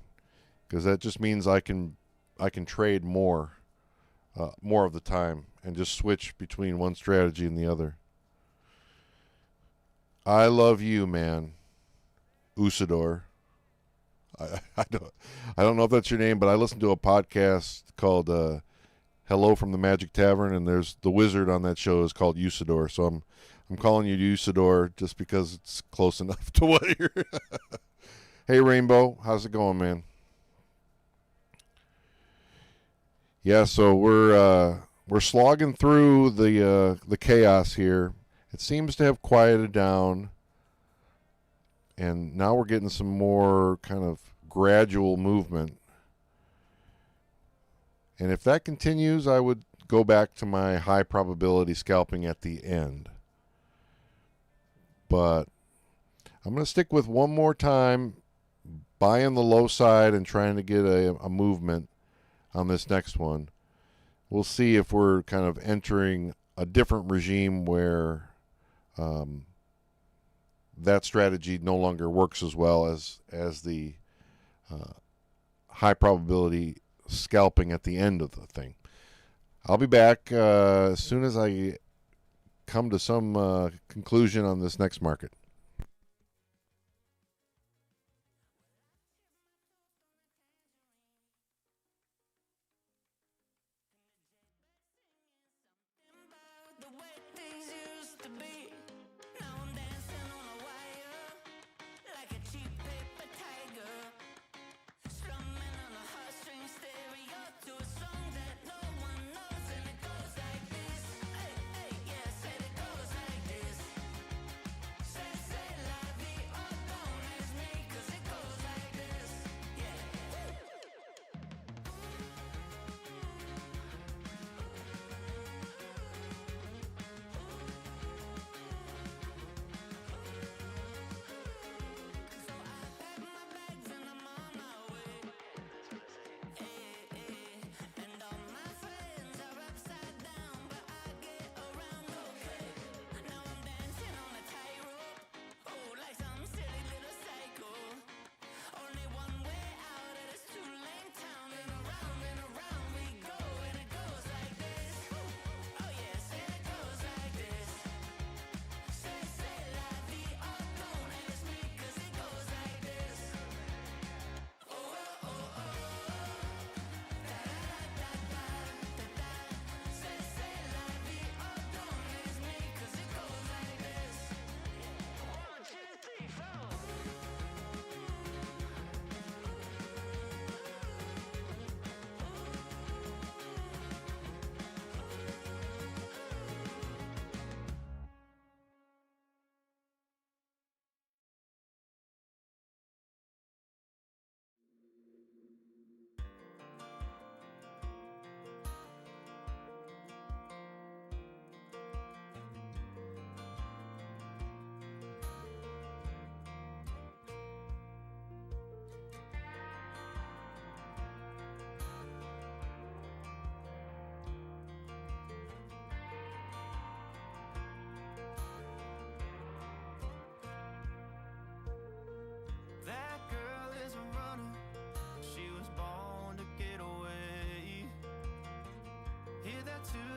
because that just means I can trade more of the time and just switch between one strategy and the other. I love you, man. Usador. I don't know if that's your name, but I listened to a podcast called Hello from the Magic Tavern, and there's the wizard on that show is called Usador. So I'm calling you Usador just because it's close enough to what you're. Hey, Rainbow, how's it going, man? Yeah, so we're slogging through the chaos here. It seems to have quieted down, and now we're getting some more kind of gradual movement. And if that continues, I would go back to my high probability scalping at the end. But I'm going to stick with one more time, buying the low side and trying to get a movement on this next one. We'll see if we're kind of entering a different regime where that strategy no longer works as well as the high probability scalping at the end of the thing. I'll be back as soon as I come to some conclusion on this next market. The way things used to be. Now I'm dancing on a wire like a cheap paper tiger. Strumming on a heartstring stereo to a song that no one knows, and it goes like this. Hey, hey, yeah, said it goes like this. Say la vie, oh, don't ask me, 'cause it goes like this. Yeah.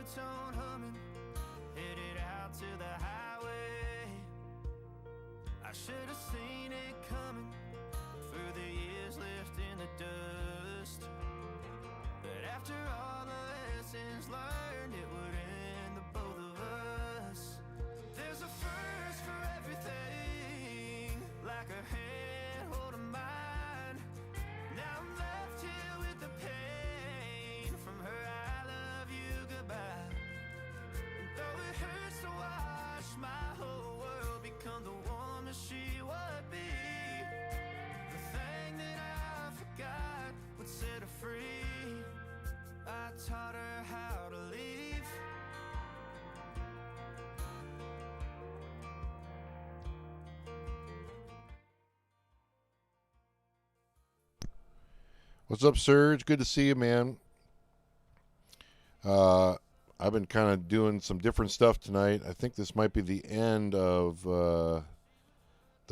two-tone humming, headed out to the highway. I should have seen it coming through the years left in the dust. But after all the lessons learned, it would end the both of us. There's a first for everything, like a hand holding mine. Now I'm left here with the pain from her I love you goodbye. And though it hurts to watch my whole world become the woman she would be, the thing that I forgot would set her free. I taught her how to leave. What's up, Serge? Good to see you, man. I've been kind of doing some different stuff tonight. I think this might be the end of the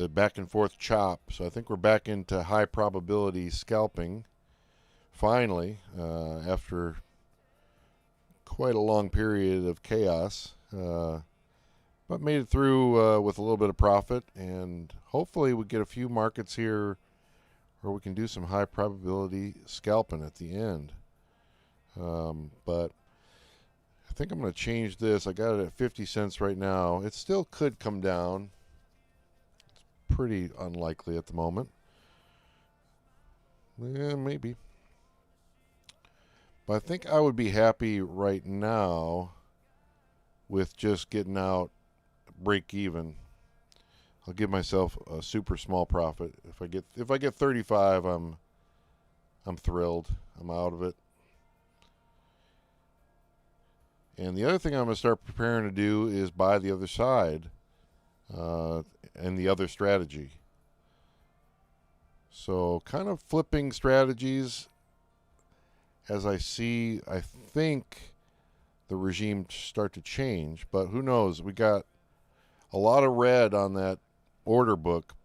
back and forth chop. So I think we're back into high probability scalping. Finally, after quite a long period of chaos. But made it through with a little bit of profit. And hopefully we get a few markets here where we can do some high probability scalping at the end. But I think I'm going to change this. I got it at 50 cents right now. It still could come down. It's pretty unlikely at the moment. Yeah, maybe. But I think I would be happy right now with just getting out break even. I'll give myself a super small profit. If I get 35, I'm thrilled. I'm out of it. And the other thing I'm going to start preparing to do is buy the other side and the other strategy. So kind of flipping strategies as I see, I think, the regime start to change. But who knows? We got a lot of red on that order book.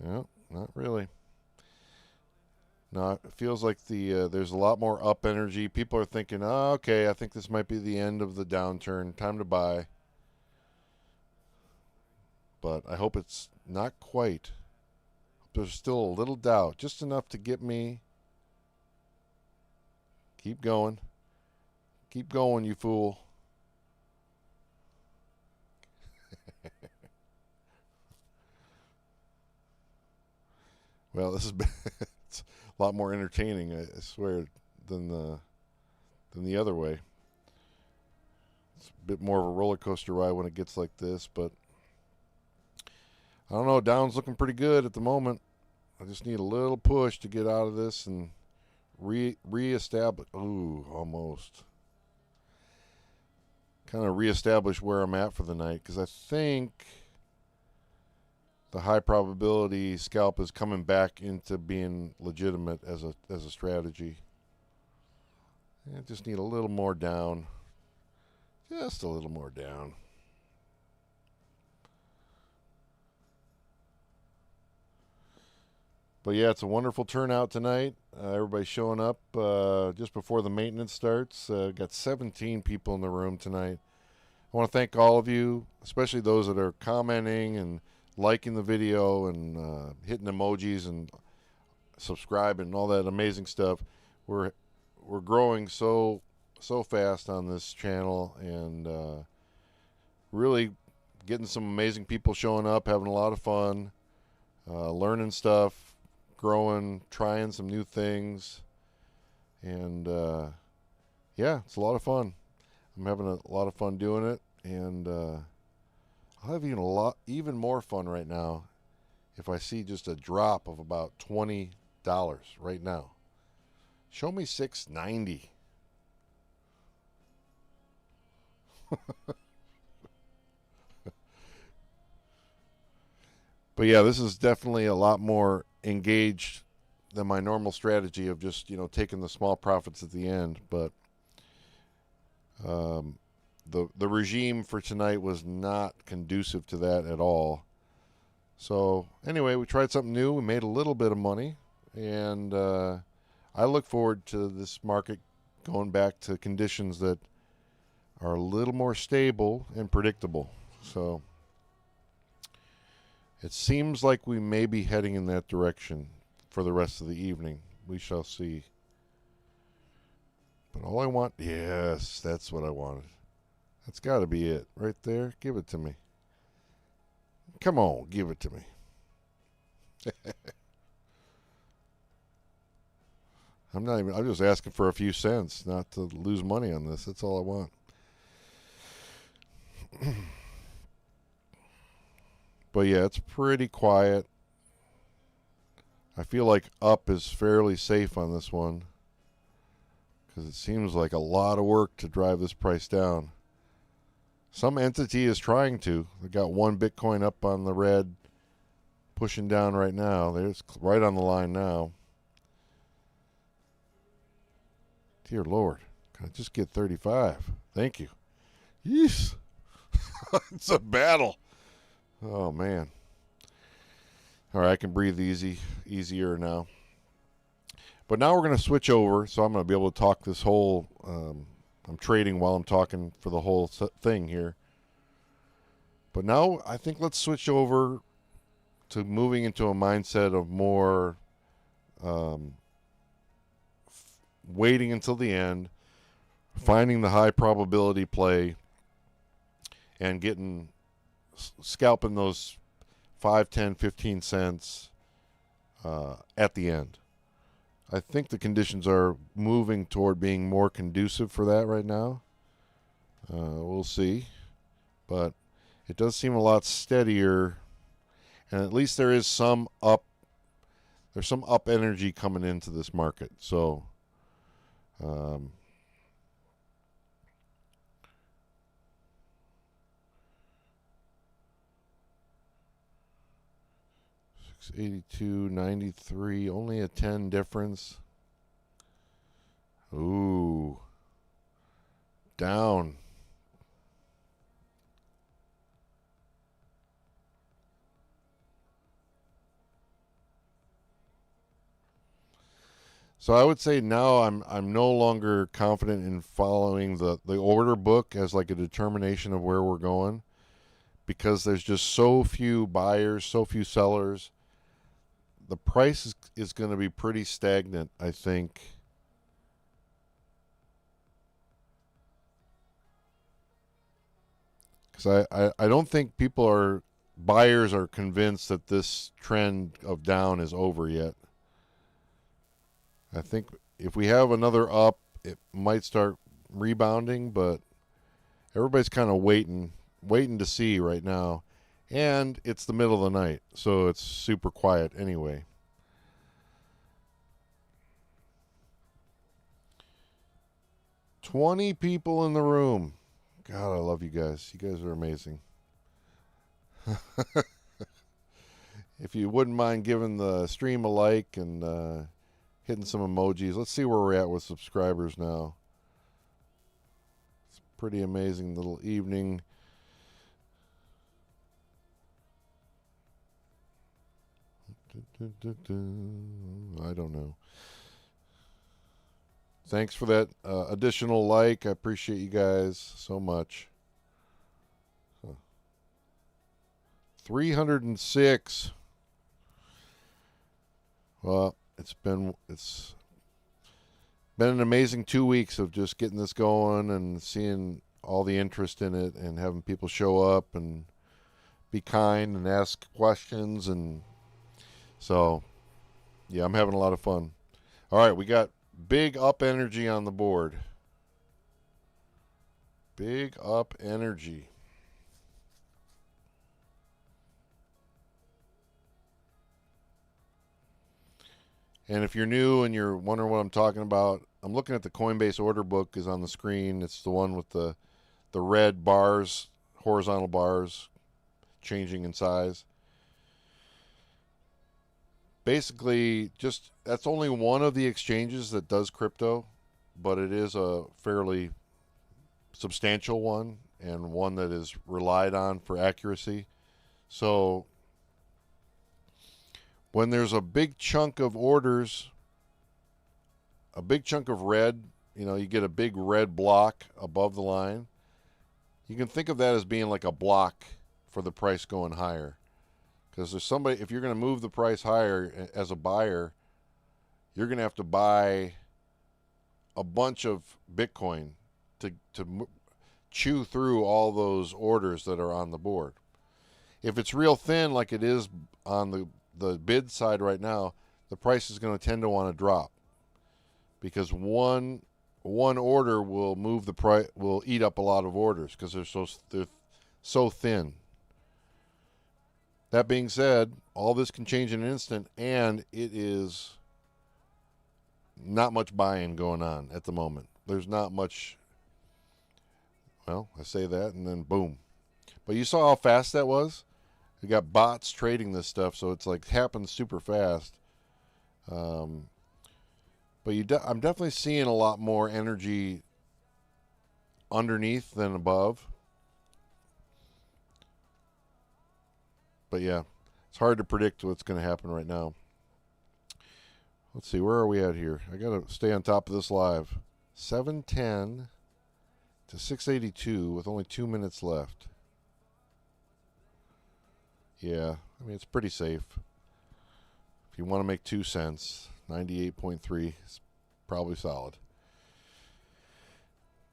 Yeah, not really. No, it feels like there's a lot more up energy. People are thinking, oh, okay, I think this might be the end of the downturn. Time to buy. But I hope it's not quite. There's still a little doubt, just enough to get me. Keep going. Keep going, you fool. Well, this has been it's a lot more entertaining, I swear, than the other way. It's a bit more of a roller coaster ride when it gets like this, but I don't know. Down's looking pretty good at the moment. I just need a little push to get out of this and reestablish. Ooh, almost. Kind of reestablish where I'm at for the night, because I think the high probability scalp is coming back into being legitimate as a strategy. I just need a little more down. Just a little more down. But yeah, it's a wonderful turnout tonight. Everybody's showing up just before the maintenance starts. Got 17 people in the room tonight. I want to thank all of you, especially those that are commenting and liking the video and hitting emojis and subscribing and all that amazing stuff. We're growing so fast on this channel, and really getting some amazing people showing up, having a lot of fun, learning stuff, growing, trying some new things, and yeah, it's a lot of fun. I'm having a lot of fun doing it, and I'll have even more fun right now if I see just a drop of about $20 right now. Show me $6.90. But yeah, this is definitely a lot more engaged than my normal strategy of just, taking the small profits at the end. But the regime for tonight was not conducive to that at all. So anyway, we tried something new. We made a little bit of money, and I look forward to this market going back to conditions that are a little more stable and predictable. So it seems like we may be heading in that direction for the rest of the evening. We shall see. But all I want, yes, that's what I wanted. That's got to be it right there. Give it to me. Come on, give it to me. I'm just asking for a few cents, not to lose money on this. That's all I want. But yeah, it's pretty quiet. I feel like up is fairly safe on this one because it seems like a lot of work to drive this price down. Some entity is trying to. They got one Bitcoin up on the red, pushing down right now. They're right on the line now. Dear Lord, can I just get 35? Thank you. Yeesh. It's a battle. Oh, man. All right, I can breathe easier now. But now we're going to switch over, so I'm going to be able to talk this whole... I'm trading while I'm talking for the whole thing here. But now I think let's switch over to moving into a mindset of more waiting until the end, finding the high probability play, and scalping those 5, 10, 15 cents at the end. I think the conditions are moving toward being more conducive for that right now. We'll see. But it does seem a lot steadier. And at least there is some up. There's some up energy coming into this market. So, 682.93, only a 10 difference. Ooh. Down. So I would say now I'm no longer confident in following the order book as like a determination of where we're going, because there's just so few buyers, so few sellers. The price is going to be pretty stagnant, I think. Because I don't think buyers are convinced that this trend of down is over yet. I think if we have another up, it might start rebounding, but everybody's kind of waiting to see right now. And it's the middle of the night, so it's super quiet anyway. $20 people in the room. God, I love you guys. You guys are amazing. If you wouldn't mind giving the stream a like and hitting some emojis. Let's see where we're at with subscribers now. It's a pretty amazing little evening. I don't know. Thanks for that additional like. I appreciate you guys so much. 306. Well, it's been an amazing 2 weeks of just getting this going and seeing all the interest in it and having people show up and be kind and ask questions. And so, yeah, I'm having a lot of fun. All right, we got big up energy on the board. Big up energy. And if you're new and you're wondering what I'm talking about, I'm looking at the Coinbase order book is on the screen. It's the one with the red bars, horizontal bars, changing in size. Basically, just that's only one of the exchanges that does crypto, but it is a fairly substantial one and one that is relied on for accuracy. So when there's a big chunk of orders, a big chunk of red, you get a big red block above the line. You can think of that as being like a block for the price going higher. Because there's somebody, if you're going to move the price higher as a buyer, you're going to have to buy a bunch of Bitcoin to chew through all those orders that are on the board. If it's real thin like it is on the bid side right now, the price is going to tend to want to drop. Because one order will move the price, will eat up a lot of orders because they're so thin. That being said, all this can change in an instant, and it is not much buying going on at the moment. There's not much. Well, I say that, and then boom. But you saw how fast that was? We got bots trading this stuff, so it's like happens super fast. But I'm definitely seeing a lot more energy underneath than above. But yeah, it's hard to predict what's going to happen right now. Let's see, where are we at here? I got to stay on top of this live. 710 to 682 with only 2 minutes left. Yeah, I mean, it's pretty safe. If you want to make 2 cents, 98.3 is probably solid.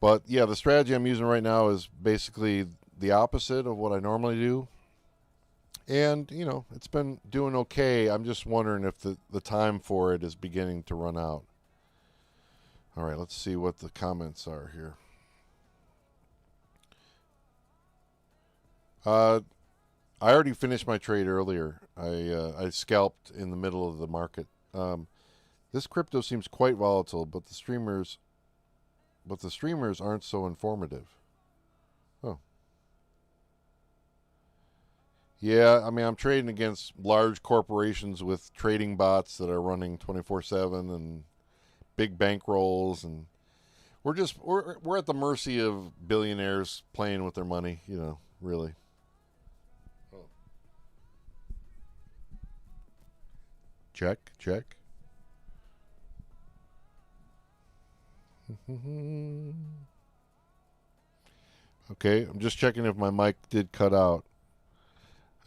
But yeah, the strategy I'm using right now is basically the opposite of what I normally do. And, it's been doing okay. I'm just wondering if the time for it is beginning to run out. All right, let's see what the comments are here. I already finished my trade earlier. I scalped in the middle of the market. This crypto seems quite volatile, but the streamers aren't so informative. Oh. Yeah, I mean, I'm trading against large corporations with trading bots that are running 24/7 and big bankrolls, and we're at the mercy of billionaires playing with their money, really. Oh. Check. Okay, I'm just checking if my mic did cut out.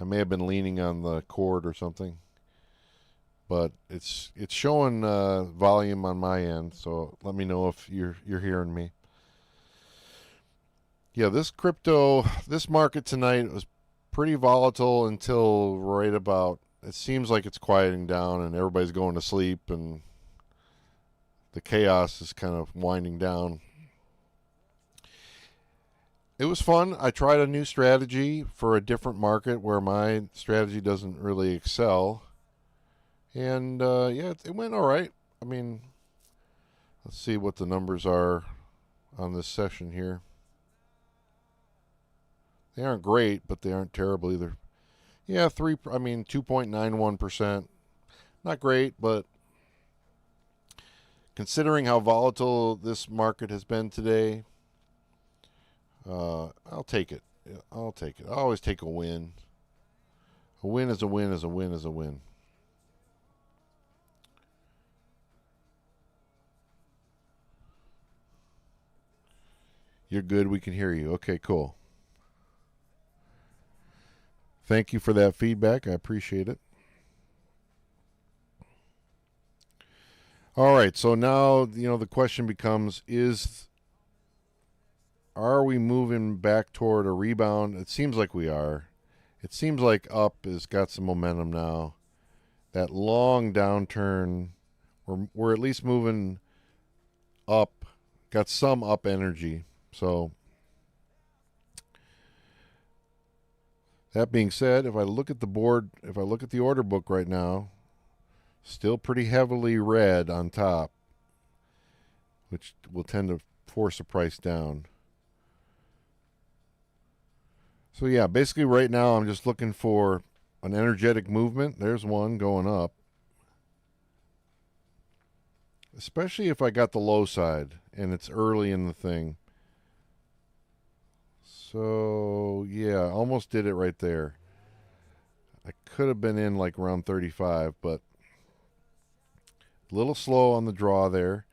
I may have been leaning on the cord or something, but it's showing volume on my end. So let me know if you're hearing me. Yeah, this market tonight was pretty volatile until right about. It seems like it's quieting down and everybody's going to sleep and the chaos is kind of winding down. It was fun. I tried a new strategy for a different market where my strategy doesn't really excel. And, yeah, it went all right. I mean, let's see what the numbers are on this session here. They aren't great, but they aren't terrible either. Yeah, 2.91%. Not great, but considering how volatile this market has been today, I'll take it. I'll always take a win. A win is a win is a win is a win. You're good. We can hear you. Okay, cool. Thank you for that feedback. I appreciate it. All right. So now, the question becomes, are we moving back toward a rebound? It seems like we are. It seems like up has got some momentum now. That long downturn, we're at least moving up, got some up energy. So that being said, if I look at the board, if I look at the order book right now, still pretty heavily red on top, which will tend to force the price down. So yeah, basically right now I'm just looking for an energetic movement. There's one going up. Especially if I got the low side and it's early in the thing. So yeah, almost did it right there. I could have been in like around 35, but a little slow on the draw there.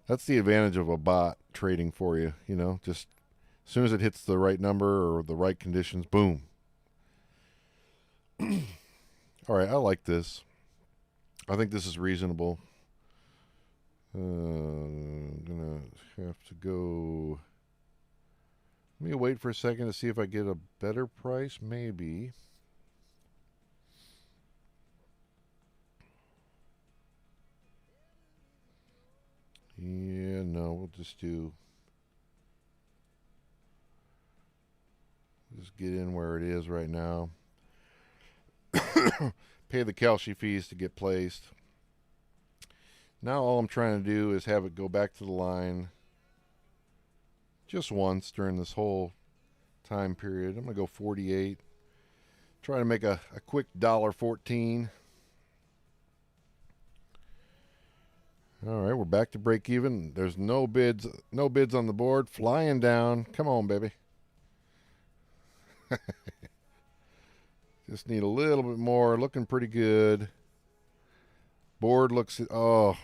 That's the advantage of a bot trading for you, you know, just as soon as it hits the right number or the right conditions, boom. All right, I like this. I think this is reasonable. I'm going to have to go. Let me wait for a second to see if I get a better price, maybe. Yeah, no, we'll just get in where it is right now. Pay the Kalshi fees to get placed. Now all I'm trying to do is have it go back to the line just once during this whole time period. I'm going to go 48. Try to make a quick $1.14. All right, we're back to break even. There's no bids on the board. Flying down. Come on, baby. Just need a little bit more. Looking pretty good. Board looks, oh.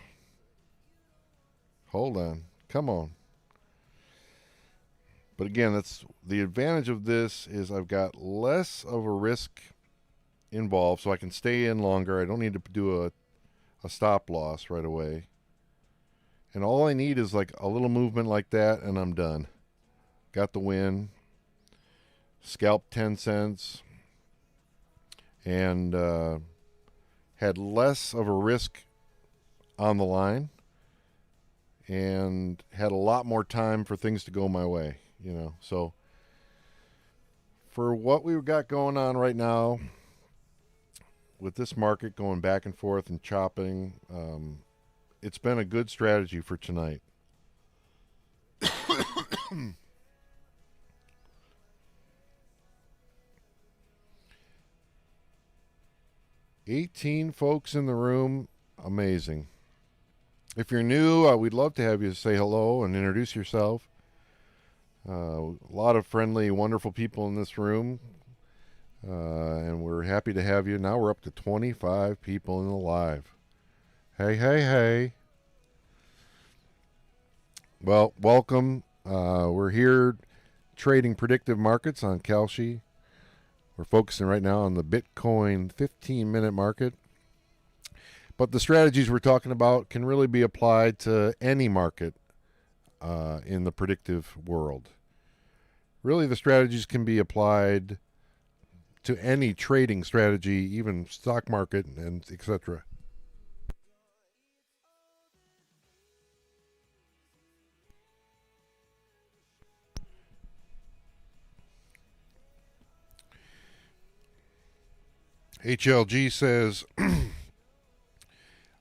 Hold on. Come on. But again, that's the advantage of this is I've got less of a risk involved, so I can stay in longer. I don't need to do a stop loss right away. And all I need is like a little movement like that, and I'm done. Got the win. Scalp 10 cents. And had less of a risk on the line. And had a lot more time for things to go my way, you know. So for what we've got going on right now, with this market going back and forth and chopping, it's been a good strategy for tonight. 18 folks in the room. Amazing. If you're new, we'd love to have you say hello and introduce yourself. A lot of friendly, wonderful people in this room. And we're happy to have you. Now we're up to 25 people in the live. Hey, hey, hey. Well, welcome. We're here trading predictive markets on Kalshi. We're focusing right now on the Bitcoin 15-minute market. But the strategies we're talking about can really be applied to any market in the predictive world. Really, the strategies can be applied to any trading strategy, even stock market and etc. HLG says,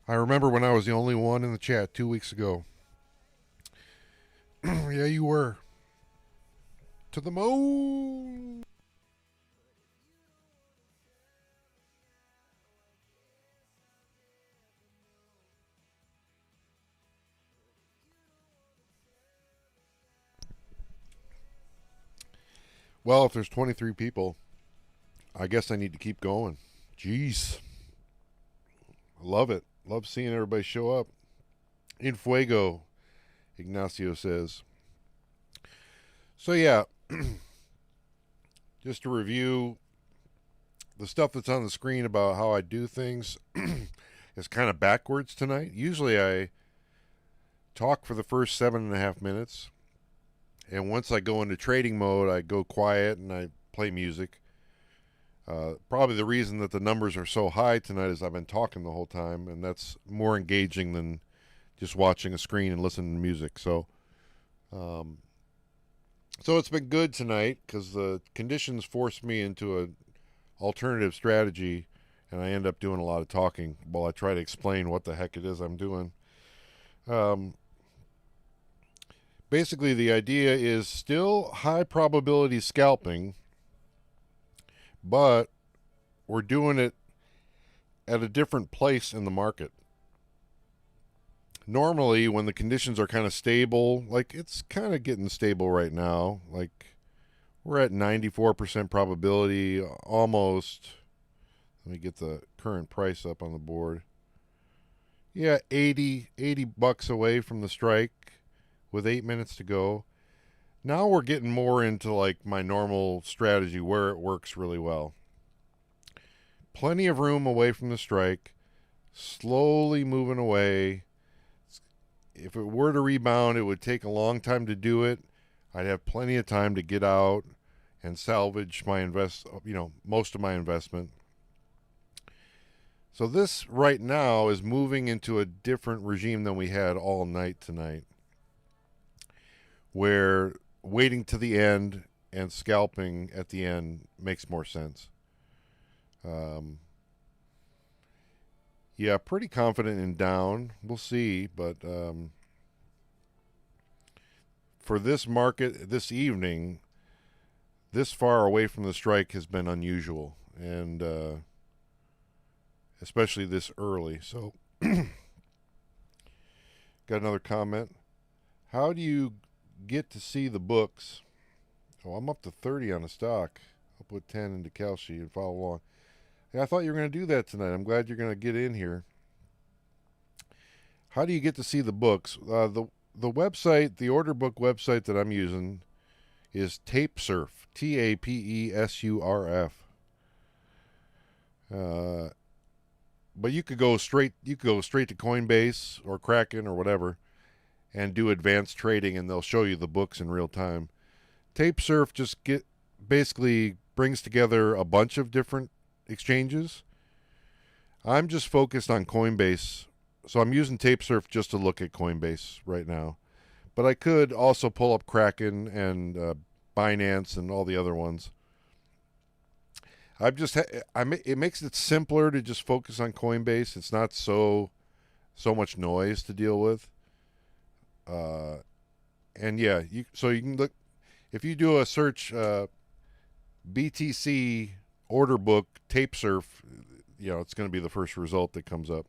I remember when I was the only one in the chat 2 weeks ago. Yeah, you were. To the moon. Well, if there's 23 people, I guess I need to keep going. Jeez. I love it. Love seeing everybody show up. In fuego, Ignacio says. So yeah, just to review, the stuff that's on the screen about how I do things is kind of backwards tonight. Usually I talk for the first 7.5 minutes, and once I go into trading mode, I go quiet and I play music. Probably the reason that the numbers are so high tonight is I've been talking the whole time, and that's more engaging than just watching a screen and listening to music. So it's been good tonight because the conditions forced me into an alternative strategy, and I end up doing a lot of talking while I try to explain what the heck it is I'm doing. Basically, the idea is still high probability scalping, but we're doing it at a different place in the market. Normally, when the conditions are kind of stable, like it's kind of getting stable right now, like we're at 94% probability, almost Let me get the current price up on the board. Yeah, 80 bucks away from the strike with 8 minutes to go. Now we're getting more into like my normal strategy where it works really well. Plenty of room away from the strike, slowly moving away. If it were to rebound, it would take a long time to do it. I'd have plenty of time to get out and salvage my most of my investment. So this right now is moving into a different regime than we had all night tonight, where waiting to the end and scalping at the end makes more sense. Yeah, pretty confident in down. We'll see, but for this market this evening, this far away from the strike has been unusual, and especially this early. So, got another comment. How do you get to see the books? Oh, I'm up to 30 on a stock. I'll put 10 into Kalshi and follow along. Yeah, I thought you were going to do that tonight. I'm glad you're going to get in here. How do you get to see the books? The website, the order book website that I'm using is TapeSurf, TAPESURF. But you could go straight to Coinbase or Kraken or whatever and do advanced trading, and they'll show you the books in real time. TapeSurf just basically brings together a bunch of different exchanges. I'm just focused on Coinbase, so I'm using TapeSurf just to look at Coinbase right now. But I could also pull up Kraken and Binance and all the other ones. It makes it simpler to just focus on Coinbase. It's not so much noise to deal with. And yeah, so you can look, if you do a search, BTC order book TapeSurf, it's going to be the first result that comes up.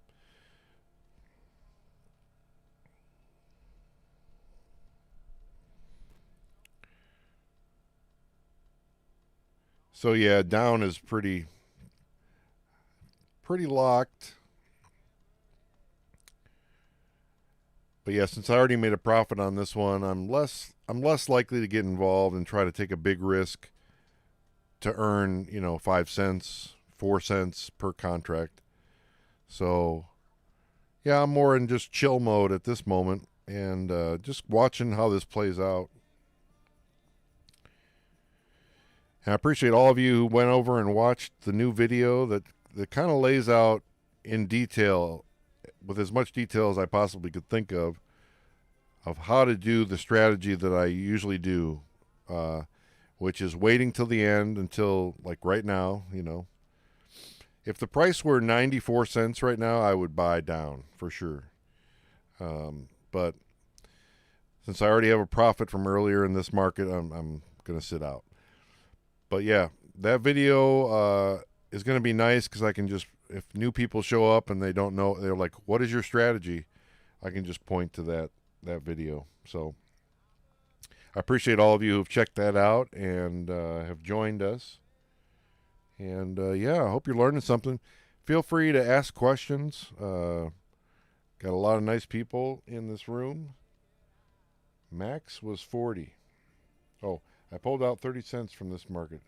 So yeah, down is pretty locked. But yeah, since I already made a profit on this one, I'm less likely to get involved and try to take a big risk to earn, 5 cents, 4 cents per contract. So yeah, I'm more in just chill mode at this moment and just watching how this plays out. And I appreciate all of you who went over and watched the new video that kind of lays out in detail, with as much detail as I possibly could think of how to do the strategy that I usually do, which is waiting till the end until, like right now, If the price were 94 cents right now, I would buy down for sure. But since I already have a profit from earlier in this market, I'm going to sit out. But yeah, that video is going to be nice because I can just, if new people show up and they don't know, they're like, what is your strategy? I can just point to that video. So I appreciate all of you who've checked that out and have joined us. And yeah, I hope you're learning something. Feel free to ask questions. Got a lot of nice people in this room. Max was 40. Oh, I pulled out 30 cents from this market.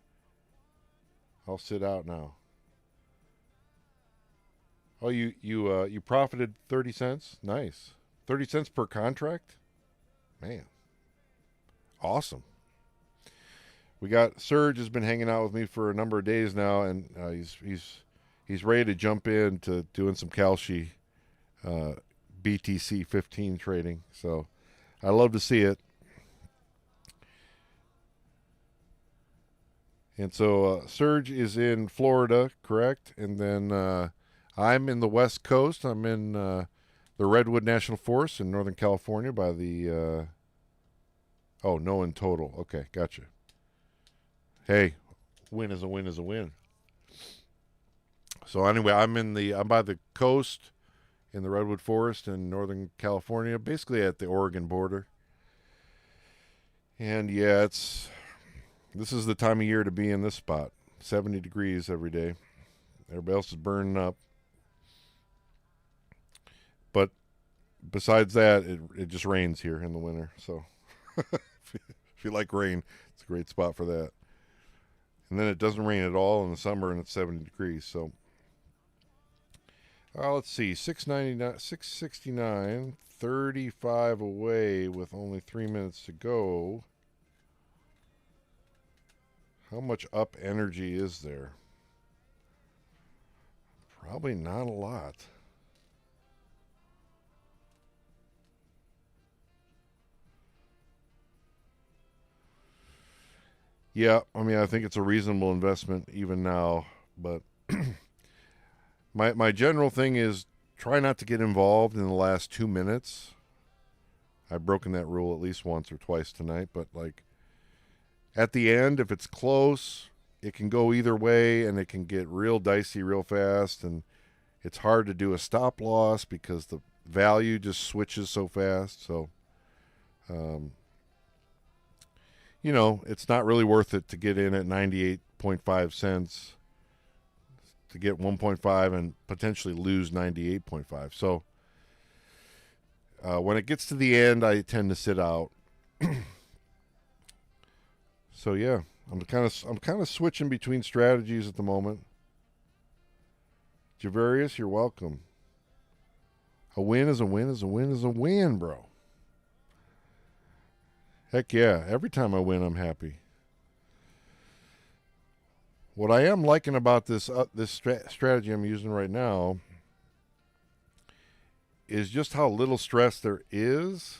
I'll sit out now. Oh, you profited 30 cents? Nice. 30 cents per contract? Man. Awesome. We got Serge has been hanging out with me for a number of days now, and he's ready to jump into doing some Kalshi BTC 15 trading. So I love to see it. And so Serge is in Florida, correct? And then I'm in the West Coast. I'm in the Redwood National Forest in Northern California by the no in total. Okay, gotcha. Hey, win is a win is a win. So anyway, I'm by the coast in the Redwood Forest in Northern California, basically at the Oregon border. And yeah, this is the time of year to be in this spot. 70 degrees every day. Everybody else is burning up. But besides that, it just rains here in the winter. So if you like rain, it's a great spot for that. And then it doesn't rain at all in the summer, and it's 70 degrees. So let's see, 699, 669, 35 away with only 3 minutes to go. How much up energy is there? Probably not a lot. Yeah, I mean, I think it's a reasonable investment even now, but my general thing is try not to get involved in the last 2 minutes. I've broken that rule at least once or twice tonight, but like at the end, if it's close, it can go either way and it can get real dicey real fast, and it's hard to do a stop loss because the value just switches so fast. So, you know, it's not really worth it to get in at 98.5 cents to get 1.5 and potentially lose 98.5. So when it gets to the end, I tend to sit out. So yeah, I'm kind of switching between strategies at the moment. Javarius, you're welcome. A win is a win is a win is a win, bro. Heck yeah, every time I win, I'm happy. What I am liking about this strategy I'm using right now is just how little stress there is,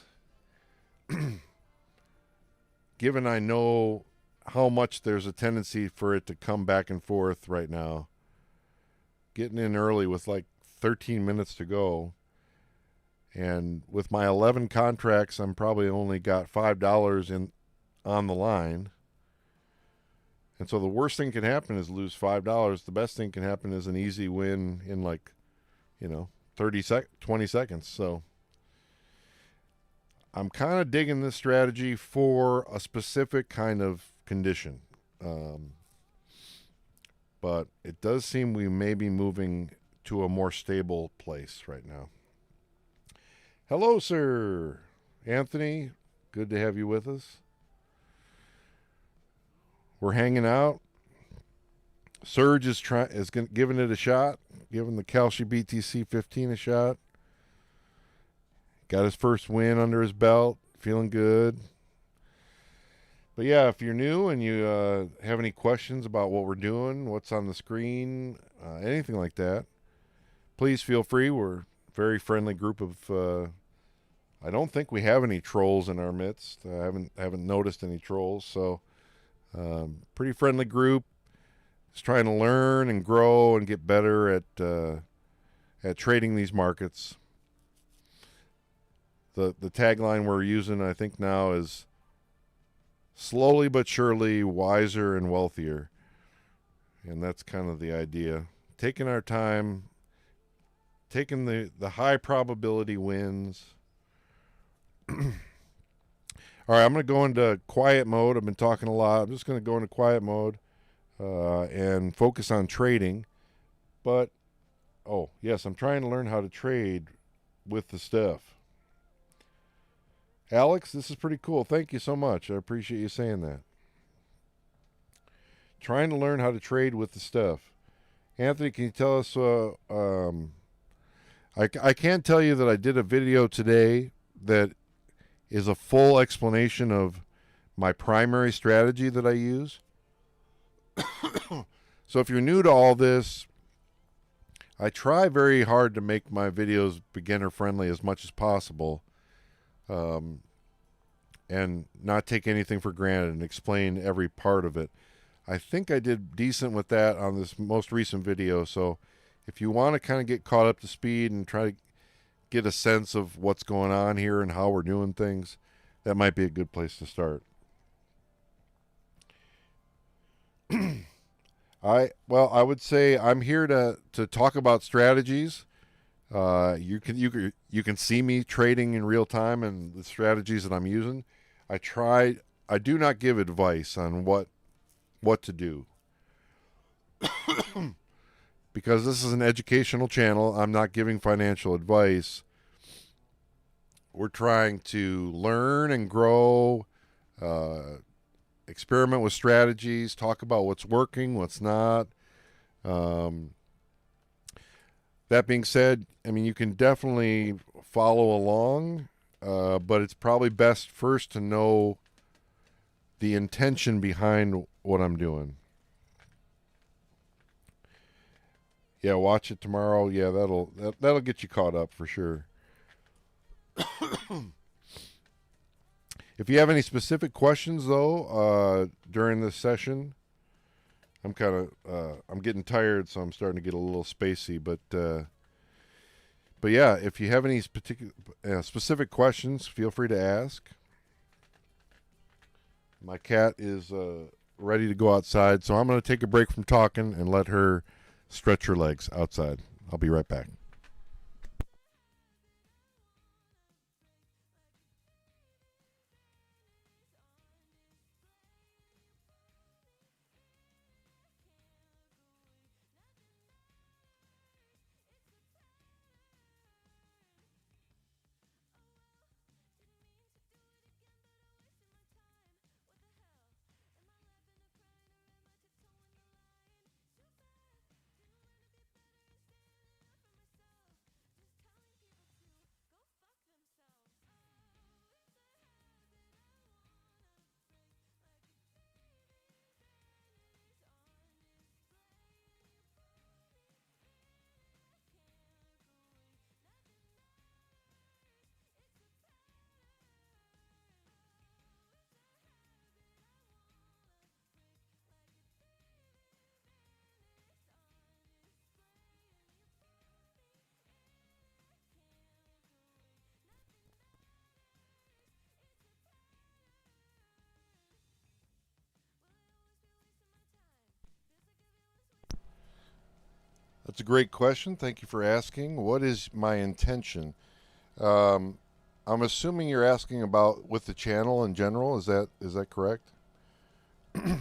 given I know how much there's a tendency for it to come back and forth right now. Getting in early with like 13 minutes to go. And with my 11 contracts, I'm probably only got $5 on the line. And so the worst thing can happen is lose $5. The best thing can happen is an easy win in like, 20 seconds. So I'm kind of digging this strategy for a specific kind of condition. But it does seem we may be moving to a more stable place right now. Hello, sir. Anthony, good to have you with us. We're hanging out. Serge is giving it a shot, giving the Kalshi BTC 15 a shot. Got his first win under his belt, feeling good. But yeah, if you're new and you have any questions about what we're doing, what's on the screen, anything like that, please feel free. We're a very friendly group of. I don't think we have any trolls in our midst. I haven't noticed any trolls. So, pretty friendly group. Just trying to learn and grow and get better at trading these markets. The tagline we're using, I think now, is slowly but surely wiser and wealthier. And that's kind of the idea. Taking our time, taking the high probability wins. All right, I'm going to go into quiet mode. I've been talking a lot. I'm just going to go into quiet mode and focus on trading. But, oh, yes, I'm trying to learn how to trade with the stuff. Alex, this is pretty cool. Thank you so much. I appreciate you saying that. Trying to learn how to trade with the stuff. Anthony, can you tell us? I can't tell you that I did a video today that is a full explanation of my primary strategy that I use. So if you're new to all this, I try very hard to make my videos beginner friendly as much as possible, and not take anything for granted and explain every part of it. I think I did decent with that on this most recent video. So if you want to kind of get caught up to speed and try to get a sense of what's going on here and how we're doing things, that might be a good place to start. I would say I'm here to talk about strategies. You can see me trading in real time and the strategies that I'm using. I do not give advice on what to do. because this is an educational channel, I'm not giving financial advice. We're trying to learn and grow, experiment with strategies, talk about what's working, what's not. That being said, I mean, you can definitely follow along, but it's probably best first to know the intention behind what I'm doing. Yeah, watch it tomorrow. Yeah, that'll get you caught up for sure. If you have any specific questions though, during this session, I'm getting tired, so I'm starting to get a little spacey. But yeah, if you have any specific questions, feel free to ask. My cat is ready to go outside, so I'm going to take a break from talking and let her stretch her legs outside. I'll be right back. That's a great question. Thank you for asking. What is my intention? I'm assuming you're asking about with the channel in general. Is that correct? I'm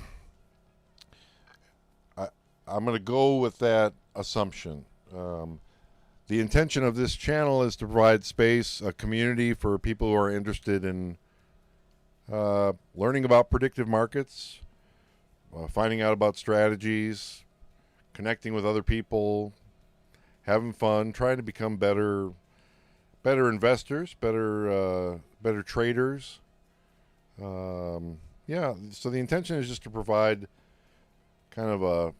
going to go with that assumption. The intention of this channel is to provide space, a community for people who are interested in learning about predictive markets, finding out about strategies, connecting with other people, having fun, trying to become better investors, better traders. Yeah, so the intention is just to provide kind of a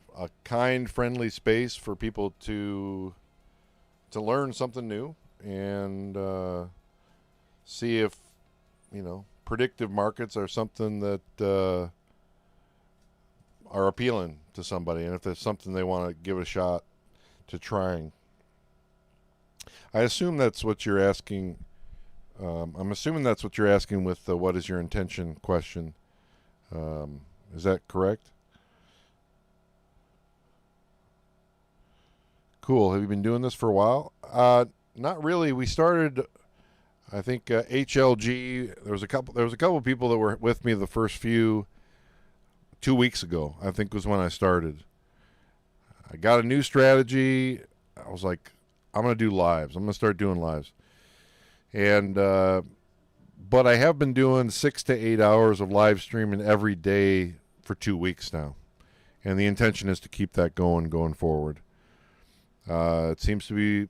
kind, friendly space for people to learn something new and see if, predictive markets are something that are appealing to somebody, and if there's something they want to give a shot to trying. I assume that's what you're asking. I'm assuming that's what you're asking with the "what is your intention" question. Is that correct? Cool. Have you been doing this for a while? Not really. We started, I think, HLG. There was a couple of people that were with me the first few. 2 weeks ago, I think, was when I started. I got a new strategy. I was like, I'm going to do lives. I'm going to start doing lives. And, but I have been doing 6 to 8 hours of live streaming every day for 2 weeks now. And the intention is to keep that going forward. It seems to be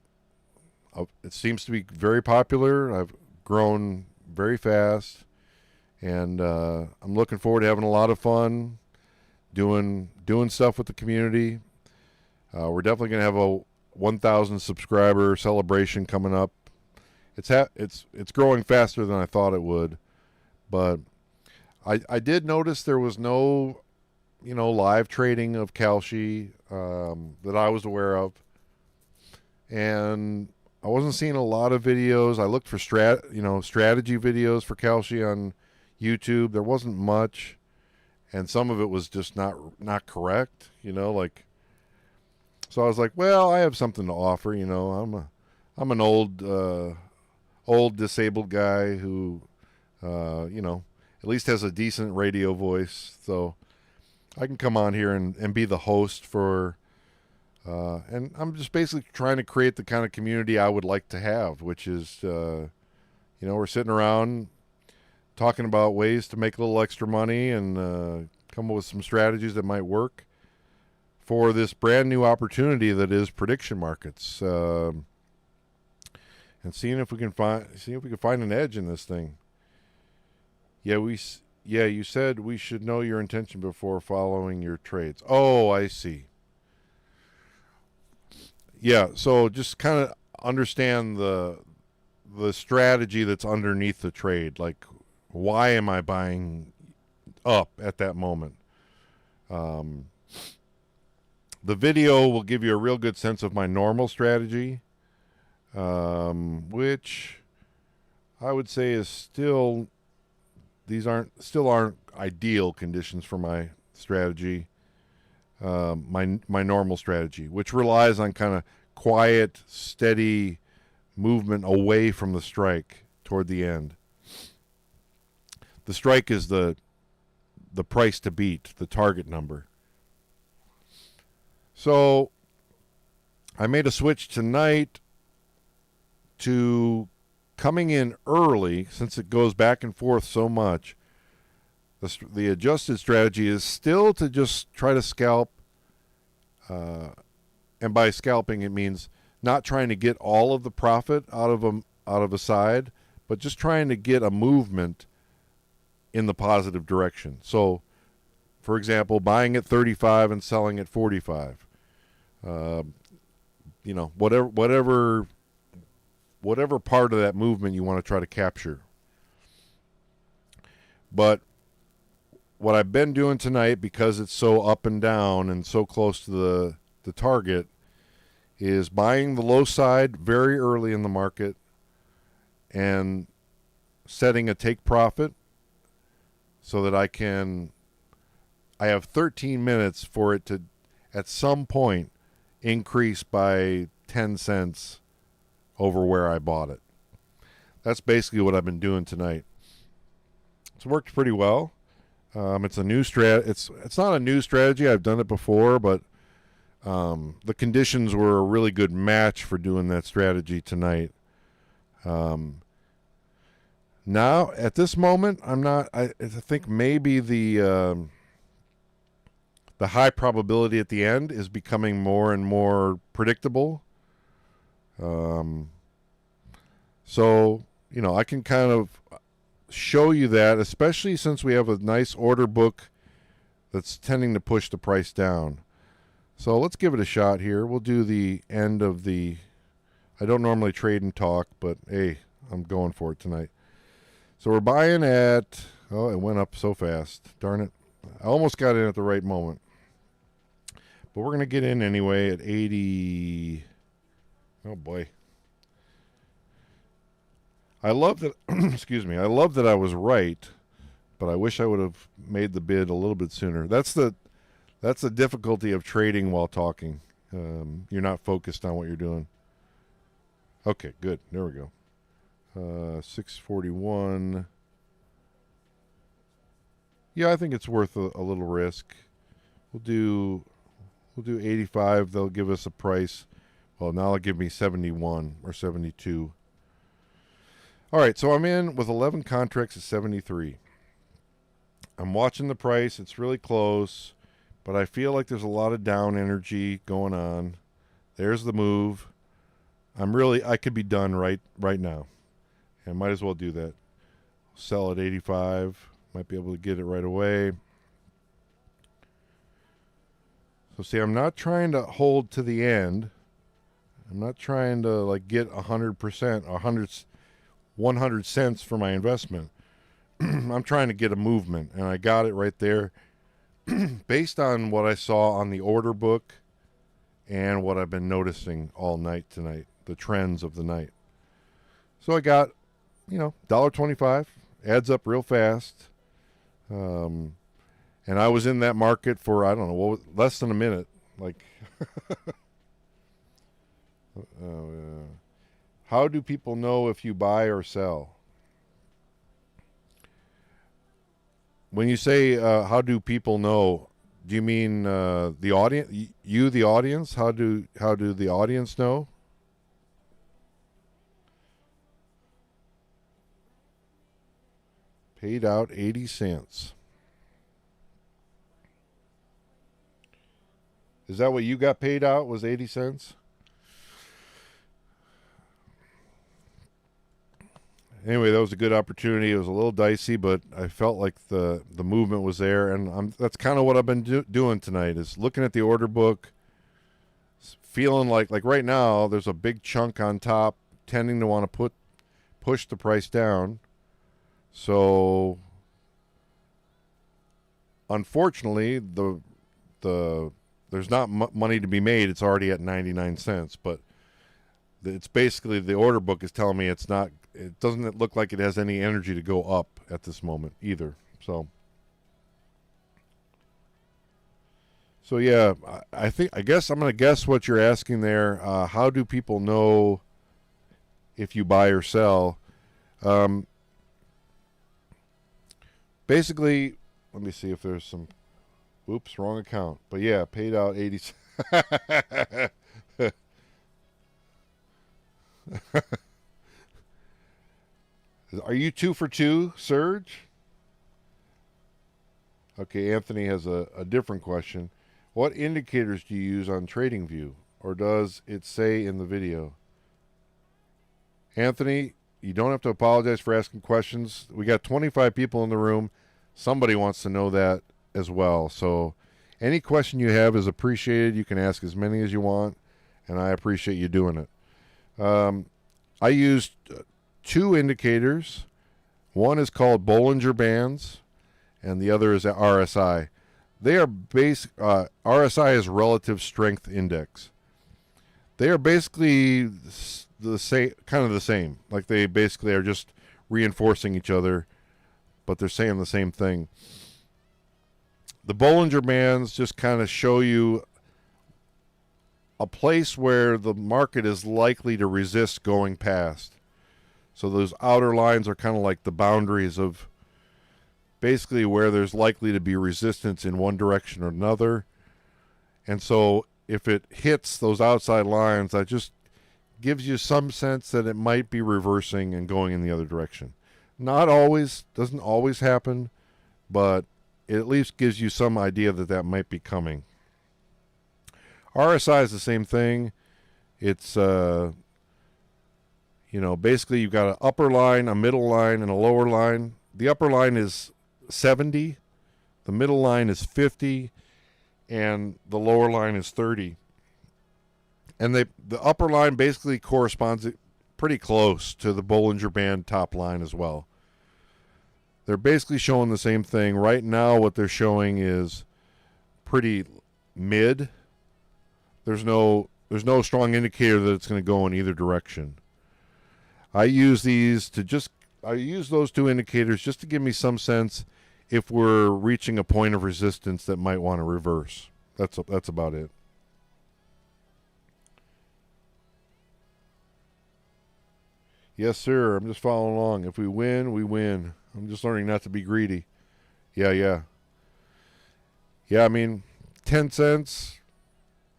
very popular. I've grown very fast. And I'm looking forward to having a lot of fun doing stuff with the community. We're definitely going to have a 1,000 subscriber celebration coming up. It's growing faster than I thought it would, but I did notice there was no live trading of Kalshi that I was aware of, and I wasn't seeing a lot of videos. I looked for strategy videos for Kalshi on YouTube. There wasn't much, and some of it was just not correct, so I was like, well, I have something to offer. I'm an old disabled guy who at least has a decent radio voice, so I can come on here and be the host for And I'm just basically trying to create the kind of community I would like to have, which is, we're sitting around talking about ways to make a little extra money and come up with some strategies that might work for this brand new opportunity that is prediction markets, and seeing if we can find an edge in this thing. Yeah, you said we should know your intention before following your trades. Oh, I see. Yeah, so just kind of understand the strategy that's underneath the trade. Like, why am I buying up at that moment? The video will give you a real good sense of my normal strategy, which I would say is still aren't ideal conditions for my strategy. My normal strategy, which relies on kind of quiet, steady movement away from the strike toward the end. The strike is the price to beat, the target number. So I made a switch tonight to coming in early, since it goes back and forth so much. The adjusted strategy is still to just try to scalp, and by scalping it means not trying to get all of the profit out of a side, but just trying to get a movement in the positive direction. So, for example, buying at 35 and selling at 45. Whatever part of that movement you want to try to capture. But what I've been doing tonight, because it's so up and down and so close to the target, is buying the low side very early in the market and setting a take profit so that I have 13 minutes for it to, at some point, increase by 10 cents over where I bought it. That's basically what I've been doing tonight. It's worked pretty well. It's a new It's not a new strategy. I've done it before, but the conditions were a really good match for doing that strategy tonight. Now, at this moment, I think maybe the high probability at the end is becoming more and more predictable. So, I can kind of show you that, especially since we have a nice order book that's tending to push the price down. So let's give it a shot here. We'll do the end of I don't normally trade and talk, but hey, I'm going for it tonight. So we're buying at, it went up so fast. Darn it. I almost got in at the right moment. But we're going to get in anyway at 80. Oh, boy. I love that, excuse me, I love that I was right, but I wish I would have made the bid a little bit sooner. That's the difficulty of trading while talking. You're not focused on what you're doing. Okay, good. There we go. 641. Yeah, I think it's worth a little risk. We'll do 85. They'll give us a price. Well, now they'll give me 71 or 72. All right, so I'm in with 11 contracts at 73. I'm watching the price. It's really close, but I feel like there's a lot of down energy going on. There's the move. I could be done right now. I might as well do that. Sell at 85. Might be able to get it right away. So see, I'm not trying to hold to the end. I'm not trying to get 100%, 100 cents for my investment. I'm trying to get a movement, and I got it right there based on what I saw on the order book and what I've been noticing all night tonight, the trends of the night. So I got, $1.25, adds up real fast. And I was in that market for, I don't know, less than a minute. How do people know if you buy or sell? When you say, how do people know, Do you mean the audience? You, the audience? How do the audience know? Paid out 80 cents. Is that what you got paid out? Was 80 cents? Anyway, that was a good opportunity. It was a little dicey, but I felt like the movement was there, and that's kind of what I've been doing tonight, is looking at the order book, feeling like right now there's a big chunk on top, tending to want to push the price down. So unfortunately, there's not money to be made. It's already at 99 cents, but it's basically the order book is telling me it's not. It doesn't look like it has any energy to go up at this moment either. So yeah, I guess I'm going to guess what you're asking there. How do people know if you buy or sell? Basically, let me see if there's some. Oops, wrong account. But yeah, paid out 80. Are you 2 for 2, Serge? Okay, Anthony has a different question. What indicators do you use on TradingView, or does it say in the video? Anthony, you don't have to apologize for asking questions. We got 25 people in the room. Somebody wants to know that as well. So any question you have is appreciated. You can ask as many as you want, and I appreciate you doing it. I used 2 indicators. One is called Bollinger Bands, and the other is RSI. They are RSI is Relative Strength Index. They are basically the same, kind of the same. Like they basically are just reinforcing each other, but they're saying the same thing. The Bollinger Bands just kind of show you a place where the market is likely to resist going past. So those outer lines are kind of like the boundaries of basically where there's likely to be resistance in one direction or another. And so if it hits those outside lines, that just gives you some sense that it might be reversing and going in the other direction. Not always, doesn't always happen, but it at least gives you some idea that might be coming. RSI is the same thing. It's, basically you've got an upper line, a middle line, and a lower line. The upper line is 70, the middle line is 50, and the lower line is 30. And the upper line basically corresponds pretty close to the Bollinger Band top line as well. They're basically showing the same thing. Right now what they're showing is pretty mid. There's no strong indicator that it's going to go in either direction. I use those 2 indicators just to give me some sense if we're reaching a point of resistance that might want to reverse. That's about it. Yes, sir. I'm just following along. If we win, we win. I'm just learning not to be greedy. Yeah. Yeah, I mean, 10 cents.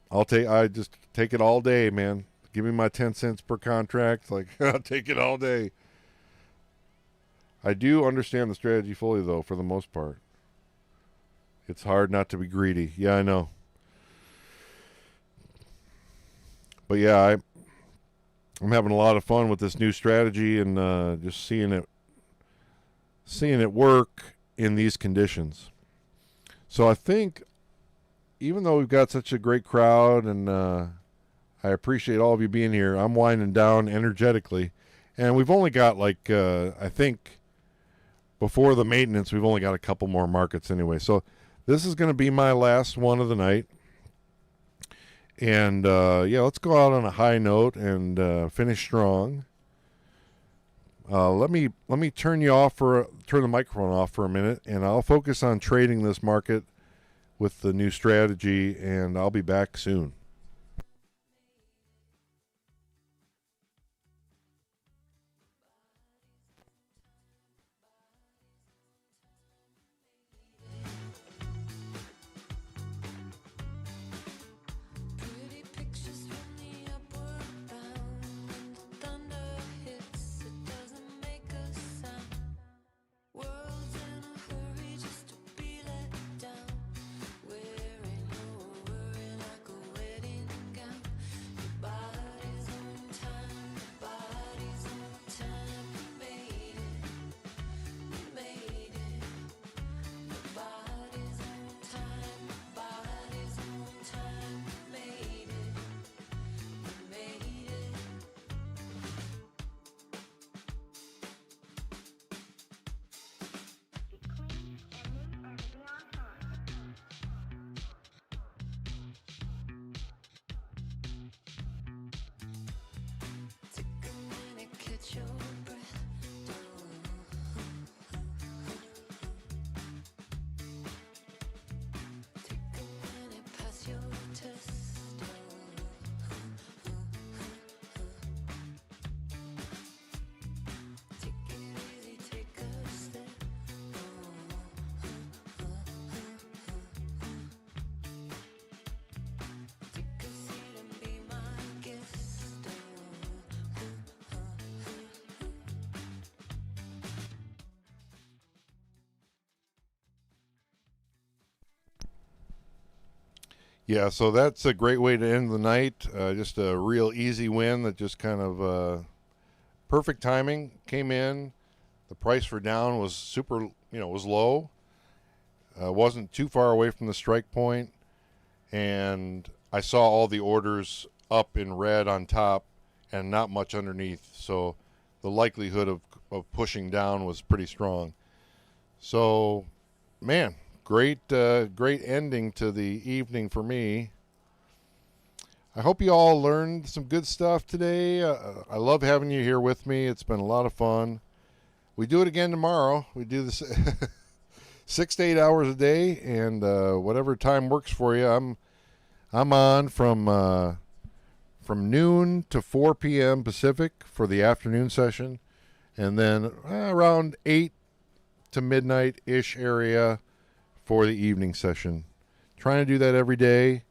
I just take it all day, man. Give me my 10 cents per contract. Like, I'll take it all day. I do understand the strategy fully, though, for the most part. It's hard not to be greedy. Yeah, I know. But yeah, I'm having a lot of fun with this new strategy and just seeing it work in these conditions. So I think, even though we've got such a great crowd and I appreciate all of you being here, I'm winding down energetically. And we've only got I think before the maintenance, we've only got a couple more markets anyway. So this is going to be my last one of the night. And let's go out on a high note and finish strong. Let me turn the microphone off for a minute, and I'll focus on trading this market with the new strategy, and I'll be back soon. Yeah, so that's a great way to end the night. Just a real easy win that just kind of perfect timing. Came in, the price for down was super, was low. Wasn't too far away from the strike point, and I saw all the orders up in red on top and not much underneath. So the likelihood of pushing down was pretty strong. So, man, great ending to the evening for me. I hope you all learned some good stuff today. I love having you here with me. It's been a lot of fun. We do it again tomorrow. We do this 6 to 8 hours a day, and whatever time works for you. I'm on from noon to 4 p.m. Pacific for the afternoon session, and then around 8 to midnight-ish area for the evening session. Trying to do that every day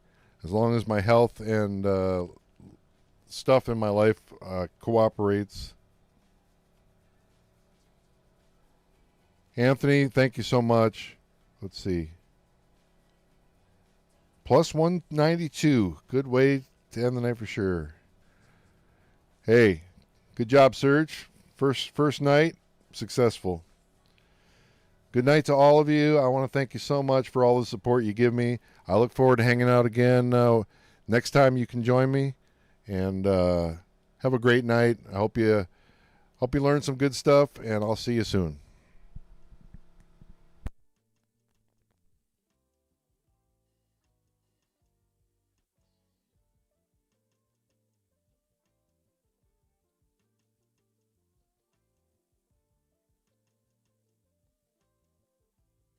as long as my health and stuff in my life cooperates. Anthony, thank you so much. Let's see. Plus 192. Good way to end the night for sure. Hey, good job, Serge. First night, successful. Good night to all of you. I want to thank you so much for all the support you give me. I look forward to hanging out again next time you can join me. And have a great night. I hope you learned some good stuff, and I'll see you soon.